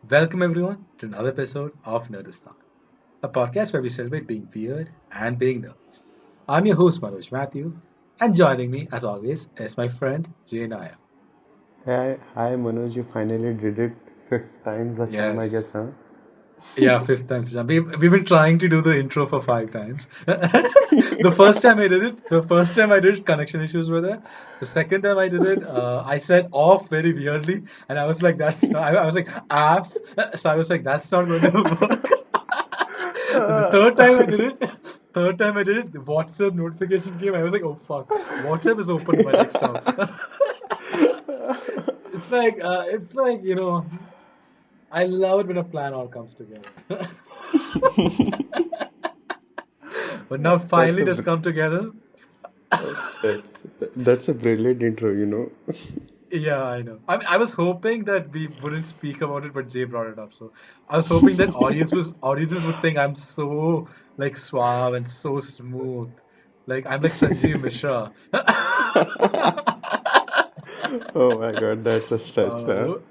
Welcome everyone to another episode of Nerdistan, a podcast where we celebrate being weird and being nerds. I'm your host Manoj Matthew, and joining me, as always, is my friend Jay Naya. Hi, Manoj, you finally did it fifth times the charm, I guess, Yes, huh? yeah, fifth time. We've been trying to do the intro for 5 times. The first time I did it, connection issues were there. The second time I did it, I said off very weirdly, and I was like, "That's not." I was like, "Af," so I was like, "That's not going to work." And the third time I did it, the WhatsApp notification came. I was like, "Oh fuck, WhatsApp is open on my desktop." it's like I love it when a plan all comes together. But now That's finally a that's br- come together. that's a brilliant intro. Yeah, I know. I was hoping that we wouldn't speak about it, but Jay brought it up. So I was hoping that audiences would think I'm so like suave and so smooth. Like I'm like Sanjeev Mishra. Oh my God, that's a stretch, huh? Oh.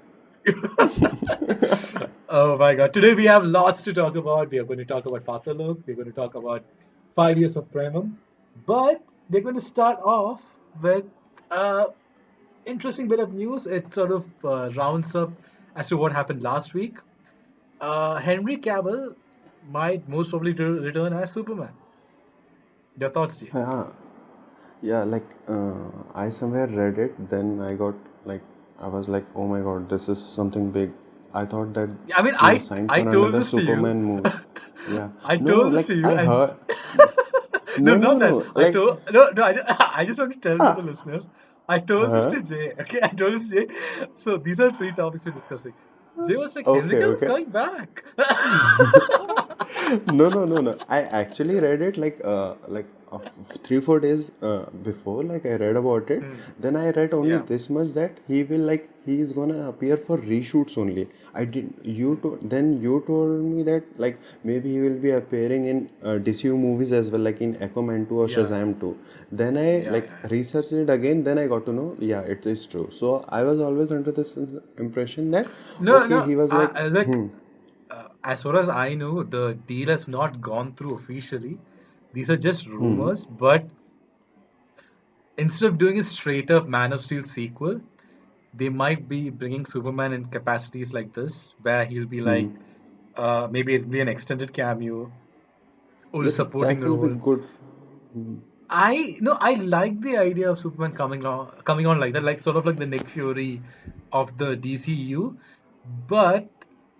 Oh my God. Today we have lots to talk about. We are going to talk about Paatal Lok. We're going to talk about 5 years of Premam. But we're going to start off with uh interesting bit of news. It sort of rounds up as to what happened last week. Henry Cavill might most probably return as Superman. Your thoughts, Jay? Yeah, yeah, I somewhere read it, then I was like, oh my God, this is something big. I thought that Yeah, I mean, he was signed I for told another this to you. Superman movie. Yeah, I no, told this to like you, I and heard, no, no, no, not that. no, I like, told no, no. I just want to tell to huh, the listeners. I told this huh? to Jay. Okay, I told this to Jay. So these are three topics we're discussing. Jay was like, Henry Okay, Cavill's okay. coming back. No. I actually read it 3 4 days before. Like I read about it. Hmm, Then I read only yeah, this much that he is gonna appear for reshoots only. I did then you told me that like maybe he will be appearing in DCU movies as well, like in Aquaman 2 or yeah, Shazam 2. Then I yeah, like yeah. researched it again. Then I got to know, yeah, it is true. So I was always under this impression that No, okay, no. he was like, Like, as far as I know, the deal has not gone through officially. These are just hmm. rumors. But instead of doing a straight up Man of Steel sequel, they might be bringing Superman in capacities like this, where he'll be like, Hmm. maybe it'll be an extended cameo or a Yeah, supporting that will be role. good. I like the idea of Superman coming on like that, like sort of like the Nick Fury of the DCU, but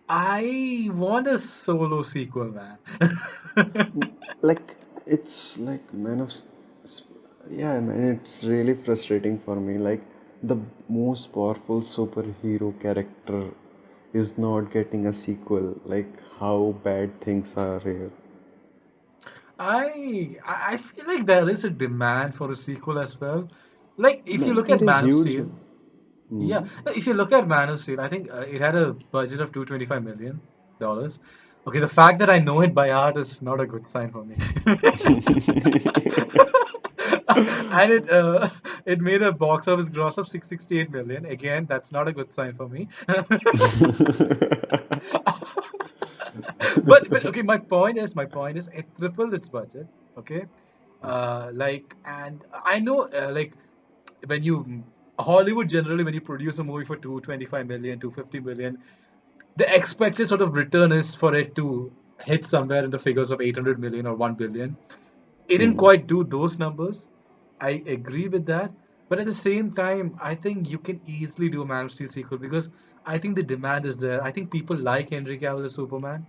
I want a solo sequel, man. Like it's like S- yeah, man, it's really frustrating for me. Like the most powerful superhero character is not getting a sequel. Like how bad things are here. I feel like there is a demand for a sequel as well. Like if you Man, look there at is Man of huge. Steel, yeah, Hmm. no, if you look at Man of Steel, I think it had a budget of $225 million. Okay, the fact that I know it by heart is not a good sign for me. And it made a box office gross of 668 million. Again, that's not a good sign for me. But okay, my point is it tripled its budget. Okay, and I know when you Hollywood generally when you produce a movie for 225 million, 250 million, the expected sort of return is for it to hit somewhere in the figures of 800 million or 1 billion. It didn't Hmm. quite do those numbers. I agree with that. But at the same time, I think you can easily do a Man of Steel sequel because I think the demand is there. I think people like Henry Cavill as Superman.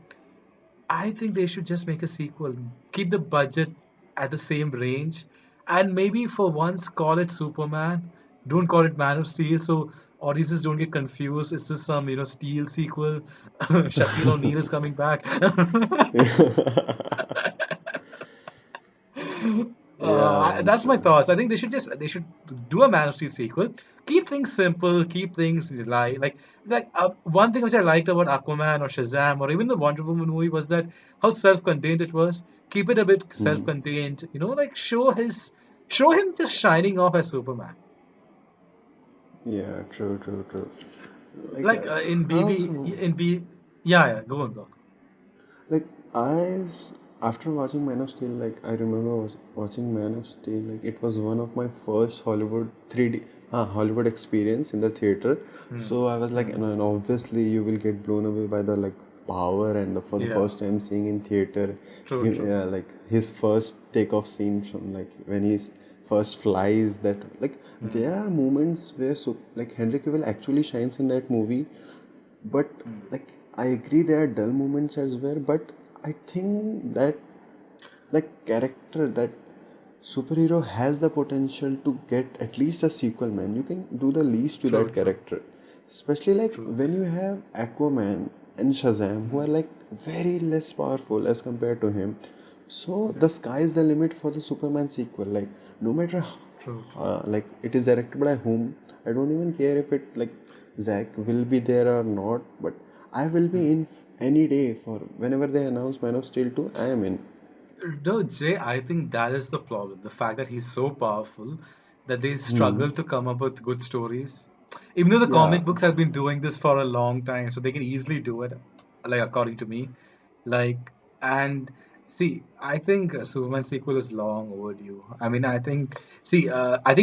I think they should just make a sequel. Keep the budget at the same range, and maybe for once call it Superman. Don't call it Man of Steel, so audiences don't get confused. Is this some Steel sequel? Shaquille O'Neal is coming back. Yeah, man, That's my true. thoughts. I think they should do a Man of Steel sequel. Keep things simple. Keep things one thing which I liked about Aquaman or Shazam or even the Wonder Woman movie was that how self-contained it was. Keep it a bit Hmm. self-contained. Like show him just shining off as Superman. Yeah, true. Like Like in I BB also. in B. Yeah, yeah, go on, go on. Like after watching Man of Steel, like I remember watching Man of Steel. Like it was one of my first Hollywood 3D Hollywood experience in the theater. Hmm. So I was like, Hmm. and obviously you will get blown away by the like power and for the Yeah, first time seeing in theater, true, true. like his first takeoff scene from like when he's first flies. That like Hmm. there are moments where like Henry Cavill actually shines in that movie, but Hmm. like I agree there are dull moments as well, but I think that the character, that superhero has the potential to get at least a sequel. Man, you can do the least to True, that true, character, especially like true. when you have Aquaman and Shazam who Hmm. are like very less powerful as compared to him. So Yeah, the sky is the limit for the Superman sequel. Like no matter true, true. like it is directed by whom, I don't even care if it like Zach will be there or not, but I will be Hmm. in any day. For whenever they announce Man of Steel 2, I am in. No, Jay, I think that is the problem. The fact that he's so powerful that they Hmm. struggle to come up with good stories. Even though the Yeah. comic books have been doing this for a long time, so they can easily do it, like according to me. Like, and see, I think Superman sequel is long overdue. I mean, I think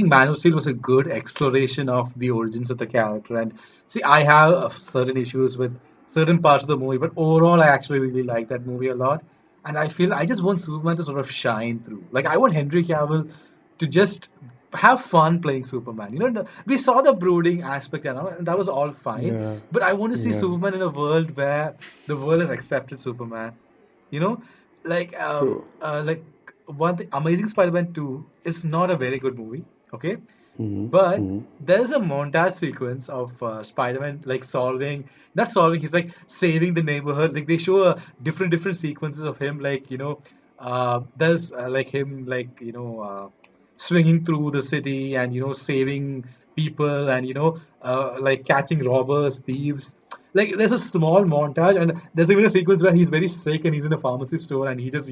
Man of Steel was a good exploration of the origins of the character. And see, I have certain issues with certain parts of the movie, but overall, I actually really like that movie a lot. And I feel I just want Superman to sort of shine through. Like, I want Henry Cavill to just have fun playing Superman. You know, we saw the brooding aspect and all, and that was all fine. Yeah. But I want to see Yeah. Superman in a world where the world has accepted Superman. You know, True. like one thing, Amazing Spider-Man 2 is not a very good movie. Okay, Hmm. but Hmm. there is a montage sequence of Spider-Man like not solving, he's like saving the neighborhood. Like they show different sequences of him, like there's like him swinging through the city and saving people and like catching robbers, thieves. Like there's a small montage and there's even a sequence where he's very sick and he's in a pharmacy store and he just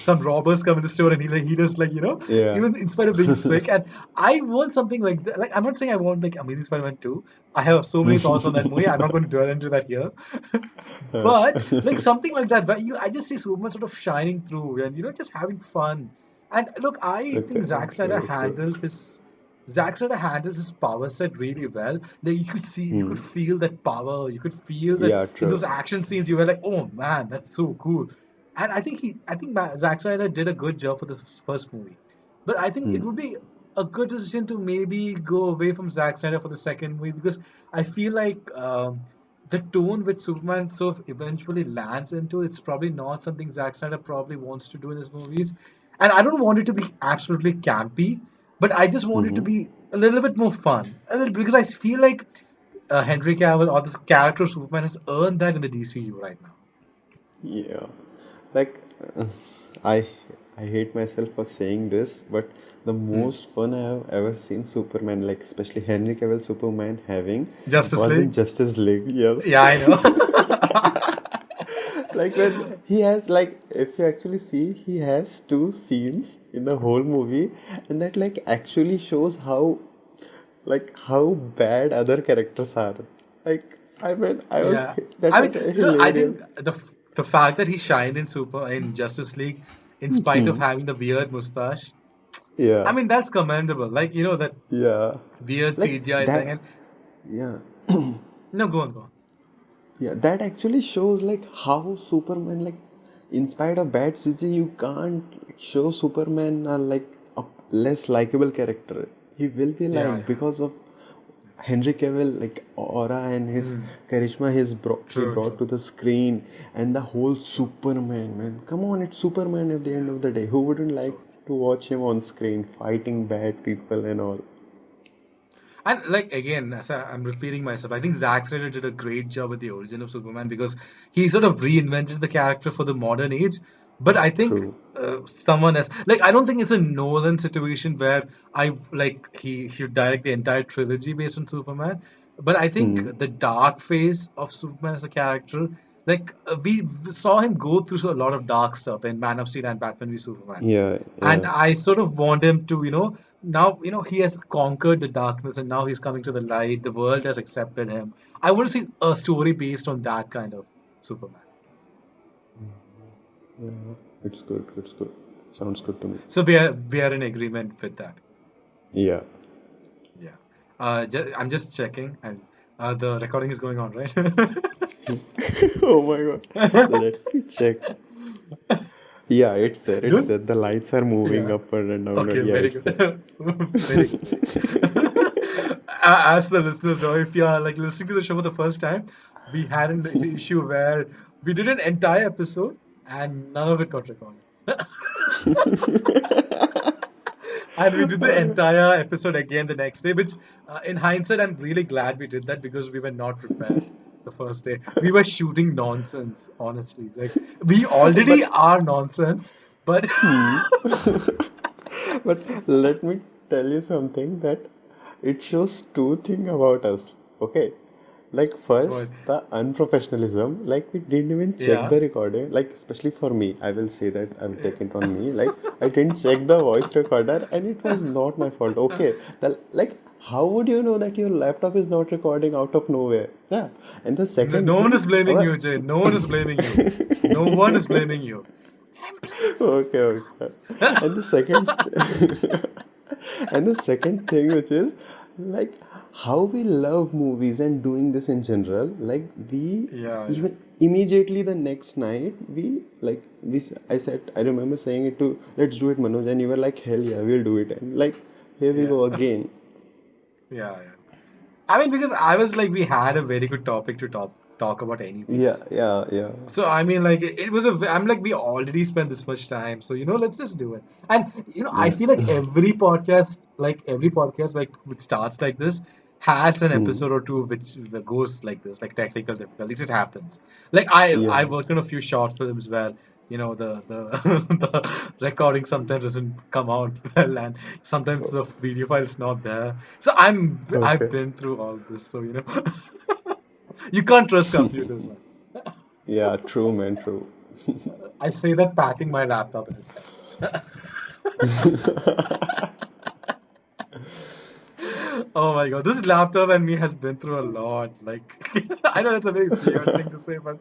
some robbers come in the store and he just Yeah. even in spite of being sick. And I want something like that. Like I'm not saying I want like Amazing Spider-Man 2. I have so many thoughts on that movie. I'm not going to dwell into that here. But like something like that, where I just see Superman sort of shining through and just having fun. And look, I think True. True. Zack Snyder handled his power set really well. Like you Hmm. could feel that power. You could feel that Yeah. in True. those action scenes. You were like, oh man, that's so cool. And I think Zack Snyder did a good job for the first movie. But I think it Hmm. would be a good decision to maybe go away from Zack Snyder for the second movie because I feel like the tone which Superman sort of eventually lands into, it's probably not something Zack Snyder probably wants to do in his movies. And I don't want it to be absolutely campy, but I just want it to Hmm. be a little bit more fun. A little, because I feel like Henry Cavill or this character of Superman has earned that in the DCU right now. Yeah. Like, I I hate myself for saying this, but the Hmm. most fun I have ever seen Superman, like especially Henry Cavill Superman having, Justice was in League? Justice League. Yes. Yeah, I know. Like when he has like, if you actually see, he has two scenes in the whole movie, and that like actually shows how bad other characters are. Like I mean, Yeah, that I was mean, I hilarious. think the fact that he shined in Justice League, in spite of having the weird mustache, I Yeah, mean that's commendable. Like that yeah. weird Like CGI thing. that. And Yeah, no, go on, go on. yeah. That actually shows like how Superman, like, in spite of bad CG, you can't like, show Superman like a less likable character. He will be Yeah, like yeah. because of Henry Cavill, like aura and his Hmm. charisma he True, brought true. to the screen, and the whole Superman, man. Come on, it's Superman at the end of the day. Who wouldn't like True. to watch him on screen fighting bad people and all? And like again, as I'm repeating myself, I think Zack Snyder did a great job with the origin of Superman because he sort of reinvented the character for the modern age. But I think True. someone else, like I don't think it's a Nolan situation where he should direct the entire trilogy based on Superman. But I think Hmm. the dark phase of Superman as a character, we saw him go through a lot of dark stuff in Man of Steel and Batman v Superman. Yeah. And Yeah. I sort of want him to now he has conquered the darkness and now he's coming to the light. The world has accepted him. I want to see a story based on that kind of Superman. Yeah, it's good. It's good. Sounds good to me. So we are in agreement with that. Yeah. Yeah. I'm just checking, and the recording is going on, right? Oh my God. Let me check. Yeah, it's there. It's Good. there. The lights are moving Yeah. upward and Okay. downward. Yeah, Very it's good. there. Very good. Very good. As the listeners know, if you are like listening to the show for the first time, we had an issue where we did an entire episode and none of it got recorded. And we did the entire episode again the next day, which in hindsight, I'm really glad we did that because we were not prepared the first day. We were shooting nonsense, honestly. Like, we already But are nonsense, but hmm, but let me tell you something that it shows two things about us. Okay. Like but first the unprofessionalism, like we didn't even check yeah. the recording, like especially for me, I will say that I will take it on me. Like I didn't check the voice recorder and it was not my fault. Okay. Like how would you know that your laptop is not recording out of nowhere? Yeah. And the No, second no one thing, is blaming our you, Jay. No one is blaming you. No one is blaming you. I'm okay, okay. blaming And the second and the second thing which is like how we love movies and doing this in general, like we you. Yeah, yeah. even immediately the next night we like I said, I remember saying it to, let's do it Manoj, and you were like, hell yeah, we'll do it, and like here we Yeah. go again. Yeah, yeah. I mean, because I was like, we had a very good topic to talk about Yeah, anyways. yeah, yeah. So I mean, like it was a. I'm like, we already spent this much time, so let's just do it. And I Yeah. feel like every podcast, like which starts like this, has an Hmm. episode or two which goes like this, like technical difficulties. It happens. Like I Yeah. worked on a few short films where the the recording sometimes doesn't come out well, and sometimes the video file is not there. So I've Okay. been through all this, so you can't trust computers, man. Yeah, true man, true. I say that patting my laptop in its head. Oh my god, this laptop and me has been through a lot. Like, I know that's a very weird thing to say, but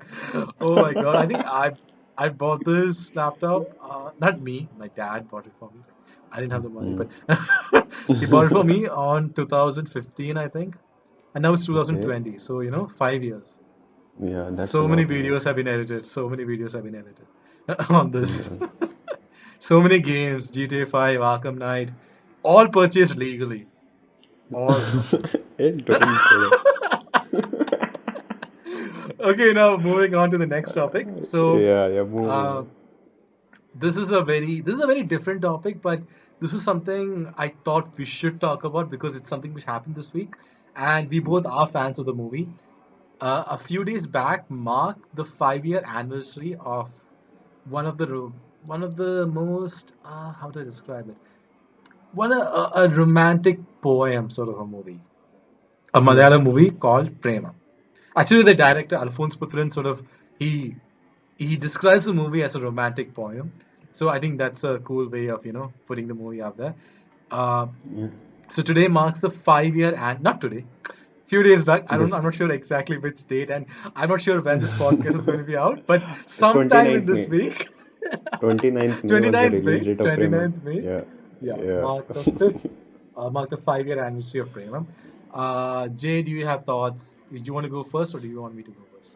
oh my god, I think I bought this laptop. Not me, my dad bought it for me. I didn't have the money, Hmm. but he bought it for me on 2015, I think, and now it's Okay. 2020. So 5 years. Yeah, that's a So many lot, man. videos have been edited. So many videos have been edited on this. Yeah. So many games, GTA 5, Arkham Knight, all purchased legally. All of them. Hey, don't say that. Okay, now moving on to the next topic. So, Yeah, yeah, moving uh, on. this is a very different topic, but this is something I thought we should talk about because it's something which happened this week, and we both are fans of the movie. A few days back marked the 5-year anniversary of one of the one of the most how do I describe it? One a romantic poem sort of a movie, a Yeah. Malayalam movie called Premam. Actually, the director Alphonse Putran sort of he he describes the movie as a romantic poem. So I think that's a cool way of putting the movie out there. Uh, Yeah. so today marks the 5-year and not today, few days back. This I'm not sure exactly which date, and I'm not sure when this podcast is going to be out, but sometime in 29th this May. week, 29th May was the 29th release May, date of Premam. 29th May, Yeah. yeah, Yeah. mark the 5-year anniversary of Premam. Jay, do you have thoughts? Do you want to go first, or do you want me to go first?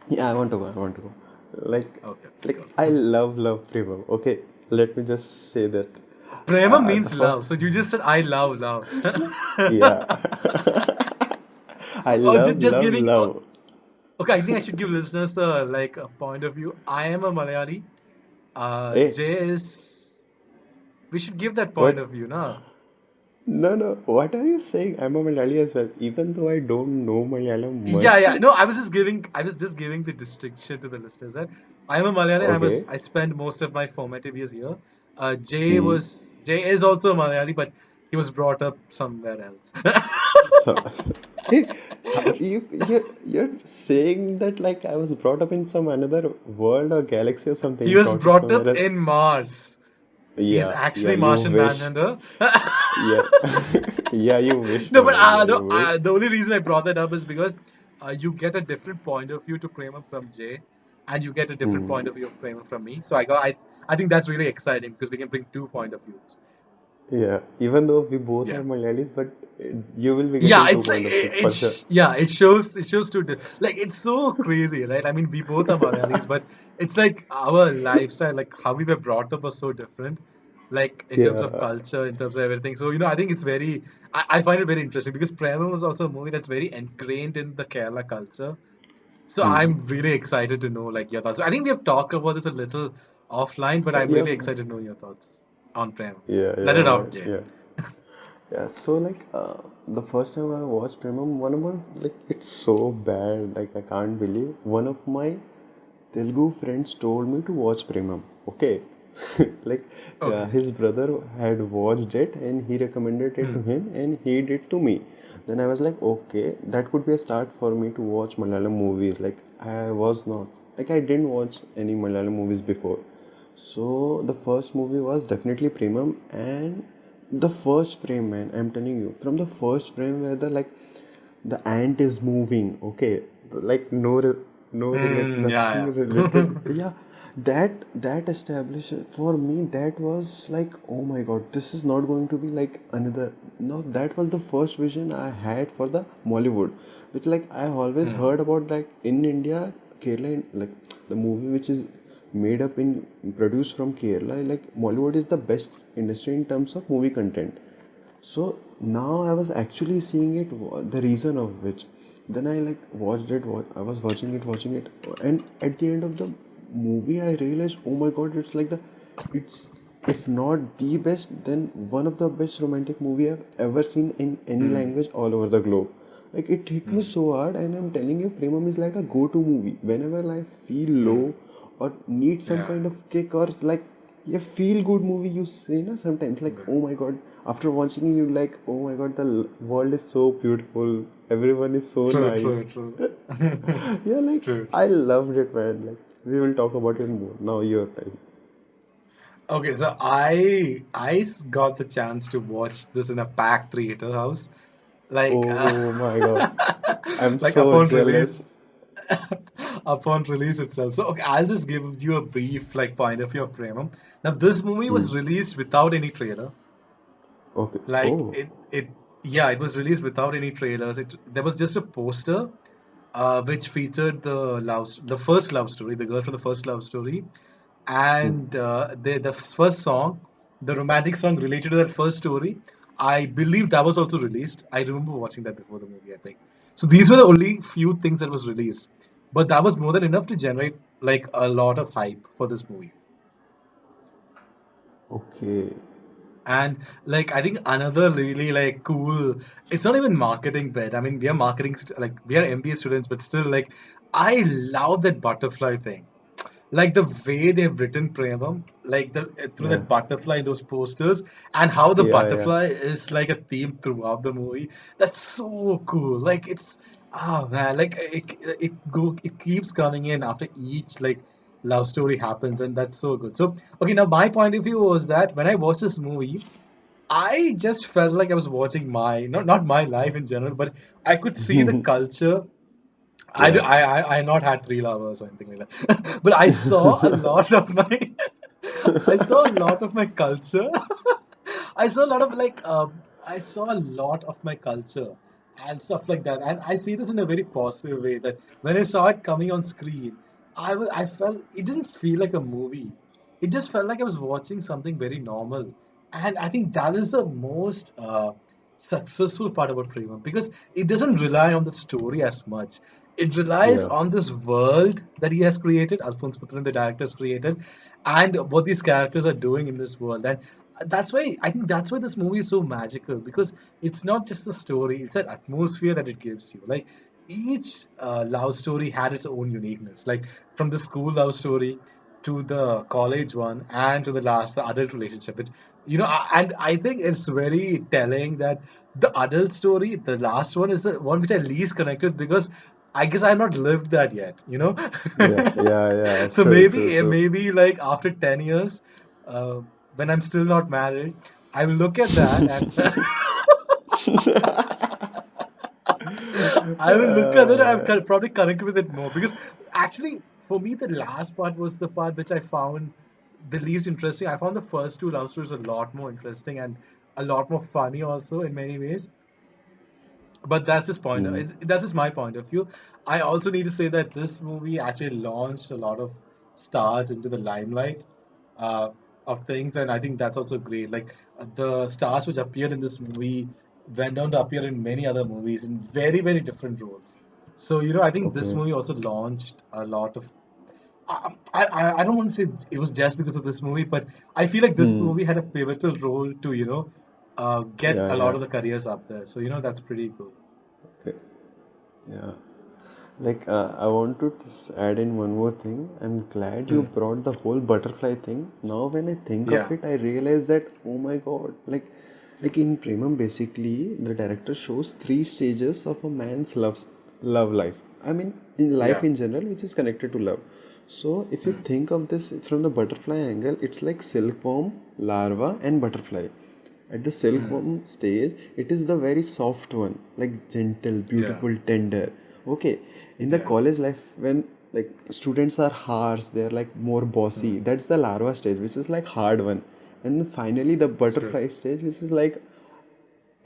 Yeah, I want to go. I want to go. Like, Okay, like go. I love Premam. Okay, let me just say that. Premam The means love, first, so you just said I love. yeah, I Oh, just, love, just love, giving. love. Okay, I think I should give listeners like a point of view. I am a Malayali. Hey, Jay is. We should give that point what? of view, no? No, no. What are you saying? I'm a Malayali as well. Even though I don't know Malayalam Yeah, much. yeah. No, I was just giving the distinction to the listeners that I'm a Malayali. And Okay. I spent most of my formative years here. Hmm. Jay is also a Malayali, but he was brought up somewhere else. So, hey, you're saying that like I was brought up in some another world or galaxy or something. He You was brought up brought somewhere up else. in Mars. He's Yeah, yeah. actually You Martian wish. Manhunter. Yeah, yeah. You wish, No, but Manoj. Yeah, no, you wish. the only reason I brought that up is because you get a different point of view to Premam from Jay, and you get a different Hmm. point of view of Premam from me. So I think that's really exciting because we can bring two point of views. Yeah, even though we both Yeah. are Malayalis, but you will be Yeah, getting two it's like point of view for sure. yeah, it shows like it's so crazy, right? I mean, we both are Malayalis, but it's like our lifestyle, like how we were brought up was so different, like in terms of Yeah. culture, in terms of everything. So I think it's very I find it very interesting because Premam was also a movie that's very ingrained in the Kerala culture. So Hmm. I'm really excited to know like your thoughts. I think we have talked about this a little offline, but I'm Yeah. really excited to know your thoughts on Premam. Yeah. Let Yeah, it man. out, Jay. Yeah. Yeah. So like, the first time I watched Premam, one of my like, it's so bad. Like, I can't believe one of my Telugu friends told me to watch Premam. Okay. Like, Okay. his brother had watched it and he recommended it to Hmm. him and he did to me. Then I was like, okay, that could be a start for me to watch Malayalam movies. Like, I was not, like, I didn't watch any Malayalam movies before. So the first movie was definitely Premam, and the first frame, man, I'm telling you, from the first frame where the ant is moving, okay, like Yeah, nothing related, yeah. yeah, that established for me, that was like, oh my god, this is not going to be like another. No, that was the first vision I had for the Mollywood, which, like, I always Hmm. heard about, like, in India, Kerala, like, the movie which is made up in produced from Kerala, like, Mollywood is the best industry in terms of movie content. So now I was actually seeing it, the reason of which. Then I like watched it. I was watching it, and at the end of the movie, I realized, oh my god, it's if not the best, then one of the best romantic movie I've ever seen in any Hmm. language all over the globe. Like, it hit me Hmm. so hard, and I'm telling you, Premam is like a go-to movie. Whenever I feel Hmm. low or need some Yeah. kind of kick, or like a feel good movie, you say, na, sometimes, like, Okay. oh my god, after watching, you like, oh my god, the world is so beautiful, everyone is so True, true, nice. true. Yeah, like, True. I loved it, man. Like, we will talk about it more now, your time. Okay, so got the chance to watch this in a packed theater house, like Oh my god, I'm like so jealous. upon release itself. So okay, I'll just give you a brief like point of view of Premam. Now, this movie Hmm. was released without any trailer. Okay. Like Oh. yeah, it was released without any trailers. There was just a poster, which featured the first love story, the girl from the first love story, Hmm. and the first song, the romantic song related to that first story. I believe that was also released. I remember watching that before the movie, I think. So these were the only few things that was released, but that was more than enough to generate like a lot of hype for this movie. Okay. And like I think another really like cool, it's not even marketing bit. I mean, we are like we are MBA students, but still like I love that butterfly thing. Like the way they've written Premam, like the through Yeah. that butterfly in those posters, and how the Yeah. Yeah. butterfly is like a theme throughout the movie. That's so cool. Like it's man, like it keeps coming in after each like love story happens, and that's so good. So okay, now my point of view was that when I watched this movie, I just felt like I was watching my not my life in general, but I could see the culture. Yeah. I not had three lovers or anything like that, but I saw a lot of my I saw a lot of my culture. I saw a lot of I saw a lot of my culture and stuff like that, and I see this in a very positive way. That when I saw it coming on screen, I felt it didn't feel like a movie. It just felt like I was watching something very normal, and I think that is the most successful part about Premam because it doesn't rely on the story as much. It relies Yeah. on this world that he has created, Alphonse Putran, the director, has created, and what these characters are doing in this world. And that's why I think that's why this movie is so magical because it's not just the story; it's that atmosphere that it gives you. Like each love story had its own uniqueness. Like from the school love story to the college one and to the last, the adult relationship. It's and I think it's very telling that the adult story, the last one, is the one which I least connected because I guess I've not lived that yet. Yeah. Yeah. Yeah. So True. True. maybe True. maybe like after 10 years, uh, when I'm still not married, I will look at that and I will look at it. Uh, Probably connect with it more because actually, for me, the last part was the part which I found the least interesting. I found the first two love stories a lot more interesting and a lot more funny also in many ways. But that's just point. hmm, That's just my point of view. I also need to say that this movie actually launched a lot of stars into the limelight uh, of things, and I think that's also great. Like the stars which appeared in this movie went on to appear in many other movies in very very different roles. So I think this okay. movie also launched a lot of. I don't want to say it was just because of this movie, but I feel like this Hmm. movie had a pivotal role to get Yeah, a lot yeah. of the careers up there. So that's pretty cool. Okay. Yeah. Like, I want to just add in one more thing. I'm glad you Hmm. brought the whole butterfly thing. Now, when I think of Yeah. it, I realize that, oh my god, like in Premam, basically, the director shows three stages of a man's love life. I mean, in life Yeah. in general, which is connected to love. So, if you Hmm. think of this from the butterfly angle, it's like silkworm, larva, and butterfly. At the Hmm. silkworm stage, it is the very soft one, like gentle, Yeah. beautiful, tender. Okay, in the Yeah. college life, when like students are harsh, they're like more bossy. Hmm. That's the larva stage, which is like hard one. And then finally, the True. butterfly stage, which is like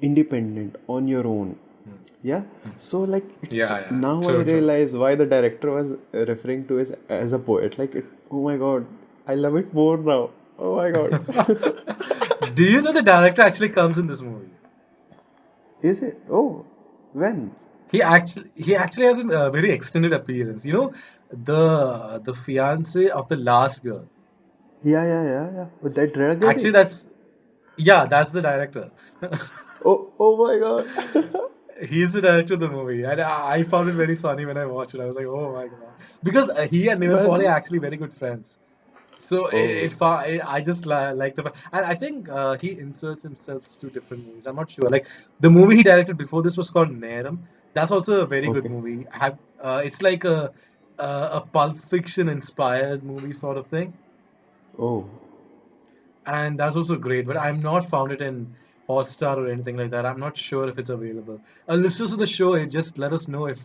independent on your own. Hmm. Yeah. Hmm. So like it's Yeah. Yeah. now I True. True. realize why the director was referring to as a poet. Like it. Oh my god, I love it more now. Oh my god. Do you know the director actually comes in this movie? Is it? Oh, when? He actually has a very extended appearance. The fiance of the last girl. Yeah, yeah, yeah, yeah. With that red Actually, lady. that's the director. Oh, oh my God. He's the director of the movie, and I found it very funny when I watched it. I was like, "Oh my god!" Because he and Niven Pauly are Man. actually very good friends. So Oh, I just like and I think he inserts himself to different movies. I'm not sure. Like the movie he directed before this was called Neram. That's also a very good okay. movie. It's like a Pulp Fiction inspired movie sort of thing, Oh, and that's also great. But I'm not found it in Hotstar or anything like that. I'm not sure if it's available. Listeners of the show, just let us know if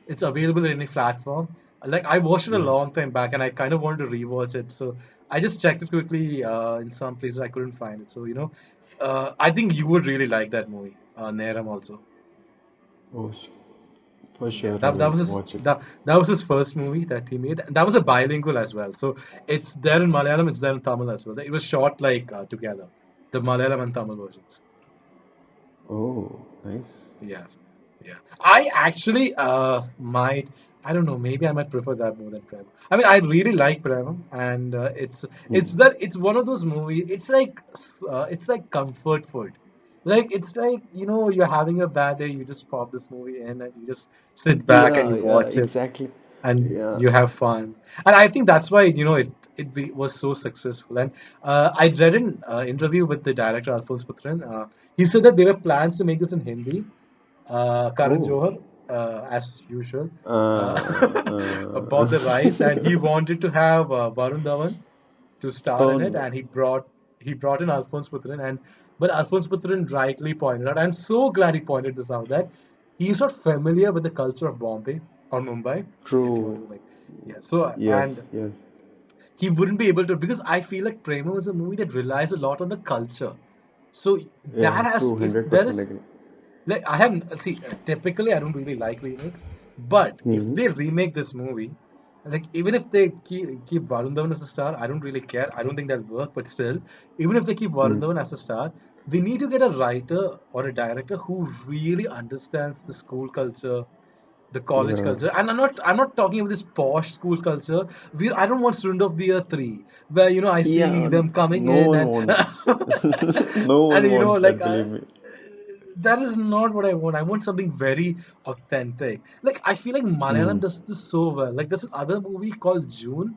it's available in any platform. Like I watched it a yeah. long time back, and I kind of wanted to rewatch it. So I just checked it quickly in some places. I couldn't find it. So I think you would really like that movie, Neram also. Oh, for Yeah, sure I will watch it. that was his first movie that he made. And that was a bilingual as well. So it's there in Malayalam, it's there in Tamil as well. It was shot like together, the Malayalam and Tamil versions. Oh, nice. Yes. Yeah. I actually might I don't know, maybe I might prefer that more than Premam. I mean I really like Premam and Hmm. it's one of those movies it's like comfort food. Like it's like you're having a bad day, you just pop this movie in and you just sit back and Yeah, you yeah, watch it exactly. and Yeah. you have fun. And I think that's why it was so successful. And I read an interview with the director Alphonse Putran. He said that there were plans to make this in Hindi. Karan Oh. Johar, as usual, bought the Uh. rights, and he wanted to have Varun Dhawan to star Oh in it, no. and he brought in Alphonse Putran, and but Alphonse Putran rightly pointed out. I'm so glad he pointed this out that he's not familiar with the culture of Bombay or Mumbai, if you want True. to like, yeah. So and Yes, yes. he wouldn't be able to because I feel like Prema is a movie that relies a lot on the culture. So Yeah, that has true. if there 100% is agree. like I haven't see typically I don't really like remakes, but if Hmm. they remake this movie, like even if they keep Varun Dhawan as a star, I don't really care. I don't think that'll work, but still, even if they keep Varun Hmm. Dhawan as a star, they need to get a writer or a director who really understands the school culture, the college Yeah. culture. And I'm not talking about this posh school culture. I don't want Student of the Year 3, where I see Yeah, them coming no in one and wants. No and one wants like that, believe me. that is not what I want. I want something very authentic. Like I feel like Hmm. Malayalam does this so well. Like there's another movie called June,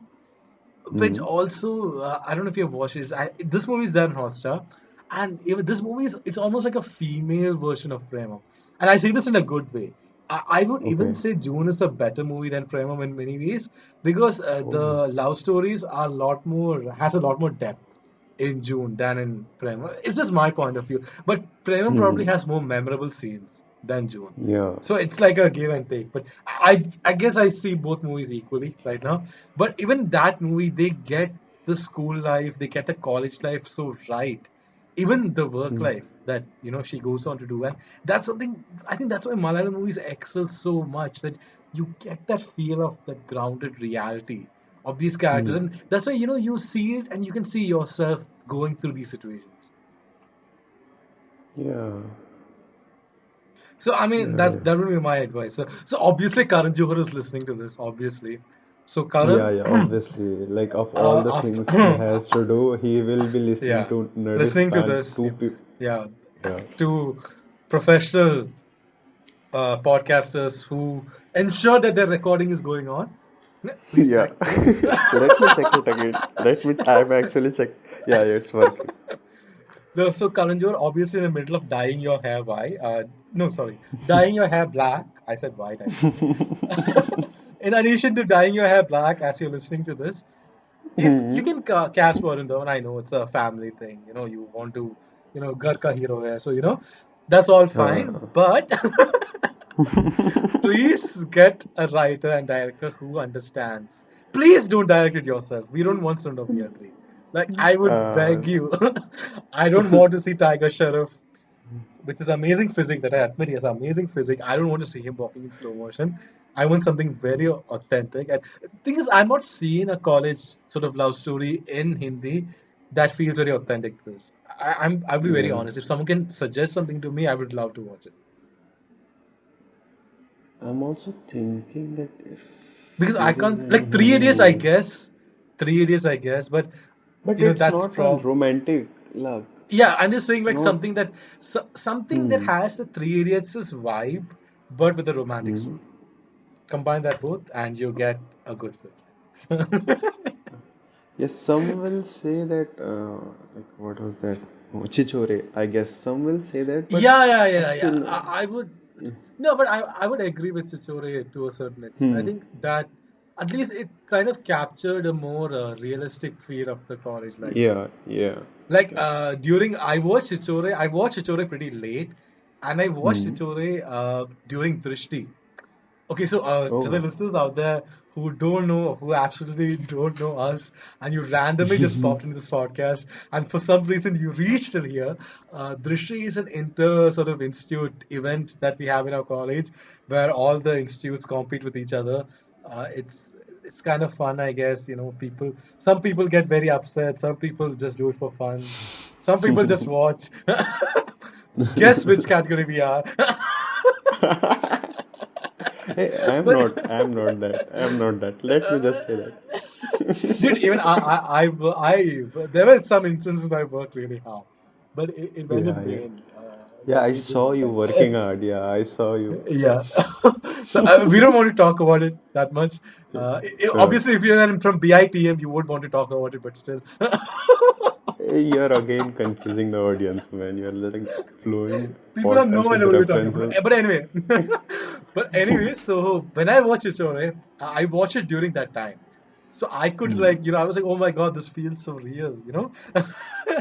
which Hmm. also I don't know if you've watched it. This movie is there in Hotstar, and even this movie is it's almost like a female version of Premam, and I say this in a good way. I would even Okay. say June is a better movie than Premam in many ways because Oh. the love stories are a lot more depth in June than in Premam. It's just my point of view, but Premam Hmm. probably has more memorable scenes. than June. Yeah. So it's like a give and take. But I guess I see both movies equally right now. But even that movie, they get the school life, they get the college life so right. Even the work Hmm. life that she goes on to do, and that's something I think that's why Malayalam movies excel so much, that you get that feel of that grounded reality of these characters, Hmm. and that's why you see it and you can see yourself going through these situations. Yeah. So I mean, Yeah. that would be my advice. So obviously Karan Johar is listening to this, obviously. So Yeah, Karan, yeah, obviously. Like of all the things he has to do, he will be listening yeah, to listening to Nerdistan this, two people. yeah, Yeah. to professional podcasters who ensure that their recording is going on. Please Yeah. check. Let me check it again. I'm actually check. Yeah, it's working. No, so Karan Johar, obviously in the middle of dyeing your hair white. No, sorry, dyeing your hair black. I said white, I think. In addition to dyeing your hair black as you're listening to this, if you can cast Varun, I know it's a family thing. You want to, Gar ka hero hai, so that's all fine. Uh, But please get a writer and director who understands. Please don't direct it yourself. We don't want Son of Year 3. Like, I would uh, beg you. I don't want to see Tiger Sheriff with his amazing physique that I admit he has amazing physique. I don't want to see him walking in slow motion. I want something very authentic. And the thing is, I'm not seeing a college sort of love story in Hindi that feels very authentic to this. I'll be very yeah. honest. If someone can suggest something to me, I would love to watch it. I'm also thinking that if Because I there is can't any like Three Hindi Idiots, I movie, guess. Three Idiots, I guess, but but it's that's not a from romantic love. yeah. I'm just It's saying like not. something that Hmm. has the Three Idiots' vibe, but with a romantic Hmm. story. Combine that both, and you get a good film. Yes, some will say that. Like what was that? Oh, Chichore. I guess some will say that, but Yeah, yeah, I yeah, yeah. still. I would no, but I would agree with Chichore to a certain extent. I Hmm. think that at least it kind of captured a more realistic feel of the college life. Yeah. Yeah. Like Yeah. during I watched Chichore pretty late, and I watched Hmm. Chichore during Drishti. Okay, so for the Oh. listeners out there who don't know, who absolutely don't know us, and you randomly just popped into this podcast, and for some reason you reached till here, Drishti is an inter sort of institute event that we have in our college, where all the institutes compete with each other. It's kind of fun, I guess. Some people get very upset, some people just do it for fun, some people just watch. Guess which category we are. Hey, I'm But not. I'm not that. I'm not that. Let me just say dude, that. even there were some instances where I worked really hard, but it went in Yeah, yeah. vain. Yeah, I People saw you like, working hard. Yeah, I saw you. yeah. So we don't want to talk about it that much. Yeah, sure. Obviously, if you're from BITM, you would want to talk about it, but still. Hey, you're again confusing the audience, man. You're like flowing People have no podcast idea with what we're talking about. references. But anyway, so when I watch it, I watch it during that time. So I could Hmm. I was like, oh my god, this feels so real.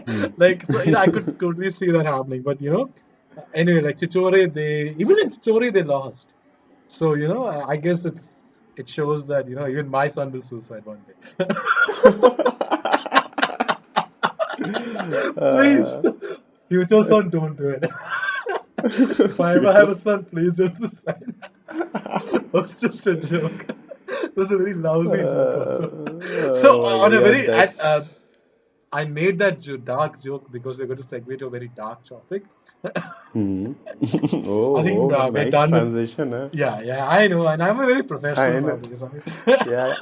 Hmm. Like so, I could totally see that happening. But anyway, like Chichore, even in Chichore they lost. So I guess it shows that even my son will suicide one day. Please, Uh, future son, don't do it. If I ever have a futures. son, please don't suicide. It was just a joke. It was a very lousy joke also. So Oh my god. on a Yeah, very, that's. I made that dark joke because we're going to segue to a very dark topic. Hmm. I think Oh, oh, we're nice done with. transition, huh? Yeah, yeah, I know, and I'm a very professional I now know. because Yeah,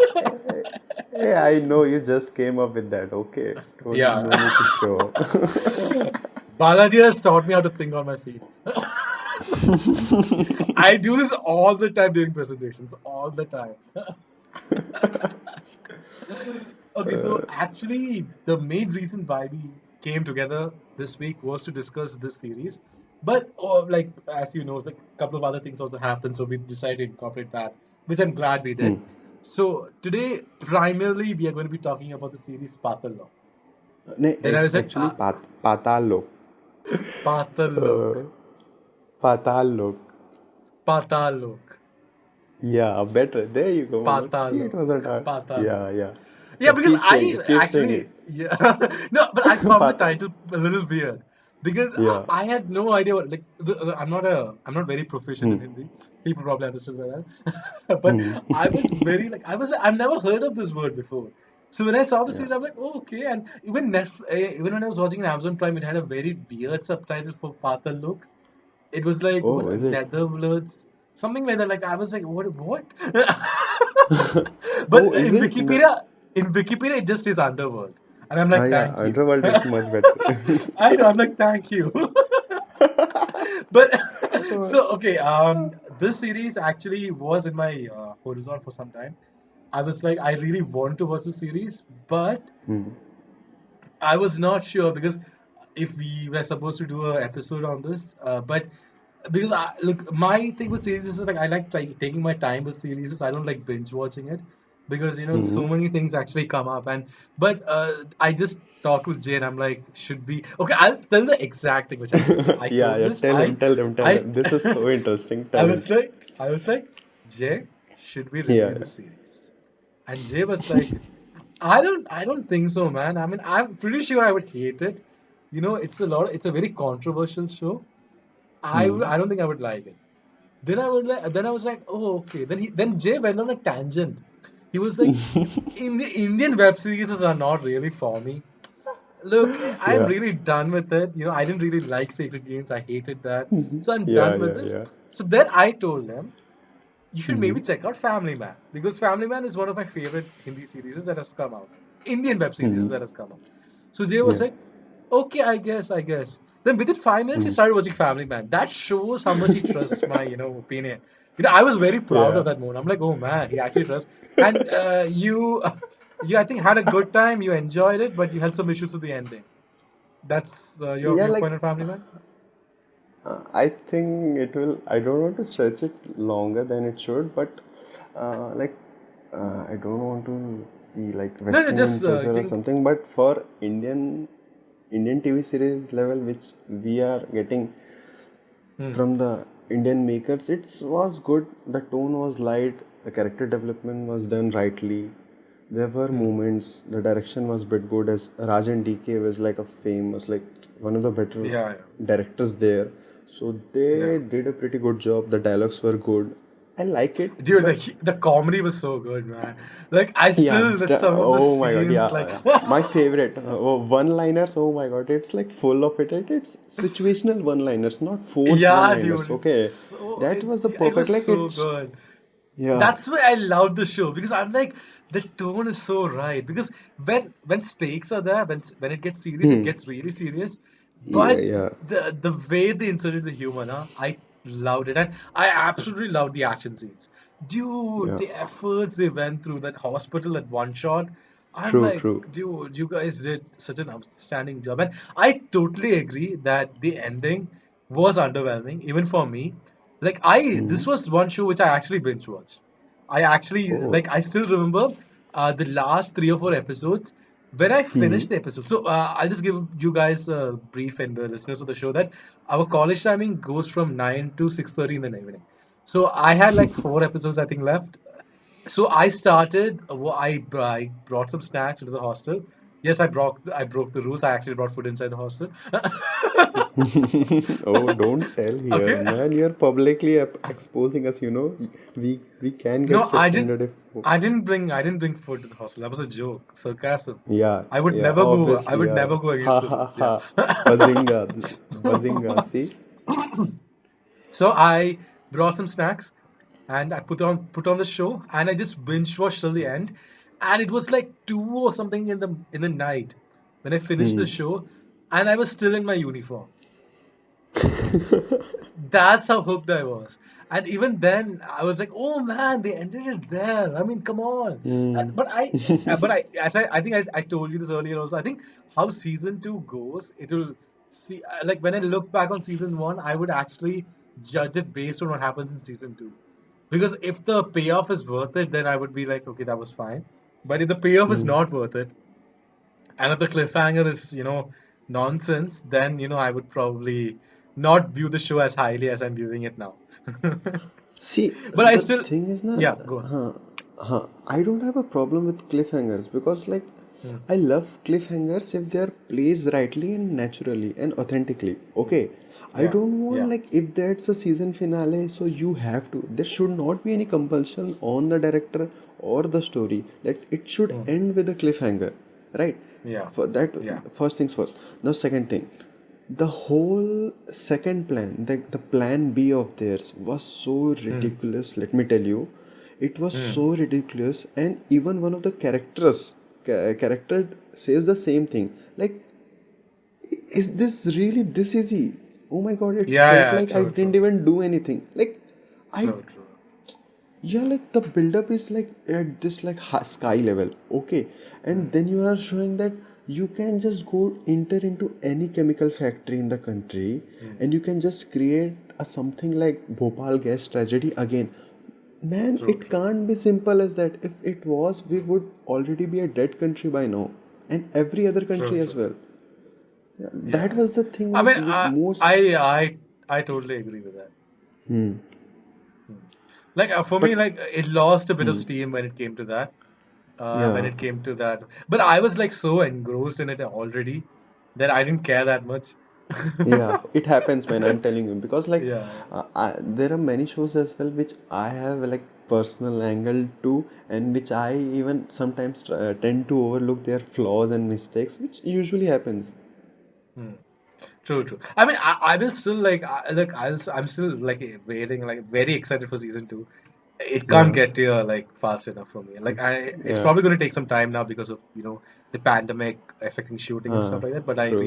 yeah, I know you just came up with that. Okay, don't yeah. no need to show. Balaji has taught me how to think on my feet. I do this all the time during presentations, all the time. Okay, so actually, the main reason why we came together this week was to discuss this series. But, like, as you know, like, a couple of other things also happened, so we decided to incorporate that, which I'm glad we Hmm. did. So, today, primarily, we are going to be talking about the series Paatal Lok. No, Then I it's said, actually Patal Lok. Paatal Uh, Lok. Patal Lok. Patal Lok. Yeah, better. There you go, Manoj. Patal See, it Lok. wasn't hard. Patal Lok. Yeah, yeah. Yeah, Yeah, because keep saying I it. Keep saying actually, it. yeah, no, but I found the Pata. title a little weird because Yeah. I had no idea what like I'm not very proficient in Hmm. Hindi. People probably understood by that, but Hmm. I was very like I've never heard of this word before. So when I saw the Yeah. series, I'm like, oh, okay. And even even when I was watching it on Amazon Prime, it had a very weird subtitle for Paatal Lok. It was like Oh, what is it? Netherlands, something like that. Like I was like, what? Oh, But is in it? No. Wikipedia, it just says underworld, and I'm Ah, like, yeah. thank you. Underworld, it's much better. I know. I'm like, thank you. But Oh. so okay, this series actually was in my horizon for some time. I was like, I really want to watch the series, but Hmm. I was not sure because if we were supposed to do an episode on this, but because look, my thing with series is like I like taking my time with series. I don't like binge watching it because Hmm. so many things actually come up. And but I just talked with Jay and I'm like, should we? Okay, I'll tell the exact thing which I told. I Yeah, told yeah. this. Tell him, tell him, tell I him. This is so interesting. I Tell him. was like, Jay, should we Yeah, review the yeah. series? And Jay was like, I don't think so, man. I mean, I'm pretty sure I would hate it. It's a very controversial show. Hmm. I don't think I would like it. Then I was like, oh, okay. Then Jay went on a tangent. He was like, in the Indian web series are not really for me. Look, I'm Yeah. really done with it. I didn't really like Sacred Games. I hated that. So I'm Yeah, done with yeah, this. yeah. So then I told him, you should Hmm. maybe check out Family Man because Family Man is one of my favorite Hindi series that has come out. Indian web series Hmm. that has come out. So Jay was Yeah. like, okay, I guess. Then within 5 minutes, he Hmm. started watching Family Man. That shows how much he trusts my, opinion. I was very proud of Yeah. that moment. I'm like, oh man, he actually trusts. And you, I think, had a good time. You enjoyed it, but you had some issues with the ending. That's your Yeah, like viewpoint on Family Man. I think it will. I don't want to stretch it longer than it should, but like I don't want to be like No, no, Western just influencer or think. something. But for Indian TV series level, which we are getting Hmm. from the Indian makers, it was good. The tone was light. The character development was done rightly. There were Hmm. moments. The direction was bit good. As Rajan DK was like a famous, like one of the better Yeah, directors there. So yeah, yeah. they did a pretty good job. The dialogues were good. I like it, Dude, but the comedy was so good, man. Like I yeah, still with some of the oh my god, scenes, yeah, like yeah. My favorite one-liners. Oh my god, it's like full of it. It's situational one-liners, not forced yeah, one-liners. dude, Okay, that was the it perfect. was Like so it's good. yeah. That's why I love the show because I'm like the tone is so right because when stakes are there, when it gets serious, it Hmm. gets really serious. Yeah, But yeah. the way they inserted the humor, I loved it, and I absolutely loved the action scenes. Dude, Yeah. the efforts they went through that hospital at one shot. I'm True, like, true. dude, you guys did such an outstanding job, and I totally agree that the ending was underwhelming, even for me. Like Hmm. this was one show which I actually binge watched. I actually Oh. I still remember the last 3 or 4 episodes when I Hmm. finished the episode. So I'll just give you guys a brief and the listeners of the show that our college timing goes from 9 to 6:30 in the evening. So I had like 4 episodes I think left. So I started. I brought some snacks into the hostel. Yes, I broke the rules. I actually brought food inside the hostel. Oh, don't tell here, Okay. man. You're publicly exposing us. We can get No, I didn't. suspended if. I didn't bring food to the hostel. That was a joke, sarcasm. Yeah, I would yeah. never go. I Obviously, would yeah. never go Ha against the ha rules. Yeah. ha. Bazinga, bazinga. See. So I brought some snacks, and I put on the show, and I just binge watched till the end, and it was like 2 or something in the night when I finished Hmm. the show, and I was still in my uniform. That's how hooked I was. And even then, I was like, "Oh man, they ended it there." I mean, come on. Hmm. I think I told you this earlier also. I think how season two goes, it will see. Like when I look back on season one, I would actually judge it based on what happens in season two. Because if the payoff is worth it, then I would be like, okay, that was fine. But if the payoff is Hmm. not worth it, and if the cliffhanger is nonsense, then I would probably not view the show as highly as I'm viewing it now. See, But I the still, thing is, na, yeah, go on. I don't have a problem with cliffhangers because, like, Mm, I love cliffhangers if they are placed rightly and naturally and authentically. mm, Okay, I yeah, don't want yeah, like if that's a season finale, so you have to. There should not be any compulsion on the director or the story that it should mm, end with a cliffhanger, right? yeah, For that, yeah, first things first. Now, second thing, the whole second plan, the plan B of theirs was so mm, ridiculous. Let me tell you, it was mm, so ridiculous, and even one of the character says the same thing. Like, is this really this easy? Oh my god! It yeah, felt yeah, like I true, didn't true, even do anything. Like, I true, true. yeah, like the build-up is like at this like sky level, okay, and Mm, then you are showing that you can just go enter into any chemical factory in the country, mm, and you can just create a something like Bhopal gas tragedy again. Man, true, it true. can't be simple as that. If it was, we would already be a dead country by now, and every other True, country as true. well. Yeah, that Yeah. was the thing I mean, which most. I totally agree with that. Hmm. Hmm. Like for me, But like it lost a bit of hmm. steam when it came to that. When Yeah. it came to that, but I was like so engrossed in it already that I didn't care that much. Yeah, it happens, man. I'm telling you because like Yeah. there are many shows as well which I have like personal angle to, and which I even sometimes tend to overlook their flaws and mistakes, which usually happens. Hmm. True, true. I mean, I will still like, I'm still like waiting, like very excited for season two. It can't Yeah, get here like fast enough for me. It's yeah, probably going to take some time now because of the pandemic affecting shooting and stuff like that. But true.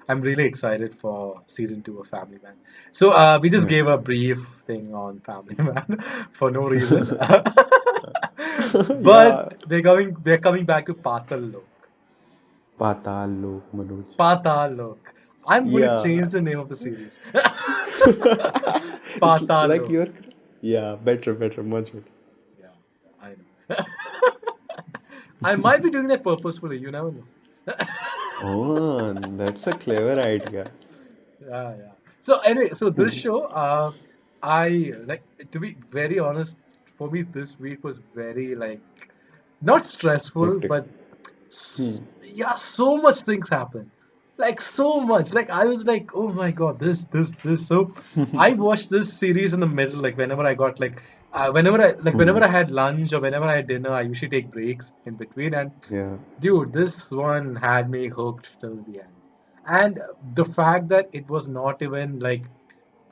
I'm really excited for season two of Family Man. So we just Yeah, gave a brief thing on Family Man for no reason, but yeah. they're coming back to Paatal Lok. Patal Lok, Manoj. Patal Lok. I'm going to Yeah, change the name of the series. it's Patal like Lok. you're. Yeah, better, better, much better. Yeah, I know. I might be doing that purposefully. You never know. Oh, that's a clever idea. Yeah, yeah. So anyway, so this Hmm. show, I like to be very honest. For me, this week was very like not stressful, Hectic. but Hmm. yeah, so much things happen. Like so much. Like I was like, oh my god, this. So I watched this series in the middle. Like whenever I got Hmm. whenever I had lunch or whenever I had dinner, I usually take breaks in between. And Yeah. dude, this one had me hooked till the end. And the fact that it was not even like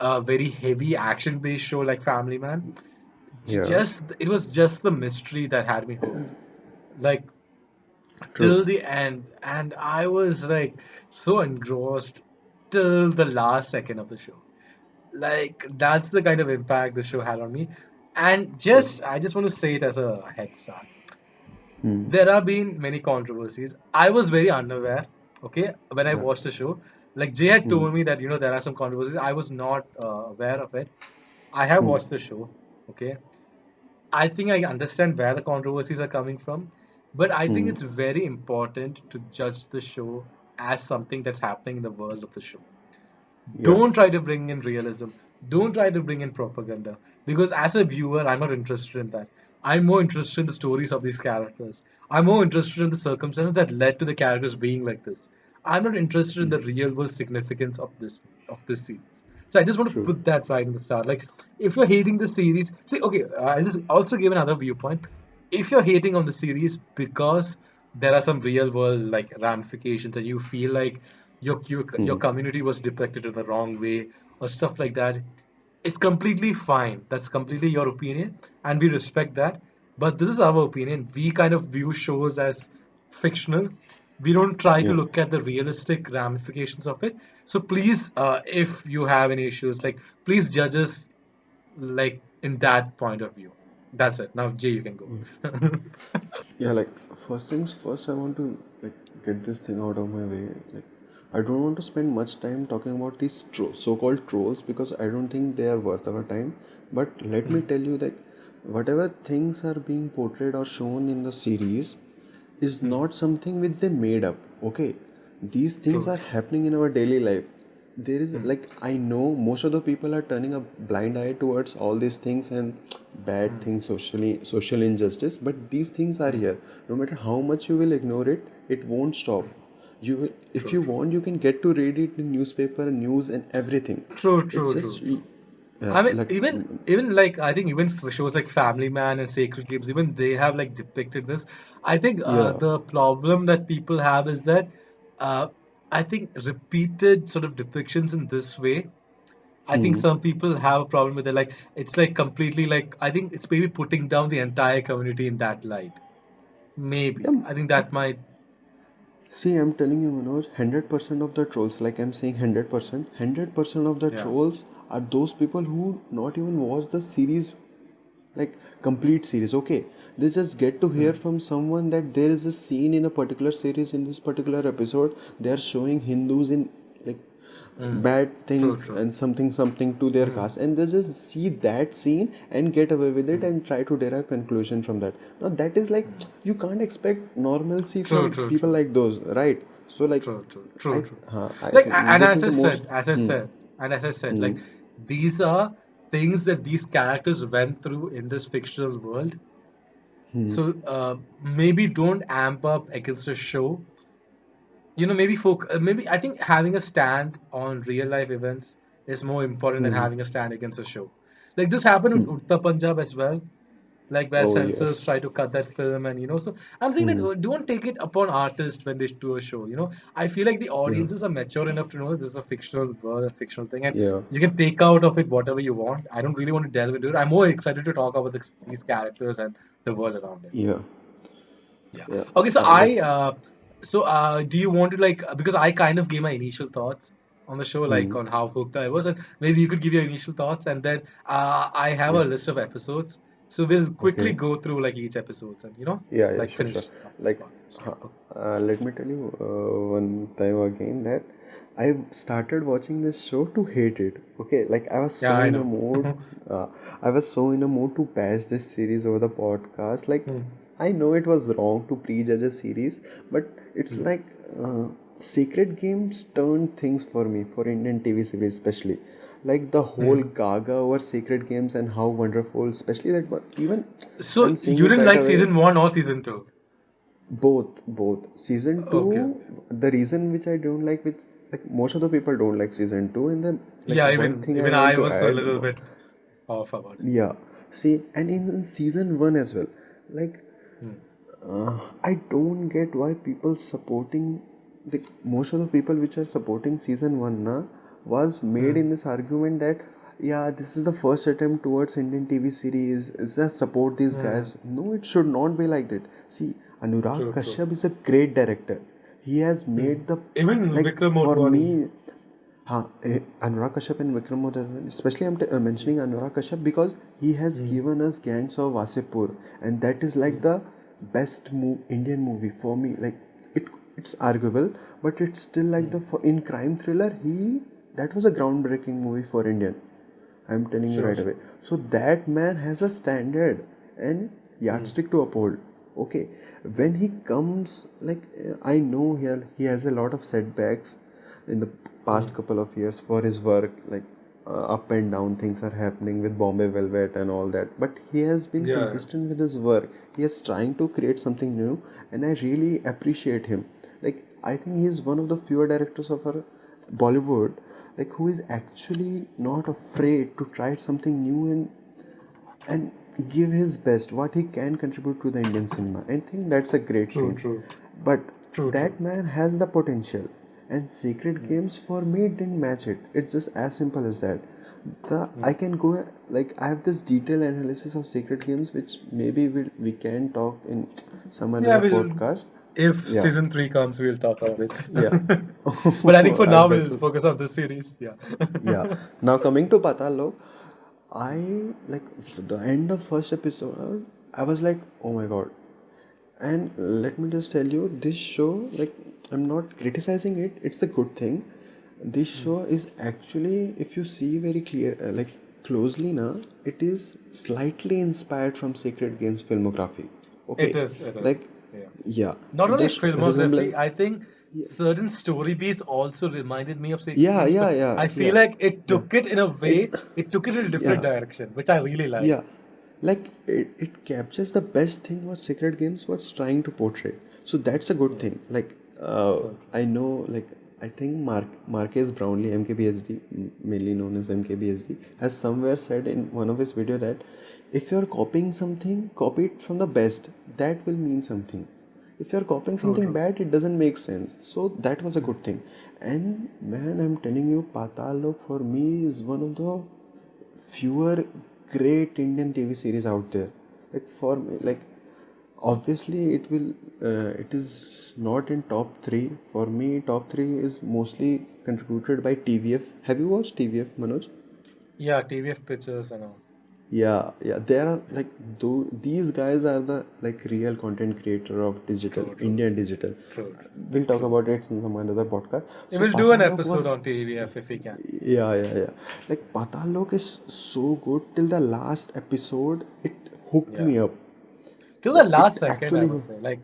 a very heavy action-based show like Family Man, Yeah. just it was just the mystery that had me hooked. Like True. till the end, and I was like so engrossed till the last second of the show. Like that's the kind of impact the show had on me. And True. just I just want to say it as a head start. Hmm. There have been many controversies. I was very unaware, okay, when I Yeah. watched the show. Like Jay had Hmm. told me that there are some controversies. I was not aware of it. I have Hmm. watched the show, okay. I think I understand where the controversies are coming from, but I think Hmm. it's very important to judge the show as something that's happening in the world of the show. Yeah. Don't try to bring in realism. Don't try to bring in propaganda. Because as a viewer, I'm not interested in that. I'm more interested in the stories of these characters. I'm more interested in the circumstances that led to the characters being like this. I'm not interested in the real world significance of this series. So I just want to True. put that right in the start. Like, if you're hating the series, see, okay, I'll just also give another viewpoint. If you're hating on the series because there are some real world like ramifications and you feel like your Hmm. community was depicted in the wrong way or stuff like that, it's completely fine. That's completely your opinion, and we respect that. But this is our opinion. We kind of view shows as fictional. We don't try to Yeah. look at the realistic ramifications of it. So please, if you have any issues, like please judge us like in that point of view. That's it. Now, Jay, you can go. Yeah, like first things first, I want to like get this thing out of my way. Like, I don't want to spend much time talking about these so-called trolls because I don't think they are worth our time. But let me tell you that whatever things are being portrayed or shown in the series is Hmm. not something which they made up. Okay, these things True, are true. happening in our daily life. there is like, I know most of the people are turning a blind eye towards all these things and bad things, social injustice, but these things are here. No matter how much you will ignore it, it won't stop. You will, if True, you true. want, you can get to read it in newspaper, news, and everything. True, It's true, just true, true. yeah, I mean, like even like I think even for shows like Family Man and Sacred Games, even they have like depicted this. I think yeah. the problem that people have is that uh, I think repeated sort of depictions in this way. I think Hmm. some people have a problem with it. Like it's like completely like I think it's maybe putting down the entire community in that light. Maybe Yeah, I think but that might. see, I'm telling you, Manoj, 100% of the trolls, like I'm saying 100% of the Yeah. trolls are those people who not even watch the series, like complete series. Okay, they just get to hear Hmm. from someone that there is a scene in a particular series, in this particular episode they are showing Hindus in like Hmm. bad True, things true. and something to their Hmm. caste, and they just see that scene and get away with it Hmm. and try to derive conclusion from that. Now that is like, Hmm. you can't expect normalcy True, from true, people true. like those, right? So like, True, true, true, true. I Like, think and this is the most. Hmm, as I said, hmm, like these are things that these characters went through in this fictional world. hmm, So maybe don't amp up against a show. Maybe I think having a stand on real life events is more important than hmm. having a stand against a show. Like this happened with Uttar Punjab as well, like where Oh censors yes. try to cut that film, and so I'm saying that Hmm. don't take it upon artists when they do a show. I feel like the Yeah, audiences are mature enough to know this is a fictional world, a fictional thing, and yeah, you can take out of it whatever you want. I don't really want to delve into it. I'm more excited to talk about these characters and the world around it. yeah, Yeah. yeah. Okay, so Like, do you want to like because I kind of gave my initial thoughts on the show, like hmm. on how hooked I was, and maybe you could give your initial thoughts, and then I have Yeah. a list of episodes, so we'll quickly Okay. go through like each episodes and Yeah, yeah, like sure, sure. finish up this Like, podcast. huh, let me tell you one time again that I started watching this show to hate it. Okay, like I was Yeah, so I in a know. mood. Uh, I was so in a mood to bash this series over the podcast. Like, Hmm. I know it was wrong to prejudge a series, but it's Hmm. like Sacred Games turned things for me, for Indian TV series especially. Like the whole Hmm. gaga over Sacred Games and how wonderful, especially that one. Even So I'm saying you it didn't right like away. season one or season two? Both. Season Okay, two, okay. the reason which I don't like, which like most of the people don't like season two, and then like Yeah, one even thing I even want I to was a add, little bit off about it. yeah. See, and in season one as well, like Hmm. I don't get why people supporting the most of the people which are supporting season one na, was made Hmm. in this argument that yeah, this is the first attempt towards Indian TV series. Is just support these Hmm. guys. No, it should not be like that. See, Anurag True, true. Kashyap is a great director. He has Hmm. made the Even like Vikram for Motwani. me. Anurag Kashyap and Vikram Modi, especially mentioning Anurag Kashyap because he has Hmm. given us Gangs of Wasipur, and that is like Hmm. the best Indian movie for me. Like it, it's arguable, but it's still like Hmm. the in crime thriller. That was a groundbreaking movie for Indian. I'm telling you Sure, right away. sure. So that man has a standard and Hmm. yardstick to uphold. Okay, when he comes, like I know he has a lot of setbacks in the Hmm. past couple of years for his work. Like up and down things are happening with Bombay Velvet and all that. But he has been Yeah. consistent with his work. He is trying to create something new, and I really appreciate him. Like I think he is one of the fewer directors of our Bollywood, like who is actually not afraid to try something new and give his best what he can contribute to the Indian cinema. I think that's a great True, thing. true. But True, true. that man has the potential, and Sacred Hmm. Games for me didn't match it. It's just as simple as that. The I Hmm. can go like I have this detailed analysis of Sacred Games, which maybe we can talk in some Yeah, another we'll podcast. if Yeah, season three comes, we'll talk about it. yeah. But I think for now That we'll will. focus on this series. Yeah. Yeah. Now coming to Patal Lok, I like the end of first episode. I was like, oh my god. And let me just tell you, this show, like, I'm not criticizing it. It's a good thing. This Hmm. show is actually, if you see very clear, like closely now, it is slightly inspired from Sacred Games filmography. It Okay, is. It like, is. Yeah. yeah, Not the only filmography, resemblance. I think Yeah, certain story beats also reminded me of Sacred yeah, Games, yeah, but yeah, I feel yeah, like it yeah. took it in a It, way, it took it in a different yeah, direction, which I really yeah. liked. Like it captures the best thing what Secret Games was trying to portray. So that's a good Yeah, thing. Like true, true. I know, like I think Marquez Brownlee, MKBHD, mainly known as MKBHD, has somewhere said in one of his video that if you're copying something, copy it from the best. That will mean something. If you're copying True, something true. bad, it doesn't make sense. So that was a Hmm. good thing. And man, I'm telling you, Patal Lok for me is one of the fewer great Indian TV series out there. Like for me, like obviously it is not in top three. For me, top three is mostly contributed by TVF. Have you watched TVF, Manoj? Yeah, TVF pictures and all. Yeah, yeah. There are like these guys are the like real content creator of digital True, true, Indian digital. true, We'll talk true. about it in some another podcast. We So will do an Patal Lok episode was, on TVF if we can. yeah, yeah, yeah. Like Patal Lok is so good till the last episode. It hooked Yeah. me up. Till the Like last it second, I actually, must say. Like,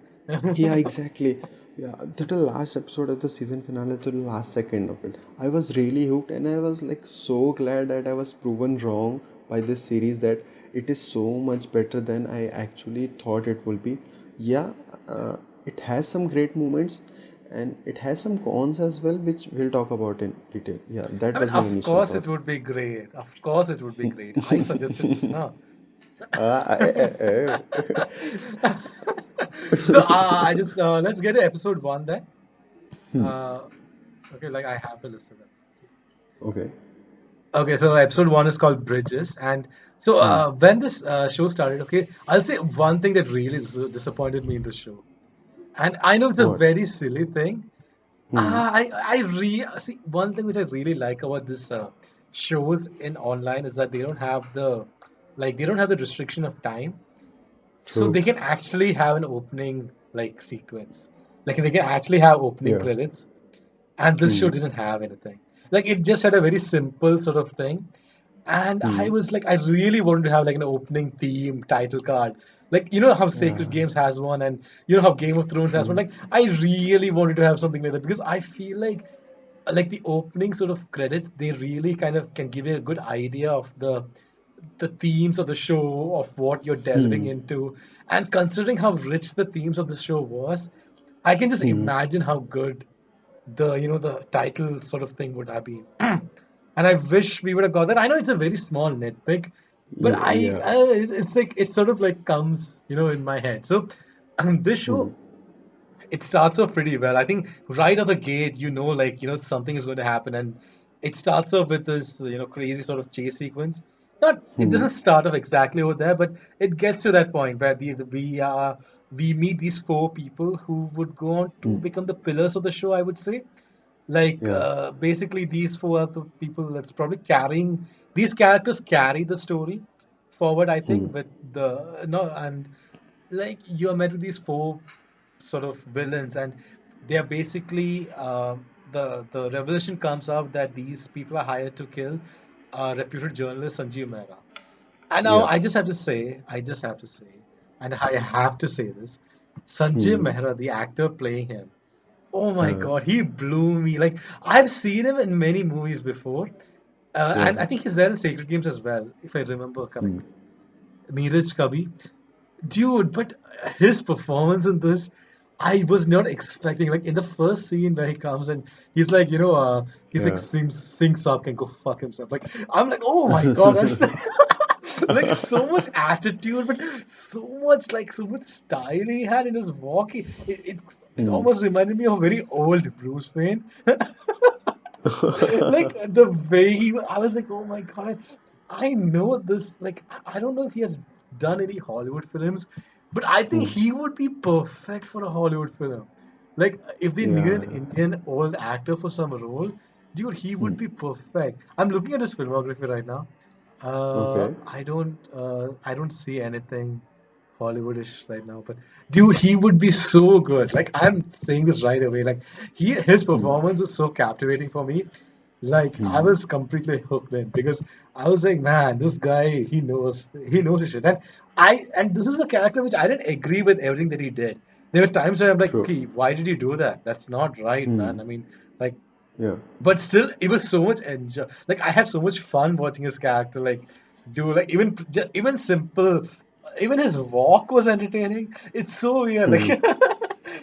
yeah, exactly. Yeah, to the last episode of the season finale, to the last second of it, I was really hooked, and I was like so glad that I was proven wrong by this series that it is so much better than I actually thought it will be. Yeah, it has some great moments, and it has some cons as well, which we'll talk about in detail. Yeah, that I mean, was my of initial course it thought. would be great. Of course it would be great. I suggested this now. So I just let's get to episode one then. Uh, okay, like I have the list of episodes. Okay. Okay, so episode one is called Bridges, and so when this show started, okay, I'll say one thing that really disappointed me in the show, and I know it's a What? very silly thing. Hmm. I see one thing which I really like about this shows in online is that they don't have the like they don't have the restriction of time, so True. they can actually have an opening like sequence, like they can actually have opening Yeah. credits, and this show Hmm. didn't have anything. Like it just had a very simple sort of thing, and I Hmm. was like, I really wanted to have like an opening theme title card. Like, you know how Sacred Yeah. Games has one, and you know how Game of Thrones has one. True. Like, I really wanted to have something like that because I feel like the opening sort of credits, they really kind of can give you a good idea of the themes of the show, of what you're delving Hmm. into. And considering how rich the themes of the show was, I can just Hmm. imagine how good the title sort of thing would have been. And I wish we would have got that. I know it's a very small nitpick, but Yeah. Yeah. it's like it sort of like comes in my head. So this Hmm. show, it starts off pretty well. I think right out the gate, something is going to happen, and it starts off with this crazy sort of chase sequence. Not It Hmm. doesn't start off exactly over there, but it gets to that point where we meet these four people who would go on to Hmm. become the pillars of the show, I would say. Like Yeah. basically these four are the people that's probably carrying these characters carry the story forward, I Hmm. think, with the no and like you're met with these four sort of villains, and they are basically the revelation comes out that these people are hired to kill reputed journalist Sanjeev Mehra. And now Yeah. I just have to say, and I have to say this, Sanjeev Hmm. Mehra, the actor playing him, oh my Uh, God, he blew me. Like I've seen him in many movies before, yeah. and I think he's there in Sacred Games as well, if I remember Hmm. correctly. Neeraj Kabi, dude, but his performance in this, I was not expecting. Like in the first scene where he comes and he's like, he's like Yeah. sing Saab can go fuck himself. Like I'm like, oh my God, that's like so much attitude, but so much style he had in his walk. It Hmm. almost reminded me of a very old Bruce Wayne. Like the way I was like, oh my God, I know this. Like, I don't know if he has done any Hollywood films, but I think Hmm. he would be perfect for a Hollywood film. Like, if they needed Yeah. an Indian old actor for some role, dude, he would Hmm. be perfect. I'm looking at his filmography right now. Okay. I don't see anything Hollywoodish right now, but dude, he would be so good. Like I'm saying this right away. Like his Hmm. performance was so captivating for me. Like I Hmm. was completely hooked in because I was like, man, this guy, he knows his shit. And this is a character which I didn't agree with everything that he did. There were times where I'm like, True. okay, why did you do that? That's not right, man. Hmm. I mean, like, Yeah. but still, it was so much enjoy. Like, I had so much fun watching his character, like, do like even simple, even his walk was entertaining. It's so weird. Like, Hmm.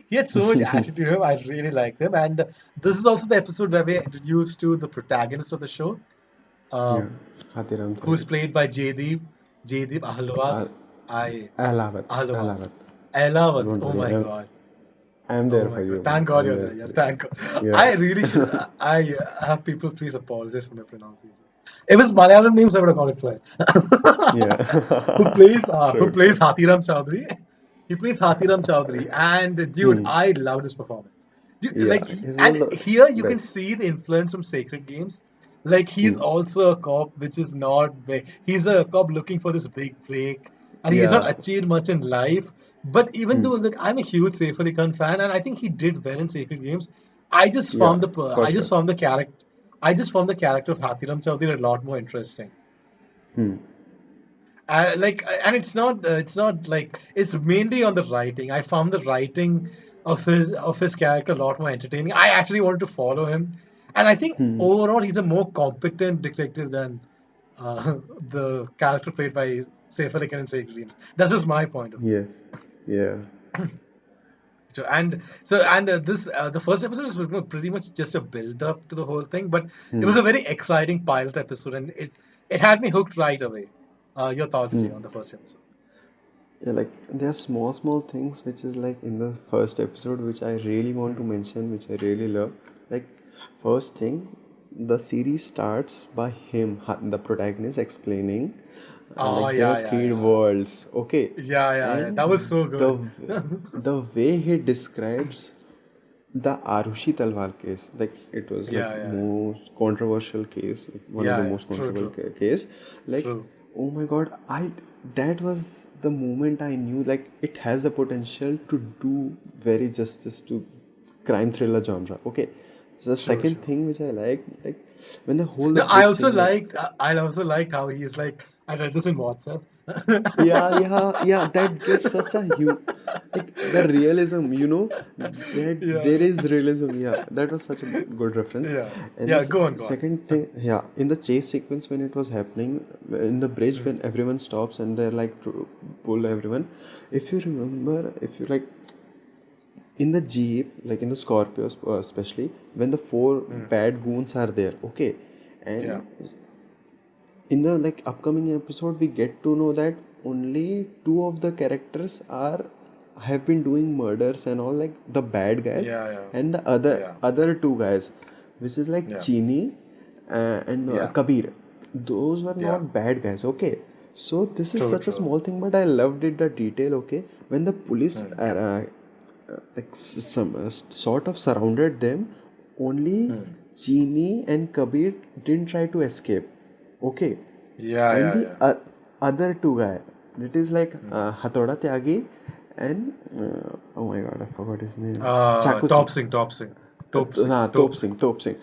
he had so much attitude to him. I really liked him. And this is also the episode where we're introduced to the protagonist of the show, Yeah. um, Hatiram who's Tyagi. played by Jaydeep Ahlawat. Al- I Alavat. Ahlawat. Alavat. Ahlawat. Don't Oh worry. my God. I'm Oh there my for God. you, Thank man. God I'm you're there there. Yeah, for you. thank God. Yeah. I really should. I have people please apologize for my pronunciation. If it's Malayalam names, I would have got it Yeah. right. Who True, plays true. Hathiram Chowdhury? He plays Hathiram Chowdhury, and dude, Hmm. I loved his performance. Dude, Yeah. like, His was and the here you can best. see the influence from Sacred Games. Like, he's Hmm. also a cop, which is not big. He's a cop looking for this big break, and he's not Yeah. achieved much in life. But even Hmm. though, like, I'm a huge Saif Ali Khan fan, and I think he did well in Sacred Games, I just Yeah. found For sure. the character, of Hathiram Chowdhury a lot more interesting. Hmm. And it's not like it's mainly on the writing. I found the writing of his character a lot more entertaining. I actually wanted to follow him, and I think Hmm. overall he's a more competent detective than the character played by Saif Ali Khan in Sacred Games. That's just my point of view. Yeah. Yeah. And this the first episode was pretty much just a build up to the whole thing, but it Hmm. was a very exciting pilot episode, and it had me hooked right away. Your thoughts, Hmm. Jay, on the first episode? Yeah, like there are small things which is like in the first episode which I really want to mention, which I really love. Like first thing, the series starts by him, the protagonist, explaining Oh like there are yeah, yeah, three yeah. worlds, okay, Yeah. That was and so the good. the way he describes the Arushi Talwar case, like it was like Yeah. most controversial case, like one of the Yeah. most controversial True. case. Like, True. oh my God, I that was the moment I knew like it has the potential to do very justice to crime thriller genre. Okay, so the second True. thing which I like when the whole the No, I big also scene like liked. I also liked how he's like. I read this in WhatsApp. yeah, that gives such a like the realism, that there Yeah. is realism. Yeah, that was such a good reference. Yeah. And the Yeah. Go on. Go on. second thing, yeah, in the chase sequence when it was happening in the bridge when everyone stops and they're like to pull everyone. If you remember, if you like in the Jeep, like in the Scorpios, especially when the four bad goons are there, okay, Yeah. and in the like upcoming episode we get to know that only two of the characters are have been doing murders and all, like the bad guys, Yeah. and the other Yeah. other two guys, which is like Yeah. Chini and Yeah. Kabir. Those were Yeah. not bad guys, okay. So this is True. such a True. small thing, but I loved it, the detail, okay. When the police Hmm. like some sort of surrounded them, only Chini and Kabir didn't try to escape, okay. And the Yeah. other two guy, it is like Hatoda Tyagi and oh my god, I forgot his name. Chaku Singh. Top Singh. Top Singh. Top Top Singh, Singh. Top Singh.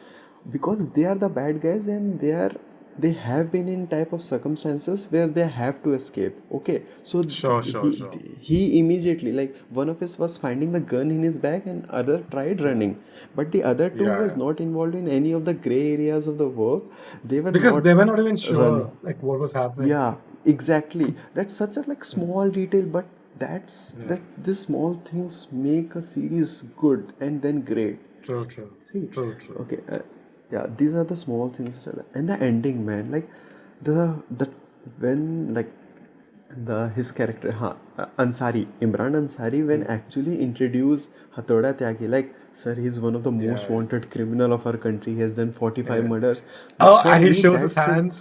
Because they are the bad guys and they have been in type of circumstances where they have to escape. Okay, so Sure. he immediately, like one of us was finding the gun in his bag and other tried running, but the other two was Yeah. not involved in any of the gray areas of the work. They were Because not they were not even running. sure like what was happening. Yeah, exactly. That's such a like small detail, but Yeah. that these small things make a series good and then great. True. See, True. okay, yeah, these are the small things, which I like. And the ending, man, like the when like the his character, Ansari, Imran Ansari, when actually introduced Hatoda Tyagi, like, sir, he's one of the most Yeah. wanted criminal of our country. He has done 45 Yeah. murders. Oh, For and he me, shows his that's it. hands.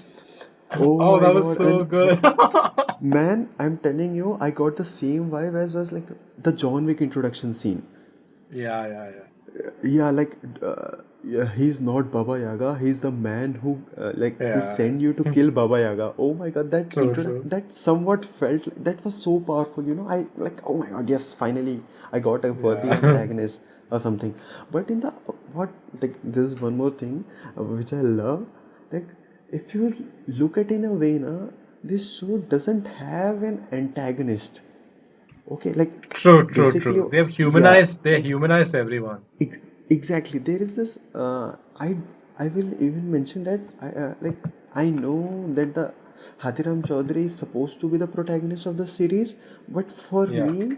Oh Oh, my that was god! so And good. man, I'm telling you, I got the same vibe as was like the John Wick introduction scene. Yeah. Yeah, like yeah, he's not Baba Yaga. He's the man who who Yeah. sent you to kill Baba Yaga. Oh my god, that True. that somewhat felt like, that was so powerful. I like, oh my god, yes, finally I got a worthy Yeah. antagonist or something. But in the what like this one more thing which I love, like if you look at in a way, na, this show doesn't have an antagonist. Okay, like True, true, basically, true. yeah, They humanized everyone. ex- exactly. There is this. I will even mention that I know that the Hathiram Chaudhary is supposed to be the protagonist of the series, but for Yeah. me,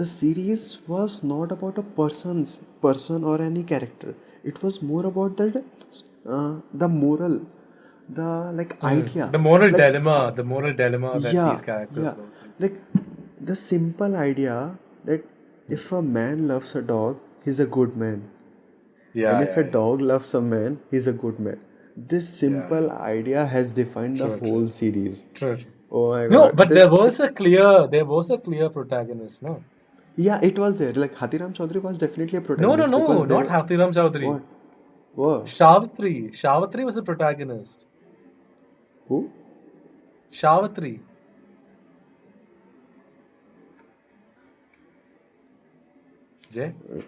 the series was not about a person or any character. It was more about the moral, the like idea, like The moral dilemma that yeah, these characters yeah. go through. Like the simple idea that Hmm. if a man loves a dog, he's a good man. And Yeah, if a yeah, yeah, dog loves a man, he's a good man. This yeah, simple yeah. idea has defined the True, whole true, series. true, true. Oh my No, god. but there was a clear protagonist. No, Yeah, it was there. Like Hathiram Chaudhary was definitely a no, no, protagonist no, because not there. Hathiram Chaudhary. What? What? Shavitri was the protagonist. Who? Shavitri, Jay. Wait.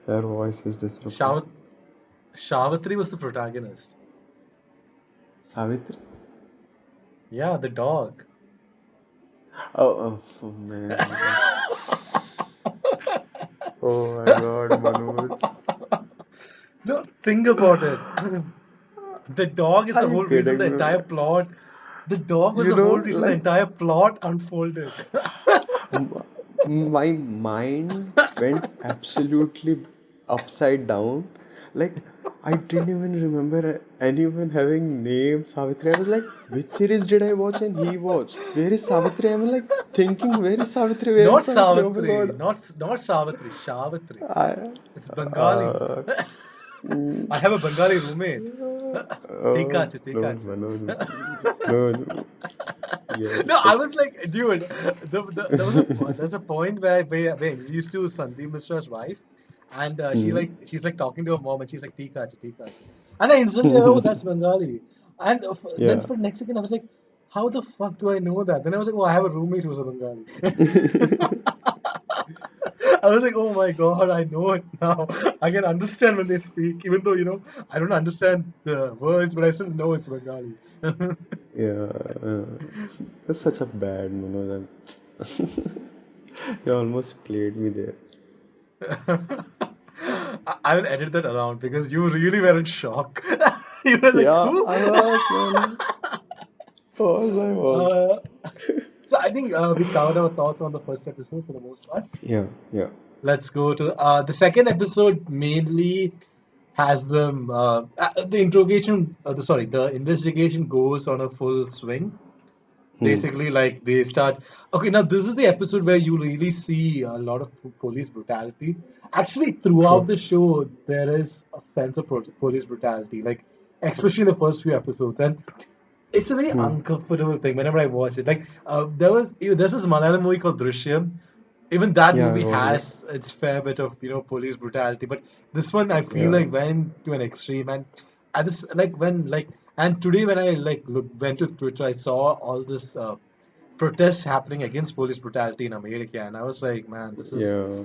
Her voice is disrupting. Shavit Shavitri was the protagonist. Savitri? Yeah, the dog. Oh man. Oh my god, Manoj. No, think about it. The dog is Are the you whole reason kidding the me? entire plot. The dog was You the whole know, reason the like entire plot unfolded. m- my mind went absolutely upside down. Like I didn't even remember anyone having named Savitri. I was like, which series did I watch and he watched? Where is Savitri? I'm like thinking, where is Savitri? Where is Not Savitri? Oh my Savitri, god. not Savitri, Shavitri. I, It's Bengali. uh, I have a Bengali roommate. Tika oh, ache, tika no, ache. no, no. Yeah, No, I like, was like, dude, there's a point where we used to Sandeep Mishra's wife, and hmm. she's like talking to her mom, and she's like tika ache, and I instantly oh that's Bengali, and then Yeah. for the next second I was like, how the fuck do I know that? Then I was like, oh, I have a roommate who's a Bengali. I was like, oh my god, I know it now. I can understand when they speak, even though I don't understand the words, but I still know it's Bengali. Yeah, that's such a bad Manoj. You almost played me there. I will edit that around because you really were in shock. You were like, Yeah, who? I was, man. I was. uh, so I think we covered our thoughts on the first episode for the most part. Yeah, yeah. Let's go to the second episode. Mainly has them the interrogation. The investigation goes on a full swing. Hmm. Basically, like they start. Okay, now this is the episode where you really see a lot of police brutality. Actually, True. throughout the show, there is a sense of police brutality, like especially in the first few episodes, and it's a very Hmm. uncomfortable thing whenever I watch it. Like there's this Malayalam movie called Drishyam. Even that Yeah, I movie was it. has its fair bit of police brutality, but this one I feel Yeah. like went to an extreme. And at this like when like and today when I went to Twitter, I saw all this protests happening against police brutality in America, and I was like, man, this is. Yeah.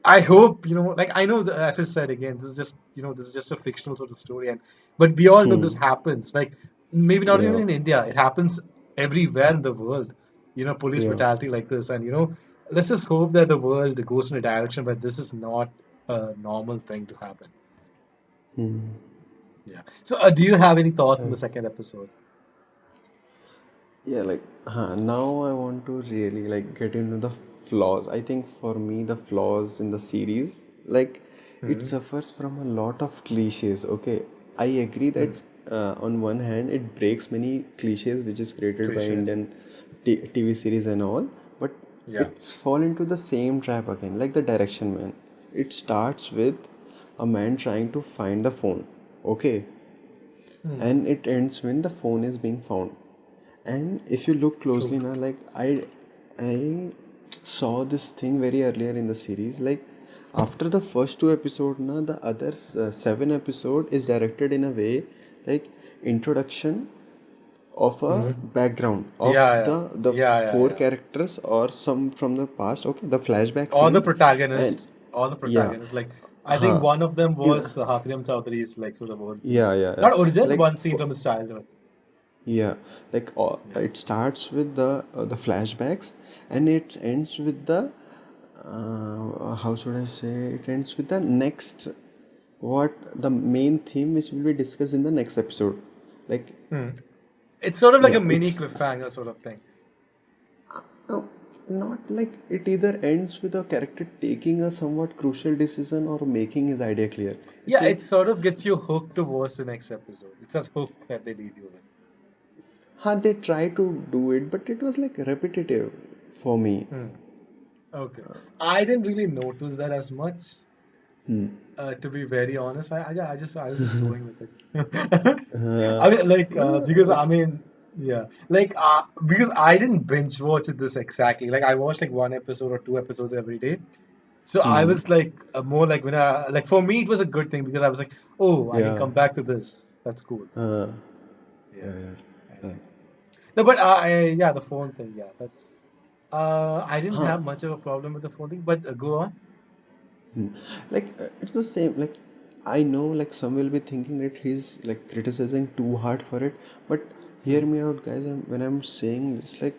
I hope like I know that, as I said again, this is just this is just a fictional sort of story, and but we all know Hmm. this happens. Like maybe not even Yeah. in India, it happens everywhere in the world. Police Yeah. brutality like this, and let's just hope that the world goes in a direction where this is not a normal thing to happen. Hmm. Yeah. So, do you have any thoughts on Uh, the second episode? yeah, like now I want to really like get into the flaws. I think for me the flaws in the series, like it Hmm. suffers from a lot of cliches. Okay, I agree that Hmm. on one hand it breaks many cliches which is created by Cliches. Indian TV series and all, but Yeah. it's fall into the same trap again, like the direction man. It starts with a man trying to find the phone. Okay, Hmm. and it ends when the phone is being found. And if you look True. closely now, like I saw this thing very earlier in the series, like after the first two episode now the other seven episode is directed in a way like introduction of a Hmm. background of Yeah. Yeah. the Yeah. Yeah. four Yeah. characters or some from the past, okay, the flashback All the scenes. And protagonists, all the yeah, protagonists. Like I think huh, one of them yeah, was Hathriam Chowdhury's like sort of original, yeah, not original, like one scene from his childhood. yeah, like Yeah. it starts with the flashbacks, and it ends with the how should I say, it ends with the next, what the main theme which will be discussed in the next episode, like, Hmm. It's sort of like a yeah, mini it's cliffhanger sort of thing. uh, not like it either ends with a character taking a somewhat crucial decision or making his idea clear. It's Yeah, like, it sort of gets you hooked to watch the next episode. It's a hook that they lead you with. they try to do it, but it was like repetitive for me. Hmm. Okay. I didn't really notice that as much. Hmm. To be very honest, I was just going with it. Uh, I mean, like, because like, I mean, yeah, like, because I didn't binge watch it this exactly. Like, I watched like one episode or two episodes every day. So I hmm. was like, more like when I like for me it was a good thing because I was like, oh, I can Yeah. come back to this. That's cool. Uh, Yeah, yeah, yeah. I Uh, think. No, but yeah, the phone thing. Yeah, that's. I didn't huh. have much of a problem with the phone thing, but go on. Hmm. Like, it's the same. Like, I know, like, some will be thinking that he's like criticizing too hard for it, but hear Hmm. me out, guys. When I'm saying this, like,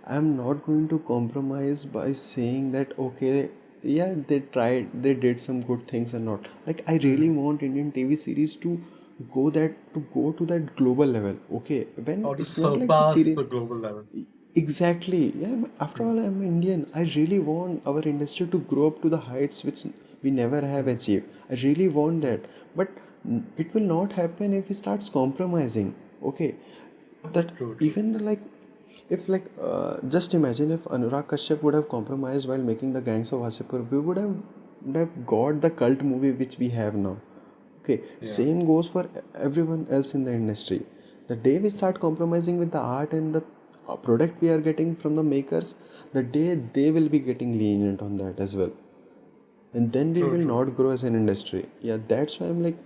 I'm not going to compromise by saying that, okay, yeah, they tried, they did some good things or not. Like, I really Hmm. want Indian TV series to go to that global level. Okay, when Or to it's not like the surpass series. the global level. Exactly. Yeah, after Hmm. all, I'm Indian. I really want our industry to grow up to the heights which we never have Hmm. achieved. I really want Hmm. that. But it will not happen if he starts compromising. Okay. That True, true. even like, if like, just imagine if Anurag Kashyap would have compromised while making the Gangs of Wasseypur, we would have got the cult movie which we have now. Okay, Yeah, same goes for everyone else in the industry. The day we start compromising with the art and the product we are getting from the makers, the day they will be getting lenient on that as well. And then we true, will true. not grow as an industry. Yeah, that's why I'm like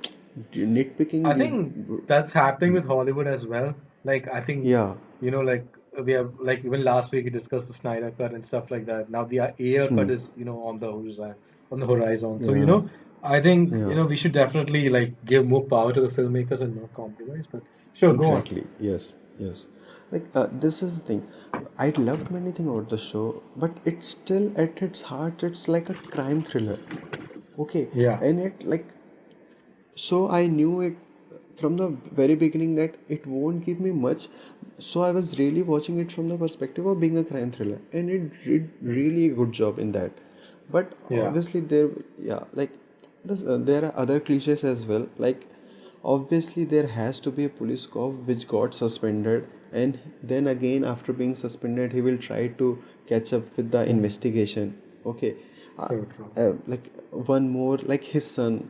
nitpicking I the. think that's happening with Hollywood as well. Like, I think, Yeah. like we have, like, even last week we discussed the Snyder cut and stuff like that. Now the Ayer cut Hmm. is, on the horizon. So, Yeah. I think, Yeah. we should definitely like give more power to the filmmakers and not compromise. But sure, go on. Exactly. Yes. Yes. Like, this is the thing. I loved many things about the show, but it's still at its heart, it's like a crime thriller. Okay, Yeah, and it like, so I knew it from the very beginning that it won't give me much. So I was really watching it from the perspective of being a crime thriller, and it did mm, really good job in that. But yeah, obviously there, yeah, like there are other cliches as well. Like, obviously there has to be a police cop which got suspended, and then again after being suspended he will try to catch up with the mm, investigation. Okay, uh, true, true. like one more, like his son,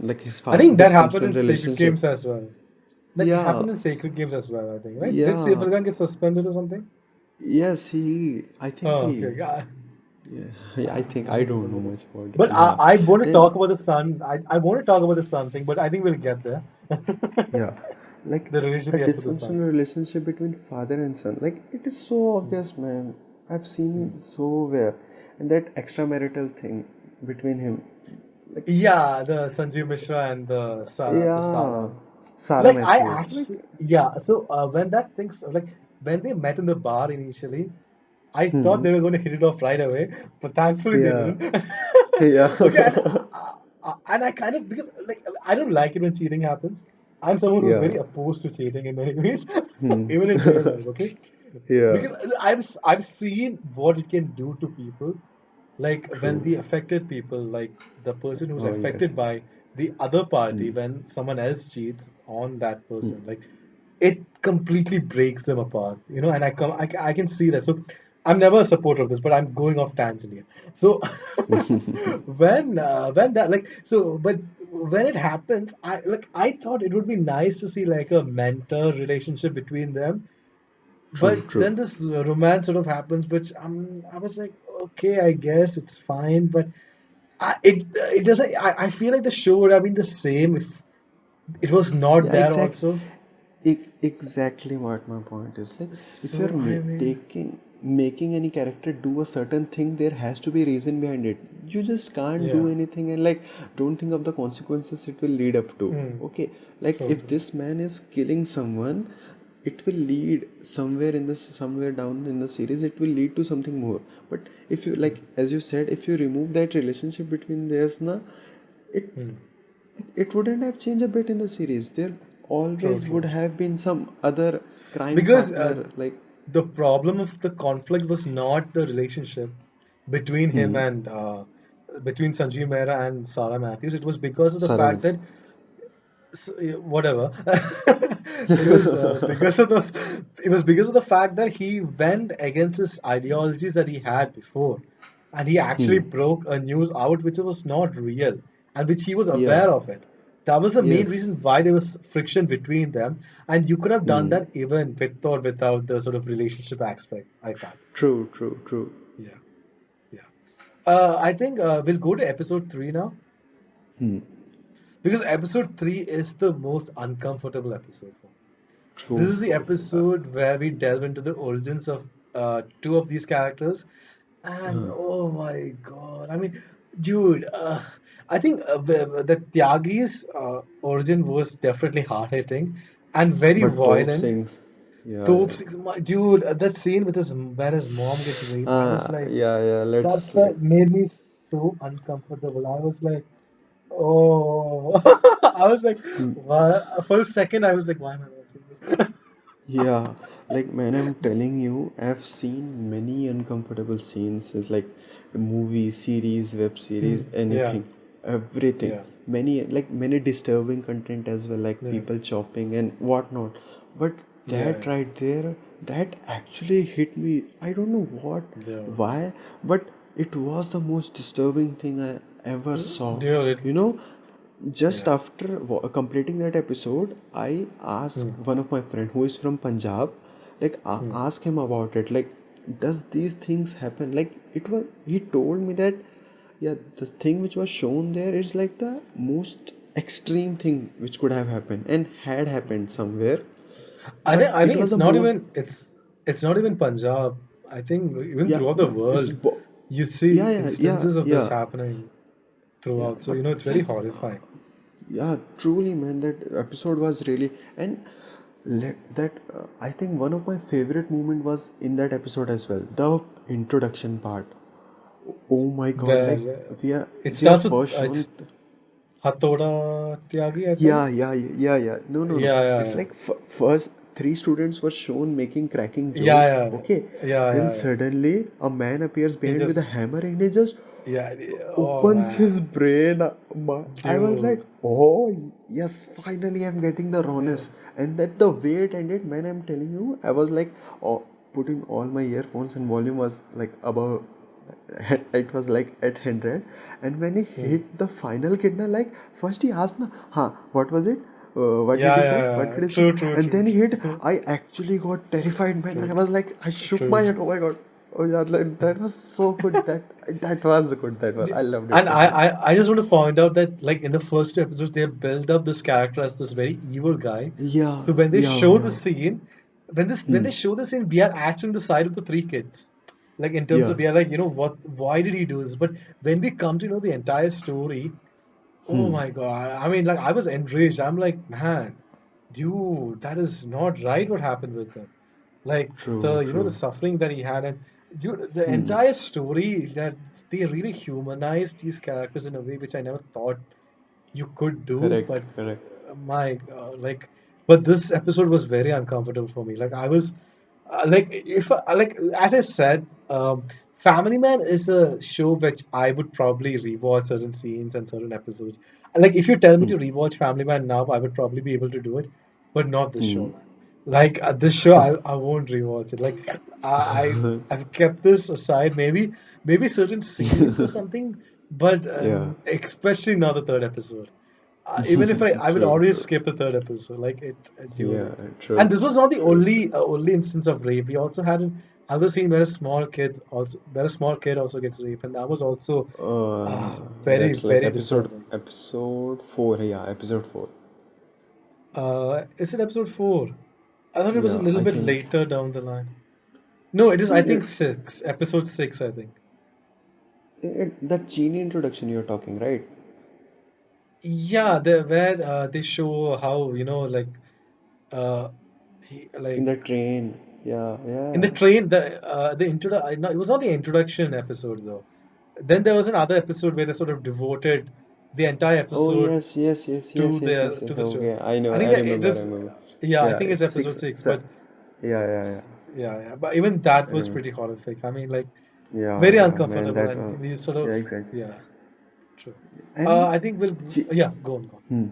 like his I think that happened dysfunctional in Sacred relationship. Games as well. Like, it Yeah, happened in Sacred Games as well, I think, right? Did Saif yeah, Ali Khan get suspended or something? yes, I think Oh, he, okay. Yeah. yeah, I think I I don't don't know remember much this. about it. But Yeah, I want to then, talk about the son. I want to talk about the son thing, but I think we'll get there. yeah, like The relation a he has with the son. dysfunctional relationship between father and son, like it is so Hmm. obvious, man. I've seen Hmm. it so where, and that extramarital thing between him, like, Yeah, the Sanjeev Mishra and the yeah, Sara. Sarah Like, I Matthews, like, actually, yeah. So when that thing's like when they met in the bar initially, I thought hmm, they were going to hit it off right away, but thankfully they yeah, didn't. yeah, Okay, and I kind of, because like I don't like it when cheating happens. I'm someone who's yeah, very opposed to cheating in many ways, hmm, even in real life. Okay, yeah, because I've seen what it can do to people. Like when true. the affected people, like the person who's Oh yes. affected by the other party, Hmm. when someone else cheats on that Hmm. person, like it completely breaks them apart, and I can see that. So I'm never a supporter of this, but I'm going off tangent here. So when that, like, so but when it happens, I thought it would be nice to see like a mentor relationship between them, True, but true. then this romance sort of happens, which I was like, okay, I guess it's fine, but it doesn't. I feel like the show would have been the same if it was not Yeah, there also. exactly what my point is. Like, if you're So I mean, making any character do a certain thing, there has to be a reason behind it. You just can't do yeah, anything and like don't think of the consequences it will lead up to. mm, Okay, like true, if true. this man is killing someone, it will lead somewhere in this, somewhere down in the series, it will lead to something more. But if you, like as you said, if you remove that relationship between theirs na, it Hmm. it wouldn't have changed a bit in the series. There True, always would true. have been some other crime Because partner, like. the problem of the conflict was not the relationship between him Hmm. and between Sanjeev Mehra and Sarah Matthews. It was because of the Sarah fact Matthews. that whatever. It was because of the it was because of the fact that he went against his ideologies that he had before, and he actually Hmm. broke a news out which was not real and which he was Yeah. aware of it. That was the main reason Yes. why there was friction between them, and you could have done Hmm. that even with or without the sort of relationship aspect. I thought, True. True. True. yeah, yeah. I think we'll go to episode 3 now. Hmm. Because episode 3 is the most uncomfortable episode for me. This True. is the episode where we delve into the origins of two of these characters. And oh my god, I mean, dude, I think the Tyagi's origin was definitely hard hitting and very But Top violent. sings. Yeah. Dude, Yeah. that scene with his where his mom gets raped, I was like, Yeah. Yeah. Let's like. that made me so uncomfortable. I was like, oh, I was like, why? For a second, I was like, why am I watching this? Yeah, like man, I'm telling you, I've seen many uncomfortable scenes. It's like movie, series, web series, Yeah, anything, everything. yeah, Many disturbing content as well, like yeah, people chopping and whatnot. But that yeah, right there, that actually hit me. I don't know yeah. why, but it was the most disturbing thing I ever saw. Dude, You know, just yeah. after completing that episode, I Hmm, asked one of my friend who is from Punjab, like hmm. ask him about it. Like, does these things happen? Like, it was. He told me that, yeah, the thing which was shown there is like the most extreme thing which could have happened and had happened somewhere, but I it think was it's the not most. even it's not even Punjab. I think even Yeah, throughout the no, world, you see yeah, instances of this yeah, happening yeah. throughout. So But it's very like, horrifying. yeah, truly, man, that episode was really. And that I think one of my favorite moment was in that episode as well. The introduction part. Oh my God! Where Like we are it we are starts with first shown. it's Hathoda Tyagi, I think. Yeah, yeah, yeah, yeah. No, no, no. Yeah, It's yeah, like first three students were shown making cracking yeah, joke. yeah, Okay, yeah, then yeah, yeah. suddenly a man appears He behind with a just hammer and he just yeah. Oh opens man, his brain. I was like, dude. oh yes, finally I'm getting the Yeah. rawness. And that the way it ended, man, I'm telling you, I was like, oh, putting all my earphones and volume was like above. It was like at 100. And when he Hmm. hit the final kidna, like first he asked, na, huh, what was it? What did Yeah, he yeah, say? What yeah. did he say? True, true, And true, then he hit. true, I actually got terrified, man. I true, was like, I shook true. my head. Oh my god. Oh yeah, like, that was so good. That was good. That was. I loved it And so much. I just want to point out that like in the first two episodes they build up this character as this very evil guy. Yeah, So when they yeah, show the yeah. scene, when Hmm. they show the scene, we are actually on the side of the three kids. Like in terms Yeah. of we are like, what why did he do this? But when we come to know the entire story, oh Hmm. my God. I mean like I was enraged. I'm like, man, dude, that is not right what happened with him. Like True, the true. suffering that he had, and dude, the Hmm. entire story that they really humanized these characters in a way which I never thought you could do. Correct, But correct. my like, but this episode was very uncomfortable for me. Like I was like if like as I said, Family Man is a show which I would probably rewatch certain scenes and certain episodes. Like if you tell me Hmm. to rewatch Family Man now, I would probably be able to do it, but not this show, Hmm. man. Like this show, I won't rewatch it. Like I've kept this aside. Maybe certain scenes or something, but Yeah. especially not the third episode. Even if I would True, always true. skip the third episode. Like Yeah, dude. And true, this was not the true. only instance of rape. We also had another scene where a small kid also gets raped, and that was also very That's like very episode disturbing. episode four. Yeah, episode four. Is it episode 4? I thought it was a Yeah, little I bit think. later down the line. No, it is. I think It, six. Episode 6. I think. that genie introduction you're talking, right? Yeah, where they show how like uh, he In like the train. Yeah, in the yeah. train the no, it was not the introduction episode though. Then there was another episode where they sort of devoted the entire Oh episode yes, yes, yes, to yes, yes, yes, to yes. the story. Okay, I know, I think I that it remember, I is, remember. yeah, I Yeah, think it's it's episode six. six, but Yeah, yeah, yeah. yeah, but even that I was remember. pretty horrific. I mean, like Yeah, very yeah, man, uncomfortable, that and was. these sort of Yeah, exactly. yeah, true. And, I think we'll chi- yeah, go on, hmm.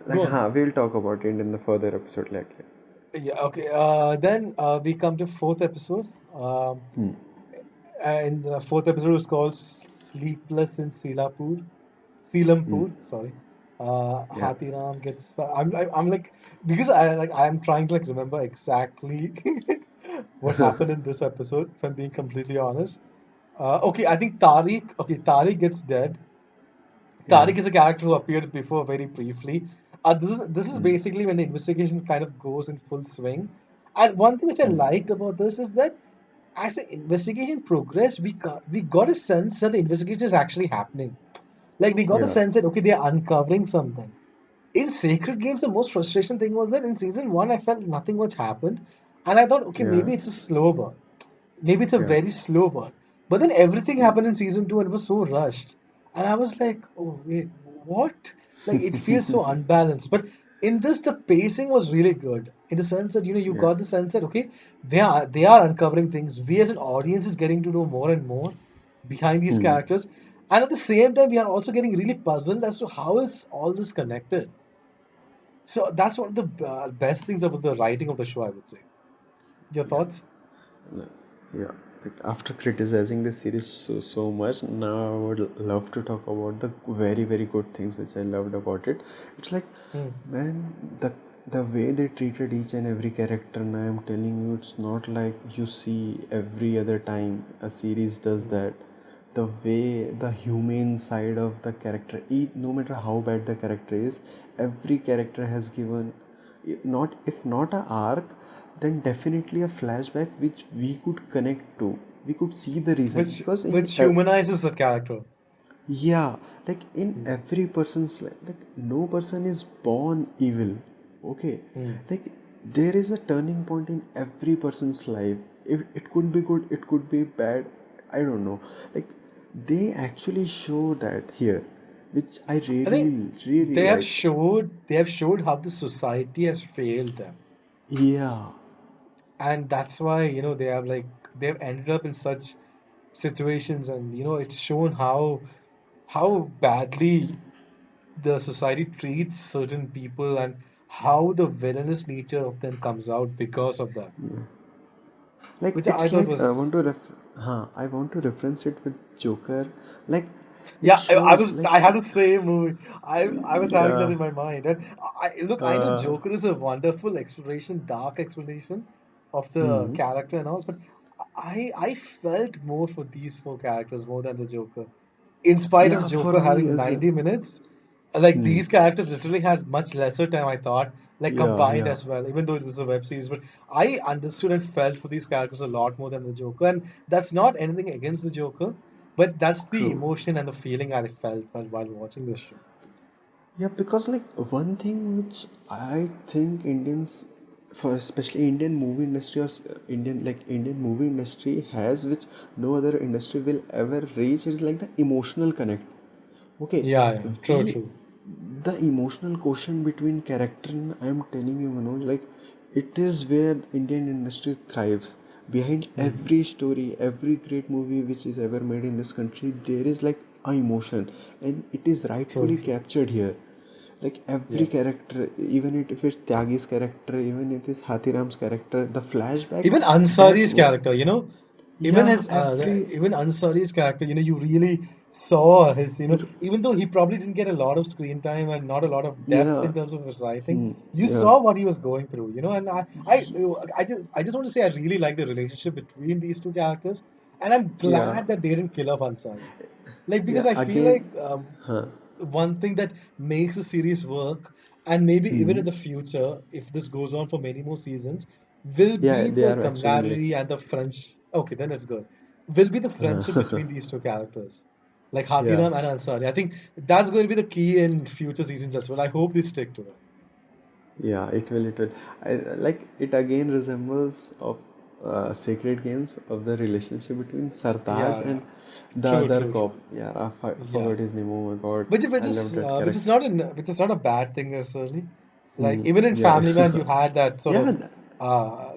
go Like, on. we'll talk about it in the further episode. Like, Yeah, okay. Then we come to fourth episode. And the fourth episode is called Sleepless in Selampur, sorry. yeah, Hathiram gets. I'm like because I'm trying to like remember exactly what happened in this episode. If I'm being completely honest. Okay, I think Tariq. Okay, Tariq gets dead. yeah, Tariq is a character who appeared before very briefly. This is basically when the investigation kind of goes in full swing. And one thing which I liked about this is that as the investigation progressed, we got a sense that the investigation is actually happening. Like we got the yeah, sense that okay, they are uncovering something. In Sacred Games, the most frustration thing was that in season one, I felt nothing much happened, and I thought, okay, yeah, maybe it's a slow burn. Maybe it's a yeah, very slow burn. But then everything happened in season two and it was so rushed. And I was like, oh, wait, what? Like, it feels so unbalanced. But in this, the pacing was really good in the sense that, you yeah. got the sense that, okay, they are uncovering things. We as an audience is getting to know more and more behind these characters. And at the same time, we are also getting really puzzled as to how is all this connected. So that's one of the best things about the writing of the show, I would say. Your thoughts? Yeah, like after criticizing the series so much, now I would love to talk about the very good things which I loved about it. It's like, Hmm. man, the way they treated each and every character, and I am telling you, it's not like you see every other time a series does Hmm. that. The way the humane side of the character, no matter how bad the character is, every character has given, not if not a arc, then definitely a flashback which we could connect to. We could see the reason which because which humanizes the character. yeah, like in Hmm. every person's life, like no person is born evil. Okay, Hmm. like there is a turning point in every person's life. If it could be good, it could be bad. I don't know. Like they actually show that here, which I I think really they have liked. showed they have showed how the society has failed them, Yeah, and that's why they've ended up in such situations, and it's shown how badly the society treats certain people and how the villainous nature of them comes out because of that, like which I it's thought like was. I want to reference it with Joker. Like it Yeah, shows like I had the same movie. I was having that yeah, in my mind. And look, I know uh, Joker is a wonderful exploration, dark explanation of the character and all, but I felt more for these four characters more than the Joker. In spite of yeah, for Joker me having as well. 90 minutes, like these characters literally had much lesser time, I thought, like Yeah, combined yeah, as well, even though it was a web series. But I understood and felt for these characters a lot more than the Joker. And that's not anything against the Joker, but that's the true. emotion and the feeling I felt while watching this show. Yeah, because like one thing which I think Indians, for especially Indian movie industry or Indian movie industry has, which no other industry will ever reach, is like the emotional connect. Okay, Yeah, yeah, true, we true. the emotional quotient between character, and I'm telling you, Manoj, like it is where Indian industry thrives. Behind Hmm. every story, every great movie which is ever made in this country, there is like a emotion, and it is True, rightfully true. captured here. Like every Yeah. character, even if it's Tyagi's character, even if it's Hathiram's character, the flashback Even that Ansari's character, yeah, every even Ansari's character, you really saw his, even though he probably didn't get a lot of screen time and not a lot of depth yeah, in terms of his writing, you yeah, saw what he was going through, and I just want to say I really like the relationship between these two characters, and I'm yeah, glad that they didn't kill off Ansari, like because yeah. I feel Again, like huh? one thing that makes a series work, and maybe even in the future, if this goes on for many more seasons, will Yeah, be they the are actually like camaraderie and the French. Okay, then it's good. Will be the friendship between these two characters, like yeah. Hathiram and Ansari. I think that's going to be the key in future seasons as well. I hope they stick to it. Yeah, it will. It will. Like it again resembles of Sacred Games of the relationship between Sartaj Yeah, yeah. and the True, other true, cop. true. Yeah, Yeah. forgot his name. Oh my God, Which I love is that which character. is not which is not a bad thing necessarily. Like Hmm. even in Yeah, Family Man, you had that sort yeah, of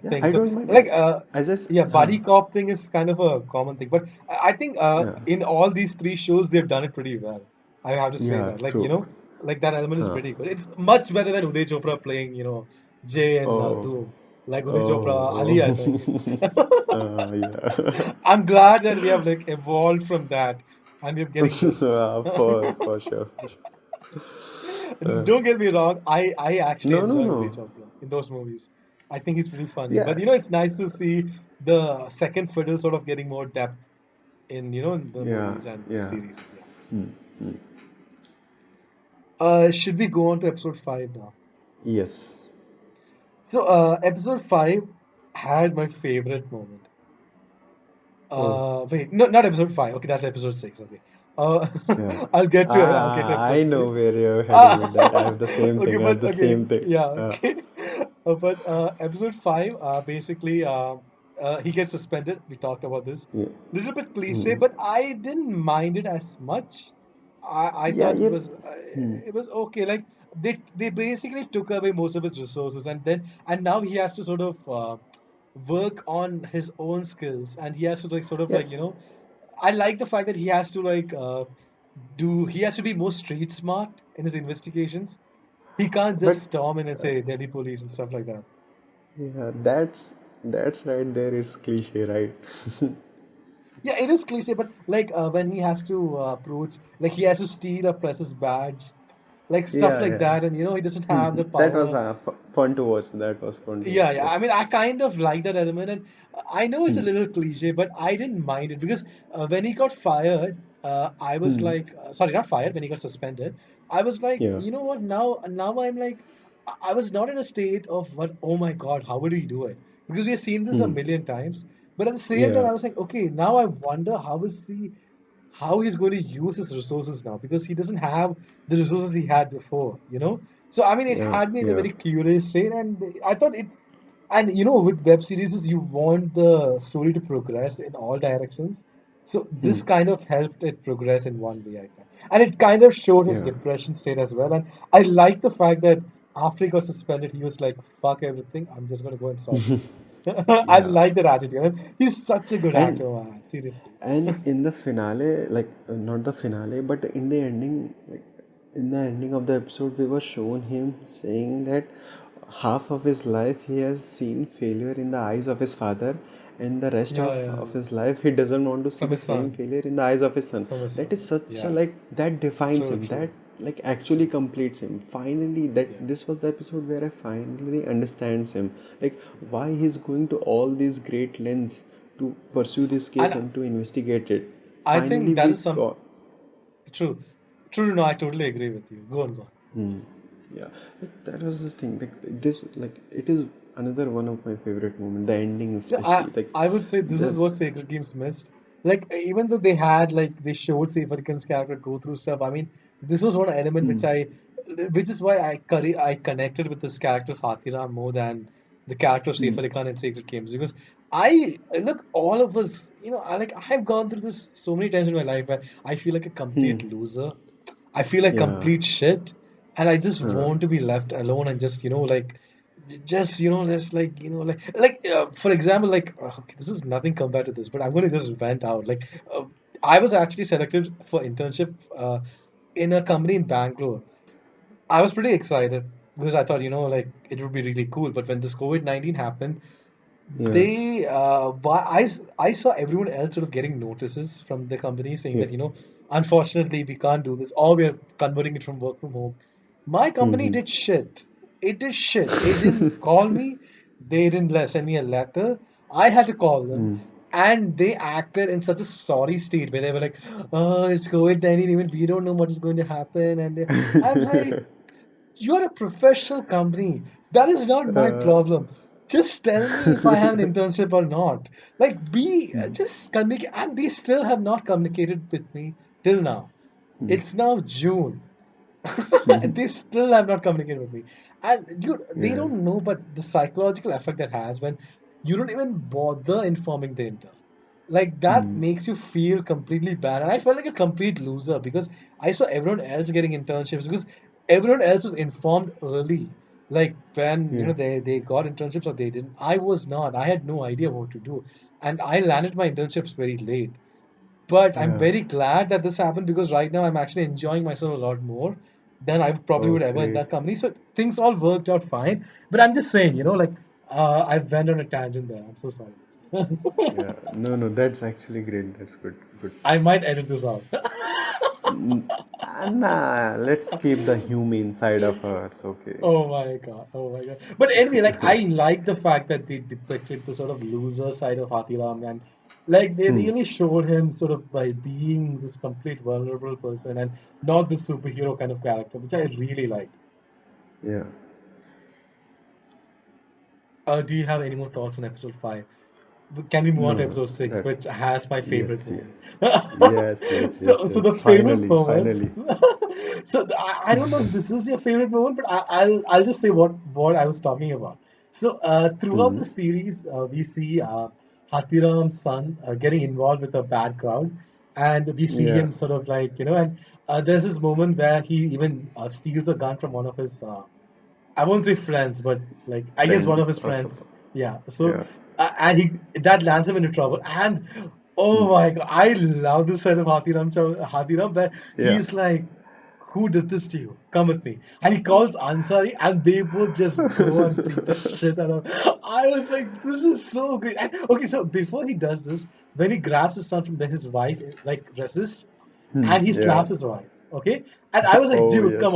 yeah. thing. I So don't mind. like As I s- yeah, buddy cop thing is kind of a common thing. But I think yeah, in all these three shows they've done it pretty well. I have to say yeah, that. Like true. like that element is Huh. pretty good. It's much better than Uday Chopra playing Jay and Oh, Doom. Like Uday Chopra, Ali, I oh, think it's. yeah. I'm glad that we have like evolved from that and we're getting this. For sure, for sure. Don't get me wrong, I actually No, no, enjoy Uday no. Chopra in those movies. I think he's pretty funny. Yeah, But it's nice to see the second fiddle sort of getting more depth in in the yeah, movies and yeah. series. Yeah. Hmm. Hmm. Should we go on to episode 5 now? Yes. So episode 5 had my favorite moment. Oh, Wait, no, not episode 5. Okay, that's episode 6. Okay. Uh, yeah. I'll get to I episode know 6. where you're heading with that. I Ah, have the same okay, thing. I have but the okay, same thing. yeah, okay. But episode 5, basically, he gets suspended. We talked about this. Yeah. Little bit cliche, Hmm. but I didn't mind it as much. I Yeah, thought yeah. Hmm. it was okay. Like they basically took away most of his resources, and now he has to sort of work on his own skills, and he has to like sort of Yeah, like I like the fact that he has to like he has to be more street smart in his investigations. He can't but just storm in and say Delhi police and stuff like that. yeah, that's right there. It's cliche, right? Yeah, it is cliche, but like when he has to approach, like he has to steal a press's badge, like stuff Yeah, like yeah. that, and he doesn't have Hmm. the That was power. fun to watch. That was fun to Yeah, watch. yeah. Like, I mean, I kind of like that element, and I know it's a hmm. little cliche, but I didn't mind it because when he got fired, I was Hmm. like, sorry, not fired. When he got suspended, I was like, Yeah. you know what? Now I'm like, I was not in a state of what? Oh my God, how would he do it? Because we have seen this a Hmm. million times, but at the same time, Yeah. I was like, okay, now I wonder how he's going to use his resources now because he doesn't have the resources he had before. So I mean, it Yeah. had me in a Yeah. very curious state, and I thought it. And with web series, you want the story to progress in all directions. So Hmm. this kind of helped it progress in one way, I think. And it kind of showed his Yeah. depression state as well. And I like the fact that after he got suspended, he was like, fuck everything. I'm just going to go and solve this. I Yeah. like that attitude. And he's such a good And actor, man. Seriously. in the finale, like not the finale, but in the ending, like in the ending of the episode, we were shown him saying that half of his life he has seen failure in the eyes of his father, and the rest Yeah, yeah, of yeah. his life he doesn't want to see From the his same son. failure in the eyes of his son. From his That son. is such a Yeah. like that defines True, him. That true. like actually completes him. Finally, that Yeah. this was the episode where I finally understands him. Like why he's going to all these great lengths to pursue this case And and to investigate it. I Finally, think that we is some got. true. True, no, I totally agree with you. Go on, go on. Hmm. Yeah, like, that was the thing. Like this, like it is another one of my favorite moments. The ending, Yeah, especially. Like I would say this is the. what Sacred Games missed. Like even though they showed Saif Ali Khan's character go through stuff. I mean, this was one element Hmm. which is why I connected with this character of Hatira more than the character of Hmm. Saif Ali Khan in Sacred Games because I look all of us. I've gone through this so many times in my life where I feel like a Hmm. complete loser. I feel like Yeah. complete shit, and I just Huh. want to be left alone and just like just just like for example like okay, this is nothing compared to this, but I'm going to just vent out like I was actually selected for internship in a company in Bangalore. I was pretty excited because I thought like it would be really cool, but when this COVID-19 happened, Yeah. I saw everyone else sort of getting notices from the company saying Yeah. that unfortunately we can't do this or we're converting it from work from home. My Hmm. company Hmm. did shit. It did shit. They didn't call me. They didn't send me a letter. I had to call them, Hmm. and they acted in such a sorry state where they were like, "Oh, it's COVID-19. Even we don't know what is going to happen." And I'm like, you're a professional company. That is not my problem. Just tell me if I have an internship or not. Like, just communicate. And they still have not communicated with me till now. It's now June. They still have not communicated with me. And dude, they Yeah. don't know, but the psychological effect that has when you don't even bother informing the intern. Like that Hmm. makes you feel completely bad. And I felt like a complete loser because I saw everyone else getting internships because everyone else was informed early. Like when Yeah. they got internships or they didn't. I was not. I had no idea what to do. And I landed my internships very late. But I'm Yeah. very glad that this happened because right now I'm actually enjoying myself a lot more than I probably Oh, would ever in great. that company. So things all worked out fine. But I'm just saying, like I went on a tangent there. I'm so sorry. Yeah. No, no, that's actually great. That's good. Good. I might edit this out. Nah, let's keep the humane side of us. Okay. Oh my god! Oh my god! But anyway, like I like the fact that they depicted the sort of loser side of Athiram, and like they Hmm. really showed him sort of by being this complete vulnerable person and not the superhero kind of character, which I really liked. Yeah. Do you have any more thoughts on episode 5? Can we move on to No, episode 6, that. which has my favorite Yes, yes. moment? Yes, yes, yes, So yes. the favorite Finally, moments. finally. I don't know if this is your favorite moment, but I'll just say what I was talking about. So throughout Hmm. the series, we see Hathiram's son getting involved with a bad crowd, and we see Yeah. him sort of like and there's this moment where he even steals a gun from one of his I won't say friends, but like I guess one Friend of his or friends. something. Yeah. So Yeah. and he that lands him into trouble. And Hmm. oh my god, I love this side of Hathiram where Yeah. he's like, "Who did this to you? Come with me." And he calls Ansari, and they both just go and beat the shit out of. I was like, "This is so great." And okay, so before he does this, when he grabs his son from then his wife like resists, Hmm. and he Yeah. slaps his wife. Okay, and I was like, Oh, dude, yes. come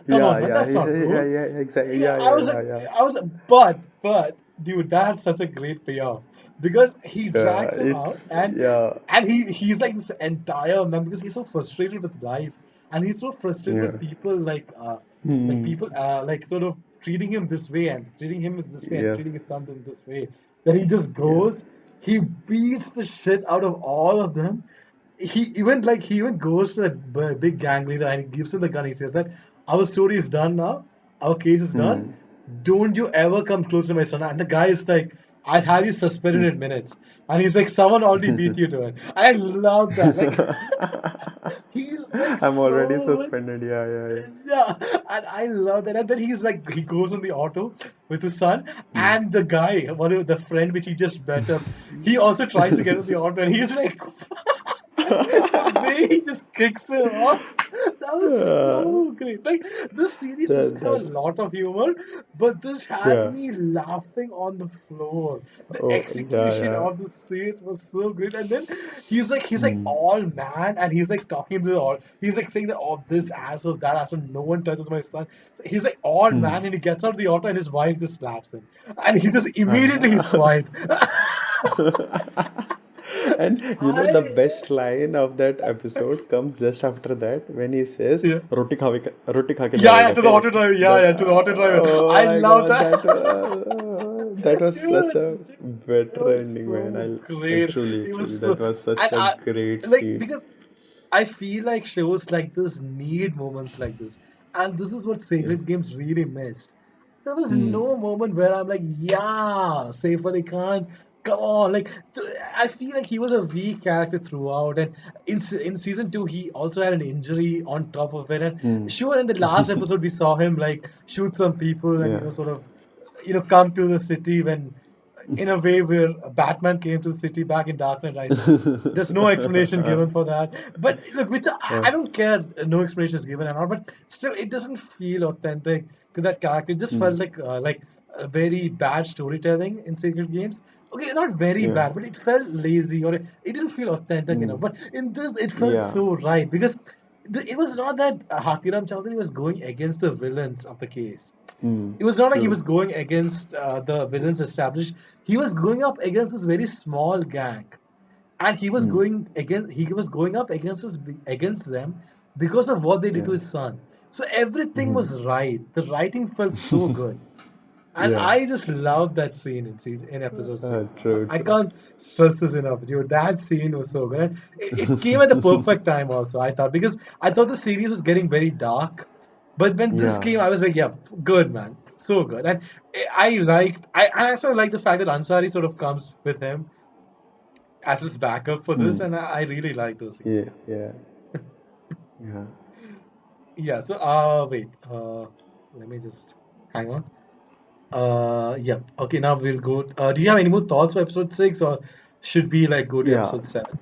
Yeah, on, man, yeah, that's yeah, not yeah, cool. yeah, exactly. Yeah, Yeah, yeah, yeah, yeah. I was, but, dude, that had such a great payoff because he Yeah, drags him out it's, and yeah. he's like this entire man because he's so frustrated with life and he's so frustrated Yeah. with people like Hmm. people like sort of treating him this way and treating him as this way and Yes. treating his son in this way that he just Yes. goes, he beats the shit out of all of them. He even goes to that big gang leader and he gives him the gun. He says that our story is done now, our case is done. Hmm. Don't you ever come close to my son. And the guy is like, I'll have you suspended in minutes. And he's like, someone already beat you to it. I love that. Like he's like I'm already so much. suspended. Yeah, yeah, yeah. Yeah, and I love that. And then he's like, he goes on the auto with his son, Hmm. and the guy, one of the friend which he just met up, he also tries to get on the auto, and he's like, the way he just kicks him off, that was Uh, so great. Like this series doesn't that, have a that, lot of humor, but this had yeah. me laughing on the floor. The Oh, yeah, execution yeah. of the scene was so great. And then he's like Hmm. all man, and he's like talking to the all. He's like saying that oh this asshole, that asshole, no one touches my son. He's like all Hmm. man, and he gets out of the auto, and his wife just slaps him, and he just immediately he's Ah. quiet. And the I best line of that episode comes just after that when he says, yeah. roti kha ke Yeah, yeah, जाएगा to the क्या? auto driver. Yeah, That, yeah, to the auto driver. oh I my love God, that. that was It was, such a it better was ending, man. so I great. truly, It was truly, so, that was such and a I great like scene. because I feel like shows like this need moments like this, and this is what Yeah. Sacred Games really missed. There was Hmm. no moment where I'm like, yeah, Saif Ali Khan, come on. Like, I feel like he was a weak character throughout, and in season two, he also had an injury on top of it. And Hmm. sure, in the last episode, we saw him like shoot some people and Yeah. sort of come to the city when in a way where Batman came to the city back in Dark Knight Rises. There's no explanation given for that. But look, which I don't care, no explanation is given and all, but still, it doesn't feel authentic to that character. It just Hmm. felt like a very bad storytelling in Sacred Games. Okay, not very Yeah. bad, but it felt lazy or it didn't feel authentic Hmm. enough. But in this, it felt Yeah. so right because it was not that Hakiram Chowdhury was going against the villains of the case. Hmm. It was not like he True. was going against the villains established. He was going up against this very small gang, and Hmm. he was going up against them because of what they did Yeah. to his son. So everything Hmm. was right. The writing felt so good, and Yeah. I just loved that scene in episode 6. True. I True. can't stress this enough, dude. That scene was so good. And it came at the perfect time, also. I thought because I thought the series was getting very dark But when this Yeah. came, I was like, yeah, good man, so good. And I also like the fact that Ansari sort of comes with him as his backup for this, Hmm. and I really like those scenes. Yeah. Yeah. Yeah. Yeah. So wait, let me just hang on. Yep. Okay, now we'll go. Do you have any more thoughts for episode 6, or should we like go to Yeah. episode 7?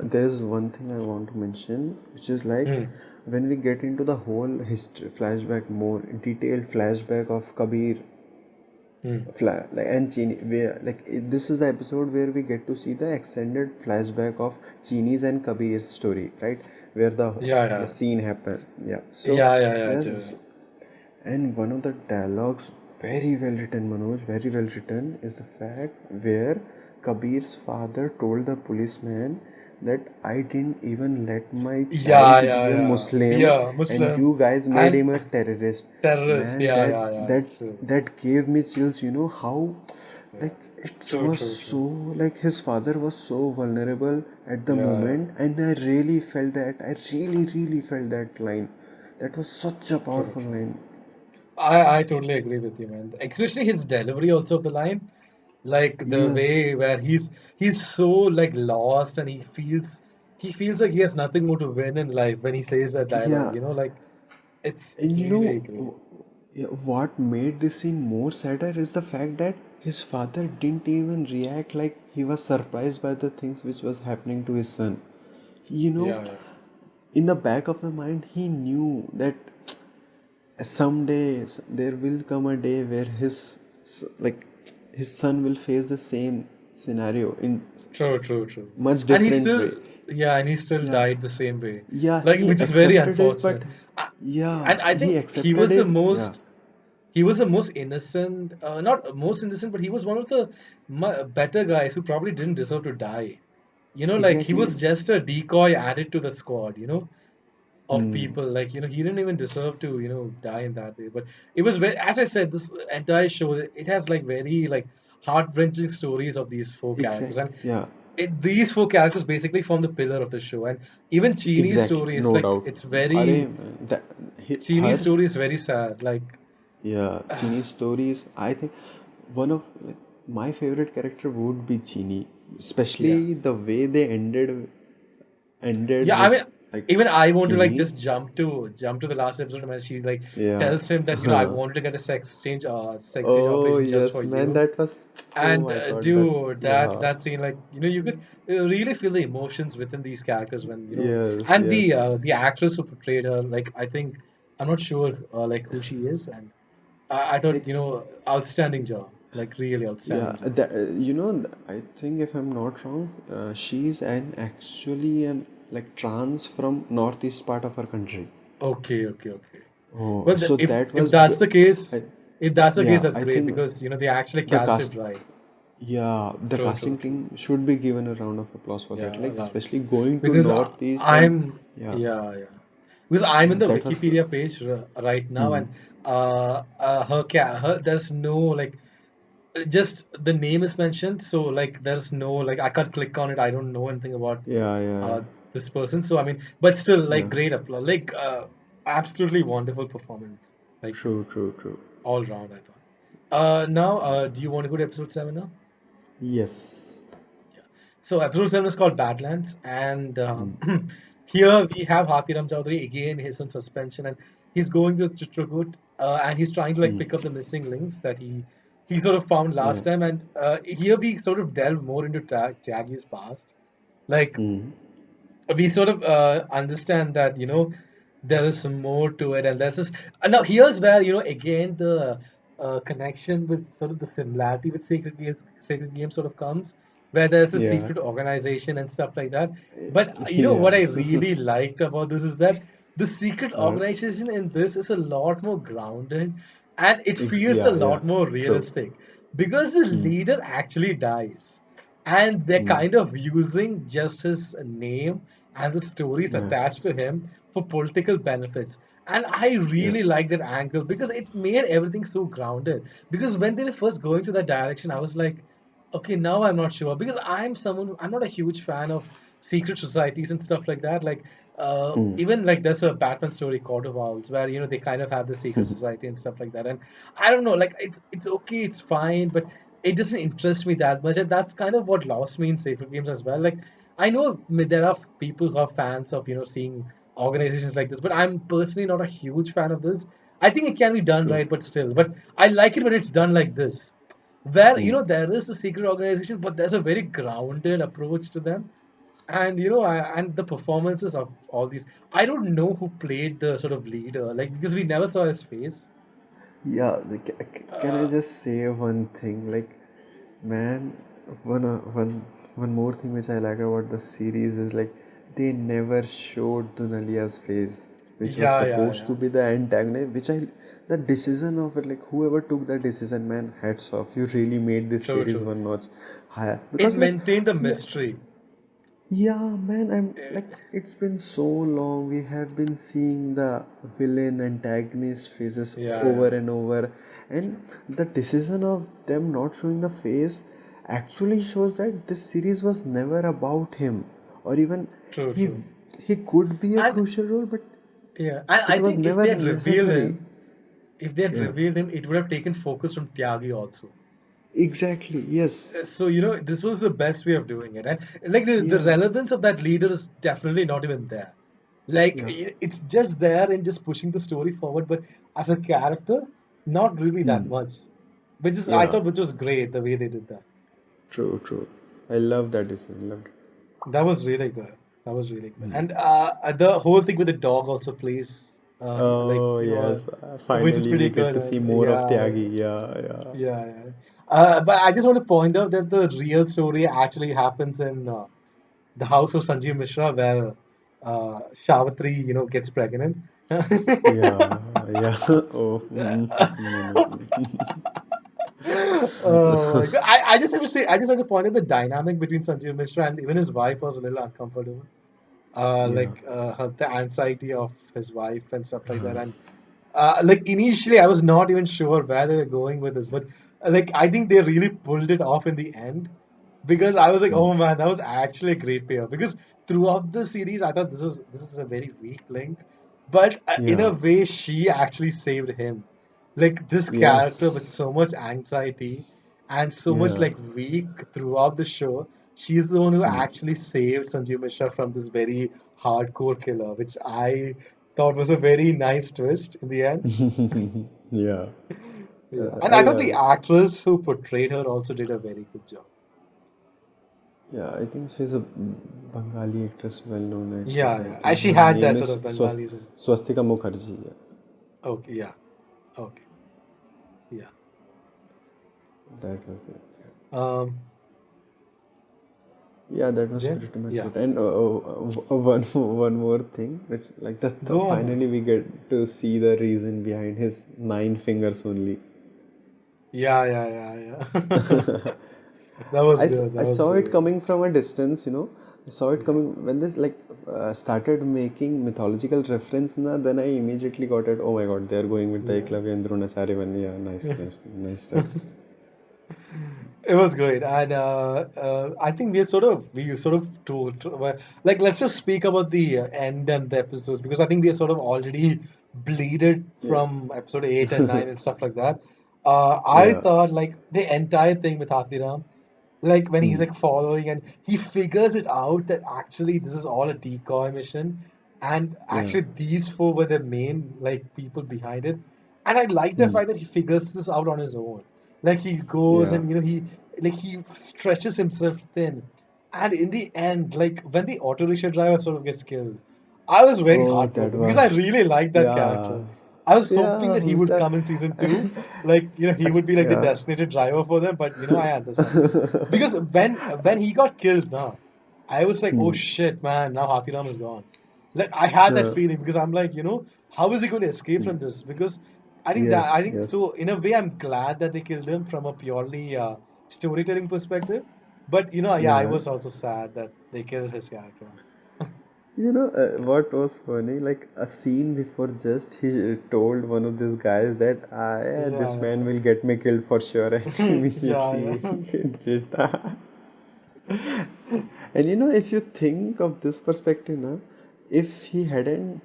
There's one thing I want to mention, which is like Hmm. when we get into the whole history flashback, more detailed flashback of Kabir, Hmm. like and Chini, where like this is the episode where we get to see the extended flashback of Chini's and Kabir's story, right? Where Yeah, the yeah, scene happened. Yeah. So yeah, yeah, yeah, there's totally. and one of the dialogues, very well written, Manoj, very well written, is the fact where Kabir's father told the policeman that I didn't even let my Yeah, child yeah, be a yeah, Muslim, yeah. and Muslim you guys made and him a terrorist. terrorist. Man, Yeah, yeah, yeah. True. that gave me chills. You know how, Yeah. like it True, was true, so, true. like his father was so vulnerable at the Yeah, yeah. moment, and I really felt that. I really felt that line. That was such a True, powerful true. line. I totally agree with you, man. Especially his delivery also of the line, like the Yes, way where he's so like lost and he feels like he has nothing more to win in life when he says that dialogue. yeah, Like it's and really great. what made this scene more sadder is the fact that his father didn't even react like he was surprised by the things which was happening to his son. You know, Yeah, yeah. in the back of the mind, he knew that someday there will come a day where like his son will face the same scenario in True, true, true. much And he different way. still, yeah, and he still Yeah, died the same way, yeah, like he which is very accepted it, but unfortunate. Uh, yeah, And I he think accepted it. Yeah, he was the most innocent, not most innocent, but he was one of the better guys who probably didn't deserve to die. Like he exactly. was just a decoy added to the squad, of Hmm. people. Like, he didn't even deserve to, die in that way. But it was very, as I said, this entire show, it has like very like heart-wrenching stories of these four characters. And Yeah, these four characters basically form the pillar of the show. And even Chini's exactly, story is no like, doubt. it's Arey, very, man, Chini's her, story is very sad. Like, yeah, Chini's stories. I think one of like, my favorite character would be Chini, yeah. especially the way they ended Yeah, I with mean, like even I want to like Chini. just jump to the last episode when she like Yeah. tells him that I wanted to get a sex change Oh operation just for yes, man, you. that was. Oh And my God, that. dude, that Yeah. that scene, like, you could really feel the emotions within these characters when Yes. and Yes. the actress who portrayed her, like, I think I'm not sure like who she is, and I thought, Like outstanding job, like really yeah, outstanding job. I think if I'm not wrong, she's an actually an like trans from northeast part of our country. Okay, okay, okay. Oh, Well, so that if was, that's the I, case, yeah, that's I great think because they actually the cast it cast, right. yeah, the True, true, casting true. team should be given a round of applause for Yeah, that. I Like, love it. especially going to Because northeast and I'm yeah, yeah, yeah. Because I'm in yeah, the that was, Wikipedia page right now, hmm, and her there's no like just the name is mentioned, so like there's no like I can't click on it. I don't know anything about yeah, yeah, uh this person. So I mean, but still, like, yeah, great applause, like absolutely wonderful performance, like true, true, true. all round, I thought. Now, do you want to go to episode 7 now? Yes. Yeah. So episode 7 is called Badlands, and Hmm. here we have Hathiram Chaudhary again. He's on suspension, and he's going to Chitragut, and he's trying to like Hmm. pick up the missing links that he sort of found Yeah. last time. And here we sort of delve more into Taggy's past. Like, Hmm. we sort of understand that there is some more to it, and there's this. Now here's where again the connection with sort of the similarity with Sacred Games sort of comes, where there's a Yeah. secret organization and stuff like that. But what Yeah. I really liked about this is that the secret uh, organization in this is a lot more grounded, and it feels a yeah. Yeah. lot more True. realistic because the Hmm. leader actually dies, and they're Hmm. kind of using just his name and the stories Yeah. attached to him for political benefits. And I Yeah. really like that angle because it made everything so grounded. Because when they were first going to that direction, I was like, okay, now I'm not sure. Because I'm not a huge fan of secret societies and stuff like that. Like, Even like there's a Batman story, Court of Owls, where they kind of have the secret society and stuff like that. And I don't know, like it's okay, it's fine, but it doesn't interest me that much. And that's kind of what lost me in safer games as well. Like I know there are people who are fans of seeing organizations like this, but I'm personally not a huge fan of this. I think it can be done True. right, but still, but I like it when it's done like this, where Hmm. there is a secret organization, but there's a very grounded approach to them. And and the performances of all these, I don't know who played the sort of leader, like because we never saw his face. Yeah, can I uh, just say one thing? Like, man, one more thing which I like about the series is like they never showed Dunalia's face, which was yeah, yeah, supposed yeah, to be the antagonist. The decision of it, like whoever took that decision, man, hats off. You really made this true, series true. one notch higher. It Because like, maintained the yeah, mystery. yeah, man, I'm Eh, like, it's been so long. We have been seeing the villain antagonist faces yeah, over yeah, and over, and the decision of them not showing the face actually shows that this series was never about him, or even true, he true. he could be a And crucial role, but yeah, and it I was think never necessary. if they had Yeah, revealed him, it would have taken focus from Tyagi also. exactly. Yes. So this was the best way of doing it, and like the Yeah. relevance of that leader is definitely not even there. Like Yeah. it's just there and just pushing the story forward, but as a character, not really that Hmm. much. Which is I Yeah. thought which was great the way they did that. True. True. I love that decision. Loved it. That was really good. That was really good, and the whole thing with the dog also plays like Oh yes, which is finally pretty we get good. to see more of Yeah, Tyagi. Yeah, yeah. yeah, yeah. But I just want to point out that the real story actually happens in the house of Sanjeev Mishra, where Shavitri, gets pregnant. Yeah, yeah. Oh, no, no. Oh my God. I just have to say, I just have to point out the dynamic between Sanjeev Mishra and even his wife was a little uncomfortable. Yeah. The anxiety of his wife and stuff like that. And like initially, I was not even sure where they were going with this, but like I think they really pulled it off in the end because I was like, Hmm. oh man, that was actually a great payoff. Because throughout the series, I thought this is a very weak link, but in a Yeah. way, she actually saved him. Like this character with Yes. so much anxiety and so much Yeah. like weak throughout the show, she's the one who Hmm. actually saved Sanjeev Mishra from this very hardcore killer, which I thought was a very nice twist in the end. Yeah. Yeah, and I I thought love the it. actress who portrayed her also did a very good job. Yeah, I think she's a Bengali actress, well-known actress. Yeah, I yeah. And think she her had name that sort is of Bengalism. Swastika Mukherjee. Yeah, Okay, yeah. Okay, yeah. that was it. Um, Yeah, that was Jen? pretty much Yeah. it. And one more thing, which like Go on, man. finally we get to see the reason behind his 9 fingers only. Yeah, yeah, yeah, yeah. That was good. I That was saw it really good. coming from a distance, you know. I saw it Yeah. coming when this like started making mythological reference. Na, then I immediately got it. Oh my God, they are going with the Yeah. Eklavya and Dronacharya one. Yeah, nice, nice, nice touch. It was great, and I think we sort of well, like let's just speak about the end and the episodes because I think we are sort of already bleeded Yeah, from episode 8 and 9 and stuff like that. I yeah. thought like the entire thing with Hathiram, like when he's Hmm. like following and he figures it out that actually this is all a decoy mission, and Yeah. actually these four were the main like people behind it, and I like the Hmm. fact that he figures this out on his own. Like he goes Yeah. and he stretches himself thin, and in the end, like when the auto rickshaw driver sort of gets killed, I was very Oh, that heartbroken because I was. really liked that Yeah. character. I was hoping Yeah. that he Which would come in season two, like he would be like the yeah. designated driver for them. But I understand because when he got killed, now I was like, oh Hmm. shit, man, now Hathiram is gone. Like I had that Uh, feeling because I'm like, how is he going to escape hmm. from this? Because I think Yes. so. In a way, I'm glad that they killed him from a purely storytelling perspective. But yeah, I Yeah. was also sad that they killed his character. You know what was funny? Like a scene before, just he told one of these guys that yeah, this man Yeah, will get me killed for sure, and yeah, yeah, immediately yeah. he did that. And you know, if you think of this perspective now, if he hadn't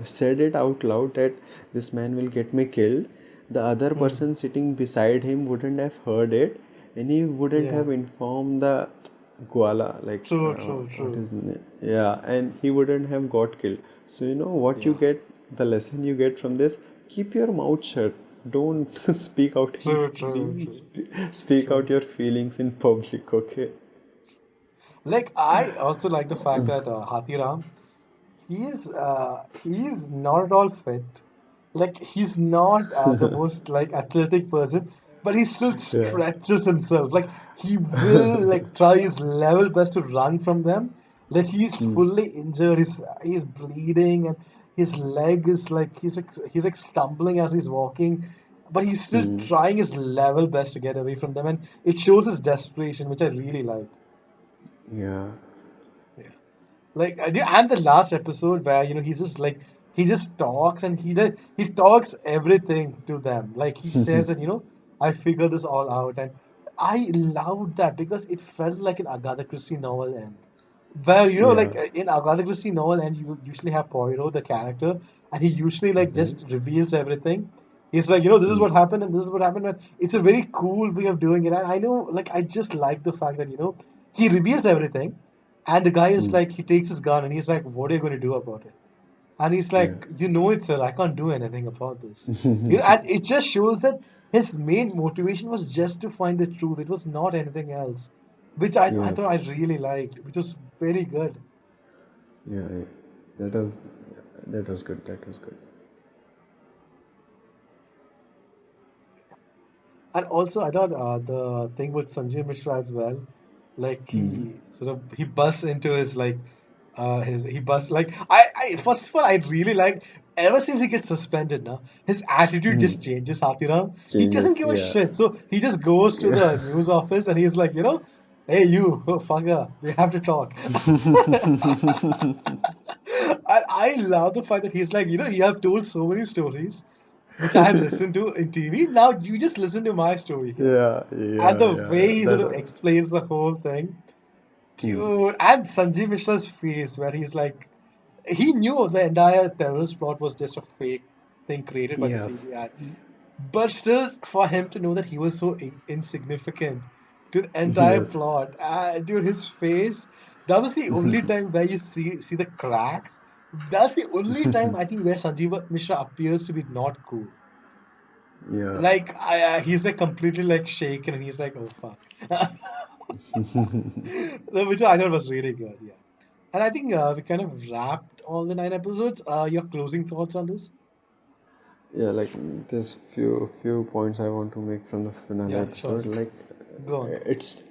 said it out loud that this man will get me killed, the other Hmm. person sitting beside him wouldn't have heard it, and he wouldn't Yeah. have informed the Koala, like True, true, what true. is name? Yeah, and he wouldn't have got killed. So you know what you Yeah. get, the lesson you get from this: keep your mouth shut. Don't speak out True, true, true, speak out true. your feelings in public. Okay. Like I also like the fact that Hathiram, he's not at all fit. Like he's not the most like athletic person, but he still Yeah. stretches himself. Like he will like try his level best to run from them. Like he's Hmm. fully injured. He's bleeding, and his leg is like he's like stumbling as he's walking, but he's still Hmm. trying his level best to get away from them, and it shows his desperation, which I really like. Yeah. Yeah. Like I do, and the last episode where he's just like he just talks and he talks everything to them. Like he says that I figured this all out, and I loved that because it felt like an Agatha Christie novel end. Where Yeah. like in Agatha Christie novel end, you usually have Poirot, the character, and he usually like Okay. just reveals everything. He's like, this is Hmm. what happened and this is what happened. And it's a very cool way of doing it. And I know, like, I just like the fact that he reveals everything, and the guy is Hmm. like, he takes his gun and he's like, what are you going to do about it? And he's Yeah. like, it, sir. I can't do anything about this. And it just shows that his main motivation was just to find the truth. It was not anything else, which I thought I Yes. really liked, which was very good. Yeah. Yeah. That was that was good. That was good. And also, I thought the thing with Sanjay Mishra as well, like Hmm. he busts into his like his he busts like I first of all I really like ever since he gets suspended now his attitude Hmm. just changes. Hathiram, he doesn't Changes. give a Yeah. shit, so he just goes to Yeah. the news office and he's like, hey you fucker, we have to talk. I love the fact that he's like, you have told so many stories which I have listened to in TV. Now you just listen to my story here. Yeah. And Yeah. the Yeah. way he sort That of was. explains the whole thing, Hmm. dude, and Sanjeev Mishra's face where he's like, he knew the entire terrorist plot was just a fake thing created by the Yes. CGI. But still, for him to know that he was so insignificant to the entire Yes. plot, dude, his face, that was the only time where you see the cracks. That's the only time I think where Sanjeev Mishra appears to be not cool. Yeah. Like he's like completely like shaken and he's like, oh fuck. Which I thought was really good, yeah. And I think we kind of wrapped all the 9 episodes. Your closing thoughts on this? Yeah, like there's few points I want to make from the finale Yeah, sure. episode. Like Go on. it's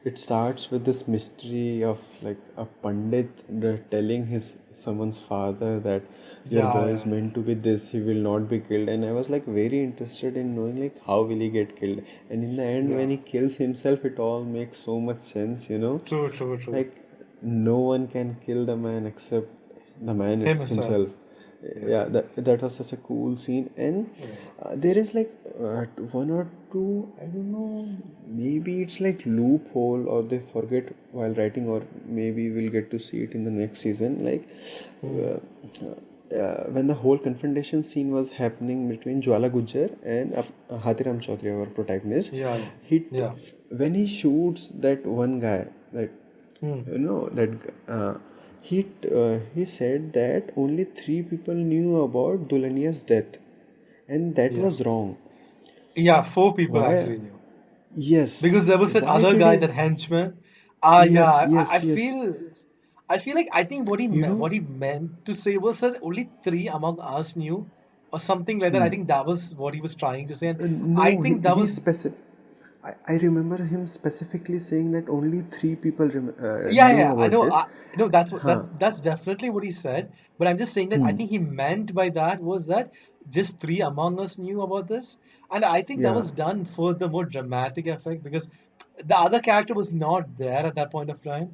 it starts with this mystery of like a pandit telling his someone's father that your Yeah, boy is yeah, yeah. meant to be this, he will not be killed, and I was like very interested in knowing like how will he get killed, and in the end Yeah. when he kills himself it all makes so much sense, you know, True, true, true. like no one can kill the man except the man Himself. himself. Yeah. Yeah, that was such a cool scene, and Yeah. there is like one or two, I don't know, maybe it's like loophole or they forget while writing, or maybe we'll get to see it in the next season, like Hmm. uh, when the whole confrontation scene was happening between Jwala Gujjar and Hatiram Chaudhary, our protagonist, Yeah, yeah. he Yeah. when he shoots that one guy, that Hmm. you know that he said that only three people knew about Dulania's death, and that Yeah. was wrong. Yeah, 4 people Why? actually knew. Yes. Because there was that Why other did guy, he? that henchman. Yeah, Yes, I yes, yes. feel like I think You know, what he meant to say was that only three among us knew, or something like that. I hmm. think that was what he was trying to say, and I No, think that he was specific. I remember him specifically saying that only three people yeah, knew yeah. I about know. this. Huh. That's definitely what he said. But I'm just saying that I Hmm. think he meant by that was that just three among us knew about this, and I think that Yeah. was done for the more dramatic effect because the other character was not there at that point of time.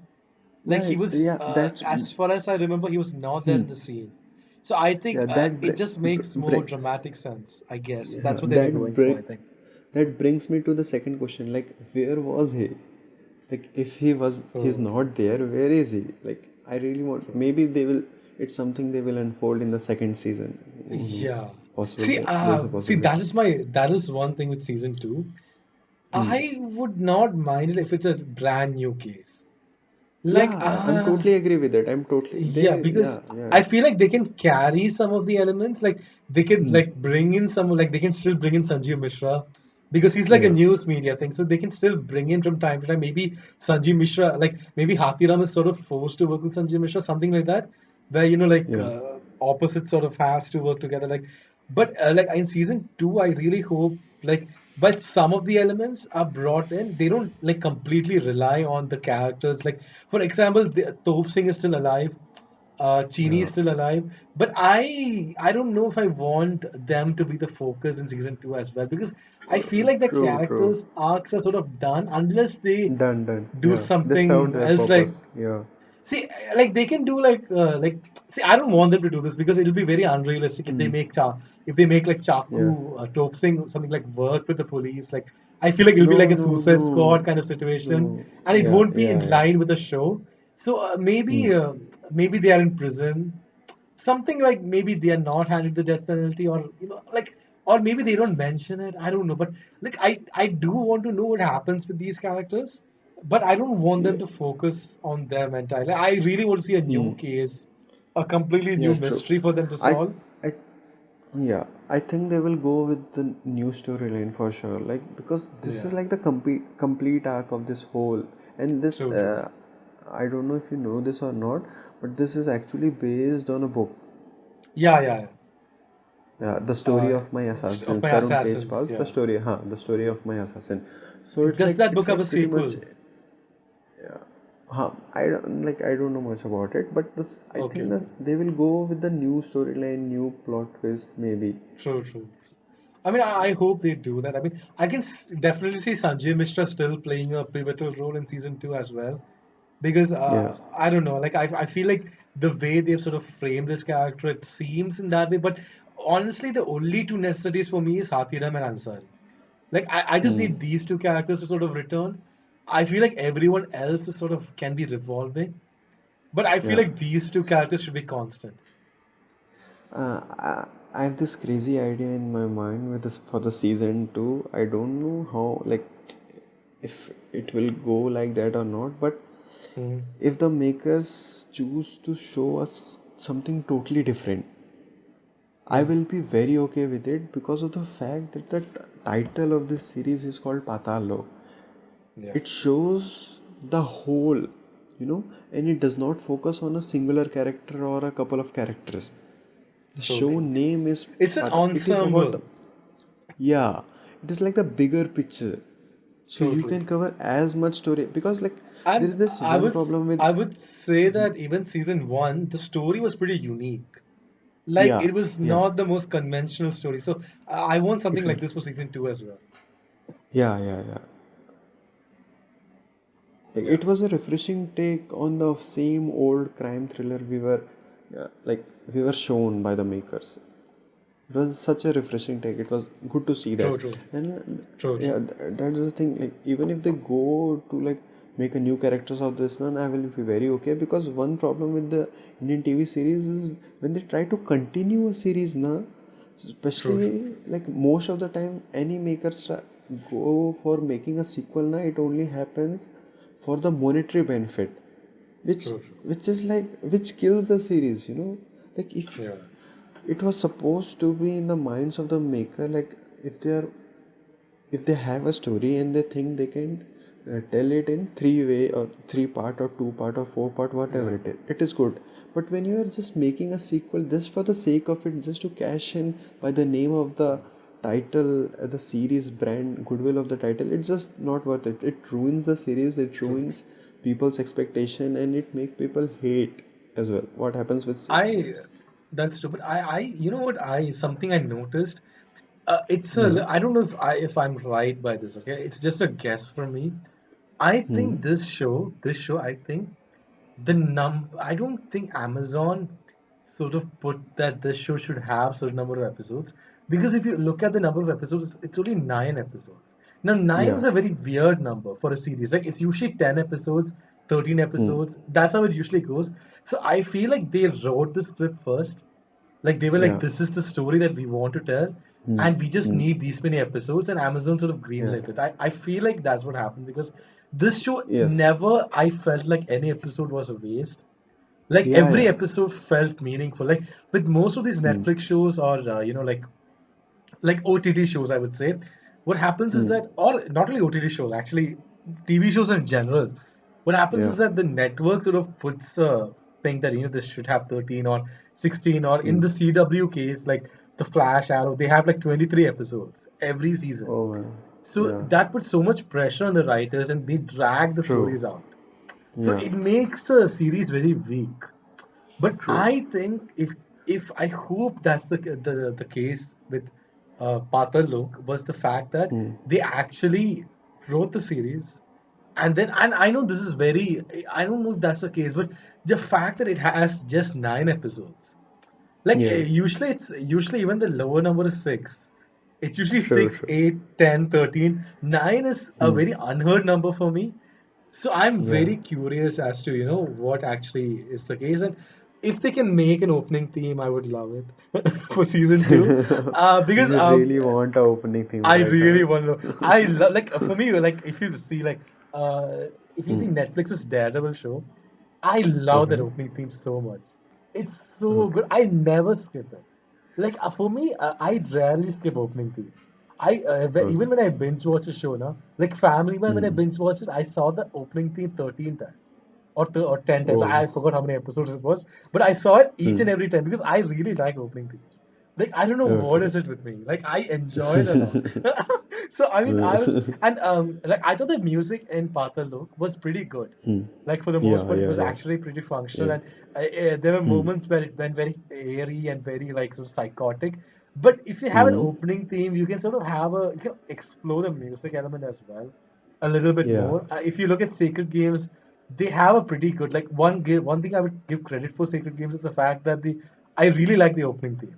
Like he Right. was, Yeah. That's. as far as I remember, he was not there Hmm. in the scene. So I think Yeah. That it just makes more break. dramatic sense. I guess Yeah. that's what they were going for. I think. That brings me to the second question. Like, where was he? Like, if he's So not there, where is he? Like, I really want. Maybe they will. It's something they will unfold in the second season. Who know? Yeah. Possible. See, There's a that possibility. is one thing with season two. Hmm. I would not mind it if it's a brand new case. Like, Yeah, I'm totally agree with it. I'm totally. yeah, They. because Yeah. Yeah. I feel like they can carry some of the elements. Like they can Hmm. like bring in some, like they can still bring in Sanjeev Mishra because he's like a Yeah. news media thing. So they can still bring in from time to time. Maybe Sanjeev Mishra, like maybe Hathiram is sort of forced to work with Sanjeev Mishra, something like that, where like Yeah. opposites sort of have to work together. But like in season two, I really hope like, but some of the elements are brought in. They don't like completely rely on the characters. Like for example, Top Singh is still alive. Chini is Yeah. still alive, but I don't know if I want them to be the focus in season two as well because I feel like the True. True. characters' arcs are sort of done unless they Done. Done. do Yeah. They served something their else. Like purpose. Yeah. see, like they can do like see. I don't want them to do this because it'll be very unrealistic if they Hmm. make if they make like Yeah. Chaku, Topsing, something like work with the police. Like I feel like it'll be like No. a No. Suicide Squad No. kind of situation, No. and it Yeah. won't be in Yeah. Yeah. line with the show. So Hmm. maybe they are in prison, something like maybe they are not handling the death penalty, or like, or maybe they don't mention it. I don't know, but like I do want to know what happens with these characters, but I don't want them Yeah. to focus on them entirely. I really want to see a new Hmm. case, a completely Yeah. new True. mystery for them to I. solve. I. Yeah. I think they will go with the new storyline for sure. Like because this Yeah, is like the complete arc of this whole and this. true, true. I don't know if you know this or not, but this is actually based on a book. Yeah, yeah, yeah. Yeah, the story Uh, of my of assassins, my Tarun assassins. Tejpal, Yeah. the story of my assassin. So Does that book it's have a like pretty much, sequel? I don't know much about it, but this I think Okay, that they will go with the new storyline, new plot twist, maybe. true, true. I mean, I hope they do that. I mean, I can definitely see Sanjay Mishra still playing a pivotal role in season two as well. Because Yeah. I don't know, like I feel like the way they've sort of framed this character, it seems in that way. But honestly, the only two necessities for me is Hathiram and Ansari. Like I just Hmm. need these two characters to sort of return. I feel like everyone else is sort of can be revolving, but I feel Yeah. like these two characters should be constant. I have this crazy idea in my mind with this for the season two. I don't know how like if it will go like that or not, but Hmm. if the makers choose to show us something totally different, I Hmm. will be very okay with it because of the fact that the title of this series is called Patal Lok. Yeah. It shows the whole, and it does not focus on a singular character or a couple of characters. The True. show True. name is It's an Patal. It is about, ensemble. yeah, it is like the bigger picture. So True. you True. can cover as much story because like there And is this one problem with, I would say that even season one, the story was pretty unique. Like yeah, it was yeah, not the most conventional story. So I want something like exactly. this for season two as well. Yeah, yeah, yeah. Yeah. It was a refreshing take on the same old crime thriller we were shown by the makers. It was such a refreshing take. It was good to see that. True, true, And true, yeah, true. that is the thing. Like even if they go to like make a new characters of this one, I will be very okay because one problem with the Indian TV series is when they try to continue a series, na, True, true, especially like most of the time any makers go for making a sequel, na, it only happens for the monetary benefit, which true, true. which is like which kills the series, like if Yeah. it was supposed to be in the minds of the maker, like if they are if they have a story and they think they can tell it in three way or three part or two part or four part, whatever Yeah. it is good. But when you are just making a sequel just for the sake of it, just to cash in by the name of the title, the series brand goodwill of the title, it's just not worth it. It ruins the series, it True. ruins people's expectation, and it make people hate as well what happens with I That's true, but you know what something I noticed. It's yeah. I don't know if I'm right by this. Okay, it's just a guess from me. I Hmm. think this show, I think I don't think Amazon sort of put that this show should have certain number of episodes because if you look at the number of episodes, it's only 9 episodes. Now, nine Yeah. is a very weird number for a series. Like it's usually 10 episodes 13 Hmm. episodes. That's how it usually goes. So I feel like they wrote the script first. Like they were like, Yeah. this is the story that we want to tell, Hmm. and we just Hmm. need these many episodes, and Amazon sort of Yeah. greenlit it. I feel like that's what happened because this show Yes. never I felt like any episode was a waste. Like Yeah. every Yeah. episode felt meaningful. Like with most of these Hmm. Netflix shows or like OTT shows, I would say, what happens is Hmm. that, or not only OTT shows, actually, TV shows in general, what happens Yeah. is that the network sort of puts a thing that, this should have 13 or 16, or in Hmm. the CW case, like the Flash Arrow, they have like 23 episodes every season. Oh man. So Yeah. that puts so much pressure on the writers and they drag the True. stories out. So Yeah. it makes a series very weak. But True. I think if I hope that's the case with Paatal Lok was the fact that Hmm. they actually wrote the series, and I know this is very, I don't know if that's the case, but the fact that it has just 9 episodes, like Yes. usually even the lower number is six. It's usually True. 6, True. 8, 10, 13. 9 is a Hmm. very unheard number for me. So I'm Yeah. very curious as to what actually is the case, and if they can make an opening theme, I would love it for season two, because You really want a opening theme, I right? Huh? really want to know. I love, like, for me, like, if you see like if you see Hmm. Netflix's Daredevil show, I love that Okay. opening theme so much. It's so Okay. good. I never skip it. Like for me, I rarely skip opening themes. Okay. Even when I binge watch a show now, like Family Man, when I Hmm. binge watched it, I saw the opening theme 13 times or 10 times. Oh. I forgot how many episodes it was, but I saw it each Hmm. and every time because I really like opening themes. Like I don't know what Okay. is it with me. Like I enjoy it a lot. So I mean, I was and like I thought the music in Patal Lok was pretty good. Hmm. Like for the most Yeah. part, it Yeah. was Yeah. actually pretty functional, Yeah. and there were Hmm. moments where it went very airy and very like sort of psychotic. But if you have an Hmm. opening theme, you can sort of have you can explore the music element as well a little bit Yeah. more. If you look at Sacred Games, they have a pretty good like one thing I would give credit for Sacred Games is the fact that the I really like the opening theme.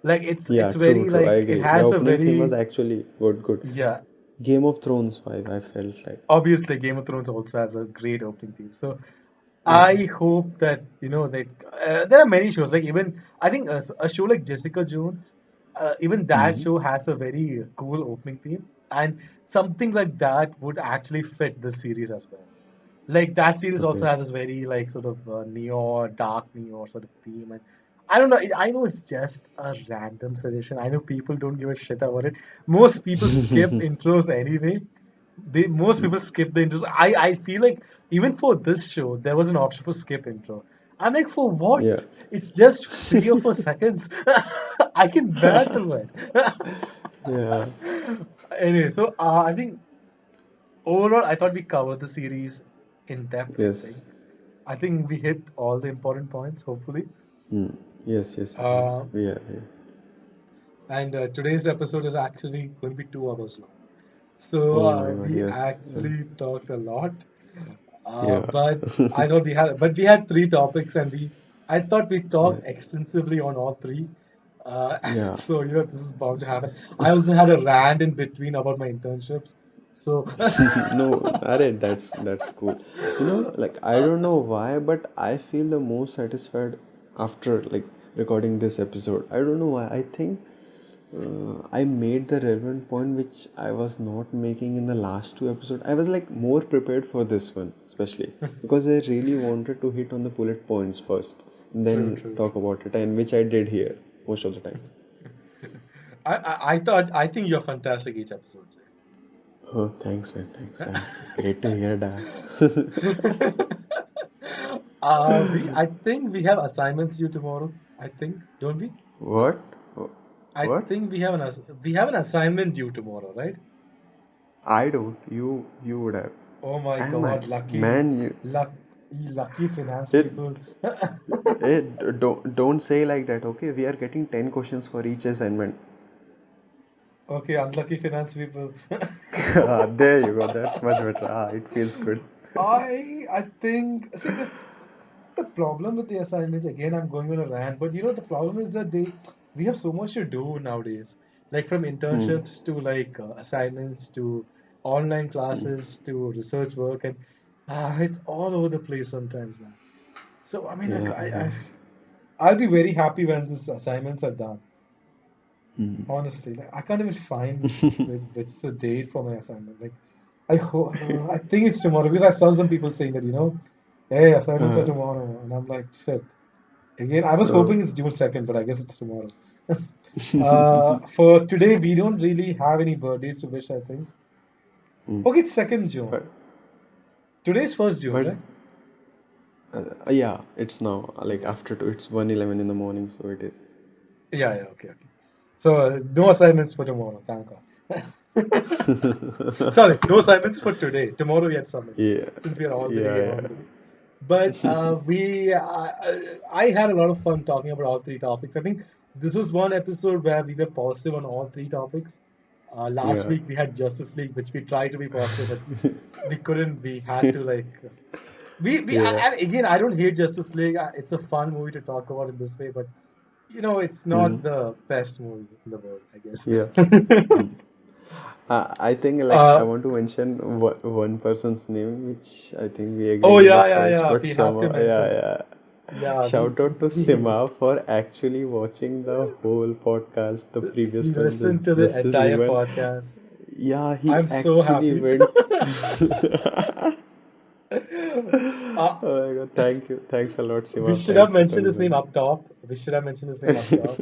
Like Yeah. it's True. very True. I like it agree. The has a opening theme was very actually good. Good. yeah. Game of Thrones vibe. I felt like. Obviously, Game of Thrones also has a great opening theme. So Yeah. I hope that that there are many shows like even I think a show like Jessica Jones, even that Hmm. show has a very cool opening theme, and something like that would actually fit this series as well. Like that series also Okay. has this very like sort of neo, dark neo sort of theme, and I don't know. I know it's just a random suggestion. I know people don't give a shit about it. Most people skip intros anyway. Most people skip the intros. I feel like even for this show there was an option for skip intro. I'm like, for what? Yeah. It's just 3 or 4 seconds. I can bear through it. Yeah. Anyway, so I think overall I thought we covered the series in depth. Yes. I think we hit all the important points, hopefully. Hmm. Yes. Yes. Uh, Yeah. Yeah. and today's episode is actually going to be 2 hours long. So Oh my God. we Yes. actually talked a lot. Yeah. But I thought we had three topics, and I thought we Yeah. talked extensively on all three. Yeah. So this is bound to happen. I also had a rant in between about my internships. So No, alright, that's cool. Like I uh, don't know why, but I feel the most satisfied after like recording this episode. I don't know why. I think I made the relevant point which I was not making in the last two episodes. I was like more prepared for this one, especially because I really wanted to hit on the bullet points first, and true, then true, talk about it, and which I did here most of the time. true. I think you're fantastic each episode. Oh, thanks, man. Great to hear that. I think we have assignments due tomorrow. I think, don't we? What? I What? think we have an assignment due tomorrow, right? I don't. You would have. Oh my Am I? God, lucky, Man, you luck, lucky finance it, people. don't say like that, okay? We are getting 10 questions for each assignment. Okay, unlucky finance people. There you go. That's much better. It feels good. I think see the problem with the assignments again. I'm going on a rant, but the problem is that we have so much to do nowadays. Like from Hmm. internships to like assignments to online classes to research work, and It's all over the place sometimes, man. So I mean, like, Yeah, yeah. I'll be very happy when these assignments are done. Hmm. Honestly, like, I can't even find which is the date for my assignment. Like, I think it's tomorrow because I saw some people saying that, hey, assignments are Uh, tomorrow, and I'm like, shit. Again, I was uh, hoping it's June 2nd, but I guess it's tomorrow. For today, we don't really have any birthdays to wish, I think. mm. Okay, it's 2nd June. But Today's 1st June, but right? yeah, it's now like after two. It's 1:11 in the morning, so it is. Yeah, yeah, okay, okay. So, no assignments for tomorrow, thank God. Sorry, no assignments for today. Tomorrow we had submit, Yeah, since we are already yeah, on the way. But I had a lot of fun talking about all three topics. I think this was one episode where we were positive on all three topics. Last yeah, week we had Justice League, which we tried to be positive, but we couldn't. We had to like yeah. and again, I don't hate Justice League. It's a fun movie to talk about in this way, but it's Hmm. not the best movie in the world, I guess. Yeah. Hmm. I think like I uh, want to mention one person's name, which I think we oh agreed in the yeah, yeah, first, yeah. but We have to somehow, yeah, mention. yeah. Yeah, Shout out to we Sima for actually watching the whole podcast, the he previous one, the listened to the Justice League entire one. podcast. Yeah, he I'm so actually happy. went. uh, Oh my God, thank you. Thanks a lot, we Sima. should have Thanks for mentioned his coming name on. up top. We should have mentioned his name up top.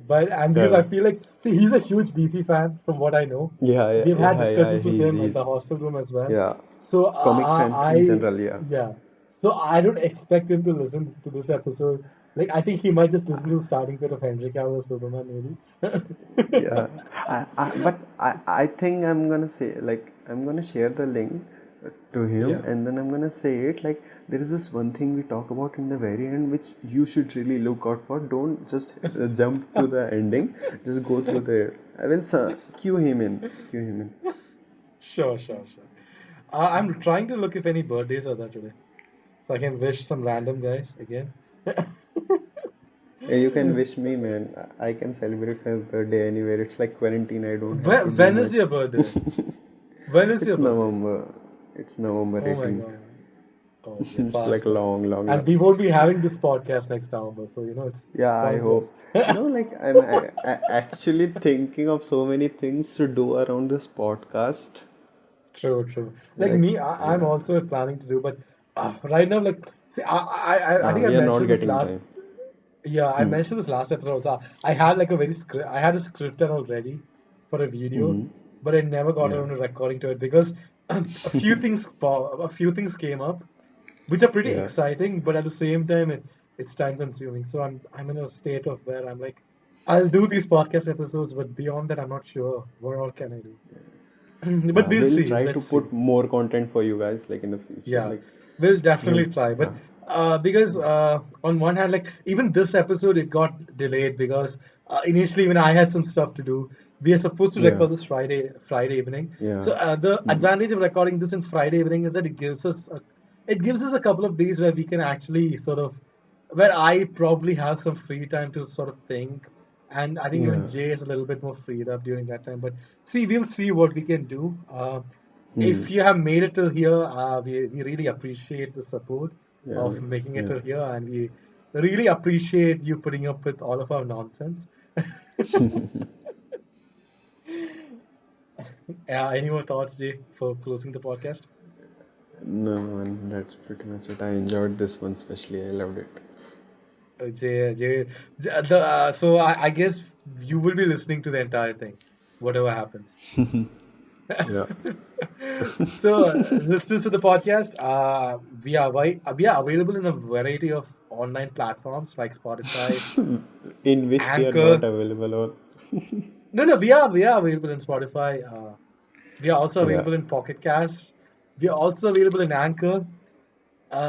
But and because I Yeah, feel like, see, he's a huge DC fan from what I know. yeah, yeah, We've had yeah, yeah. discussions with him in the He's, hostel room as well. yeah, So comic fan in general. Yeah, yeah. So I don't expect him to listen to this episode. Like I think he might just listen to the starting bit of Henry Cavill as Superman, maybe. yeah. But I think I'm gonna say like I'm gonna share the link to him, Yeah. and then I'm gonna say it like there is this one thing we talk about in the very end which you should really look out for. Don't just jump to the ending. Just go through the. I will cue him in. Cue him in. Sure, sure, sure. I'm trying to look if any birthdays are there today, so I can wish some random guys again. You can wish me, man. I can celebrate my birthday anywhere. It's like quarantine. I don't have to When, do when is much. your birthday? When is your It's birthday? November. It's November Oh my 18th. God. Oh, we are It's like past that. long, long, And long. we won't be having this podcast next November, so it's Yeah, I pointless. hope. Like actually thinking of so many things to do around this podcast. True, true. Like Like, me, I'm yeah, also planning to do, but right now, like, see, I think I we are not mentioned this getting last. time. Yeah, I Hmm. mentioned this last episode also. I had like a I had a script and all ready for a video, Mm-hmm. but I never got Yeah, around to recording to it because a few things came up, which are pretty yeah. exciting, but at the same time, it's time consuming. So I'm in a state of where I'm like, I'll do these podcast episodes, but beyond that, I'm not sure what all can I do. But we'll We'll see. try to Let's see. put more content for you guys, like in the future. Yeah, Like, we'll we'll, definitely try. But yeah. because on one hand, like even this episode, it got delayed because initially when I had some stuff to do, we are supposed to Yeah, record this Friday evening. yeah. So the Mm. advantage of recording this in Friday evening is that it gives us a couple of days where we can actually sort of where I probably have some free time to sort of think. And I think even Yeah. Jay is a little bit more freed up during that time. But see, we'll see what we can do. Hmm. If you have made it till here, we really appreciate the support Yeah, of man. making it Yeah. till here, and we really appreciate you putting up with all of our nonsense. Any more thoughts, Jay, for closing the podcast? No, man, that's pretty much it. I enjoyed this one especially. I loved it. So I guess you will be listening to the entire thing, whatever happens. Yeah. So, listeners to the podcast, we are available in a variety of online platforms like Spotify, In which we are not Anchor. available on. No, no, we are available in Spotify. We are also Yeah. available in Pocket Cast. We are also available in Anchor.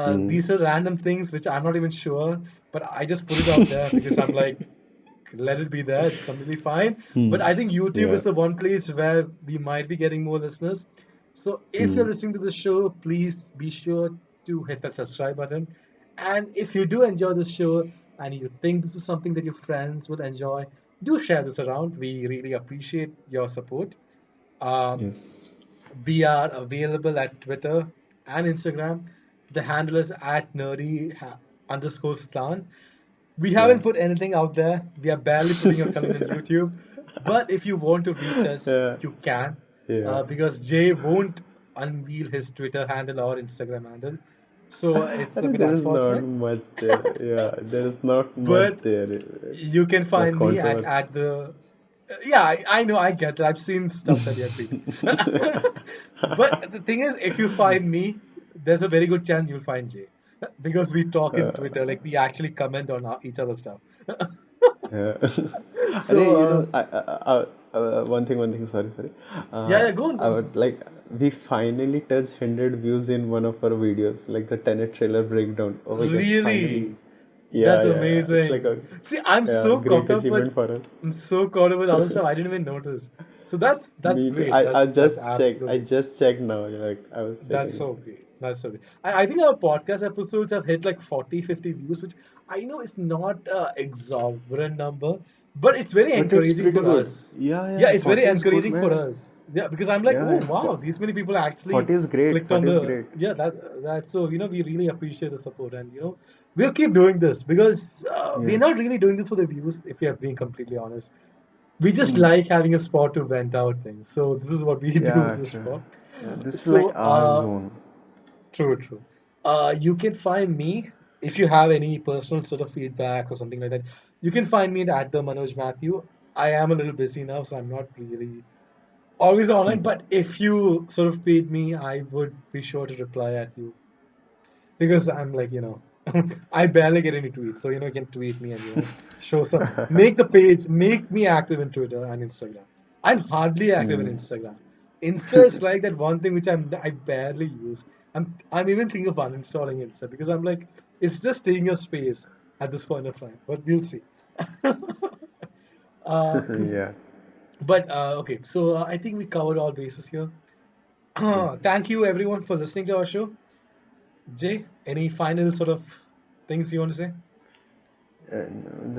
Hmm. These are random things which I'm not even sure, but I just put it out there because I'm like, let it be there. It's completely fine. Hmm. But I think YouTube Yeah. is the one place where we might be getting more listeners. So if Hmm. you're listening to the show, please be sure to hit that subscribe button. And if you do enjoy this show and you think this is something that your friends would enjoy, do share this around. We really appreciate your support. Um, Yes. we are available at Twitter and Instagram. The handle is at underscore stan. We Yeah. haven't put anything out there. We are barely putting your content on YouTube. But if you want to reach us, Yeah. you can. Yeah. Because Jay won't unveil his Twitter handle or Instagram handle. So it's I a think bit there is not unfortunate. much there. Yeah, there is not much But there. you can What find me controversy? at the. Yeah, I know, I get that. I've seen stuff that you're tweeting. But the thing is, if you find me, there's a very good chance you'll find Jay. Because we talk in Twitter, like we actually comment on each other's stuff. Yeah. So, One thing, sorry. yeah, go on, go I on. would like, we finally touched 100 views in one of our videos, like the Tenet trailer breakdown. Oh my gosh, finally. Really? Yeah, That's yeah, yeah. It's like amazing. See, I'm yeah, so great caught up with achievement for us. I'm so caught up with other stuff. I didn't even notice. So that's Me too. great. That's I absolutely just checked now. Like I was that's checking. so great. That's so great. I think our podcast episodes have hit like 40, 50 views, which I know is not an exorbitant number, but it's very But it's encouraging pretty for good. us. Yeah, Yeah, yeah. it's very 40 is good, encouraging for man. us. Yeah, because I'm like, Yeah, oh yeah. wow, these many people actually 40 is great. clicked on 40 is the great. yeah that's so we really appreciate the support, and we'll keep doing this because we're Yeah. not really doing this for the views, if we are being completely honest. We just Mm. like having a spot to vent out things. So this is what we do Yeah, this true. for. Yeah, this is So like our zone. true, true. You can find me if you have any personal sort of feedback or something like that. You can find me at the Manoj Matthew. I am a little busy now, so I'm not really always online. But if you sort of feed me, I would be sure to reply at you because I'm like I barely get any tweets, so you can tweet me and show some, make the page, make me active in Twitter and Instagram. I'm hardly active in Mm. Instagram. Insta is like that one thing which I barely use. I'm even thinking of uninstalling Insta because I'm like it's just taking your space at this point of time. But we'll see. uh, Yeah. but okay, so I think we covered all bases here. Yes. Thank you everyone for listening to our show. Jay, any final sort of things you want to say? And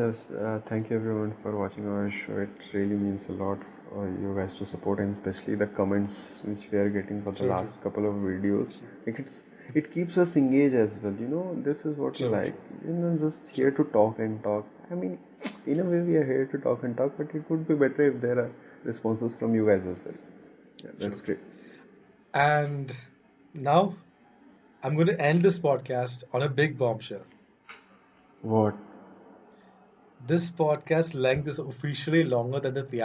thank you everyone for watching our show. It really means a lot for you guys to support, and especially the comments which we are getting for the True, true, last couple of videos. true, Like it keeps us engaged as well. This is what we true, like. true, Just here true. to talk and talk. I mean, in a way, we are here to talk and talk, but it would be better if there are responses from you guys as well. Yeah, True. that's great. And now I'm going to end this podcast on a big bombshell. What? This podcast length is officially longer than the theatrical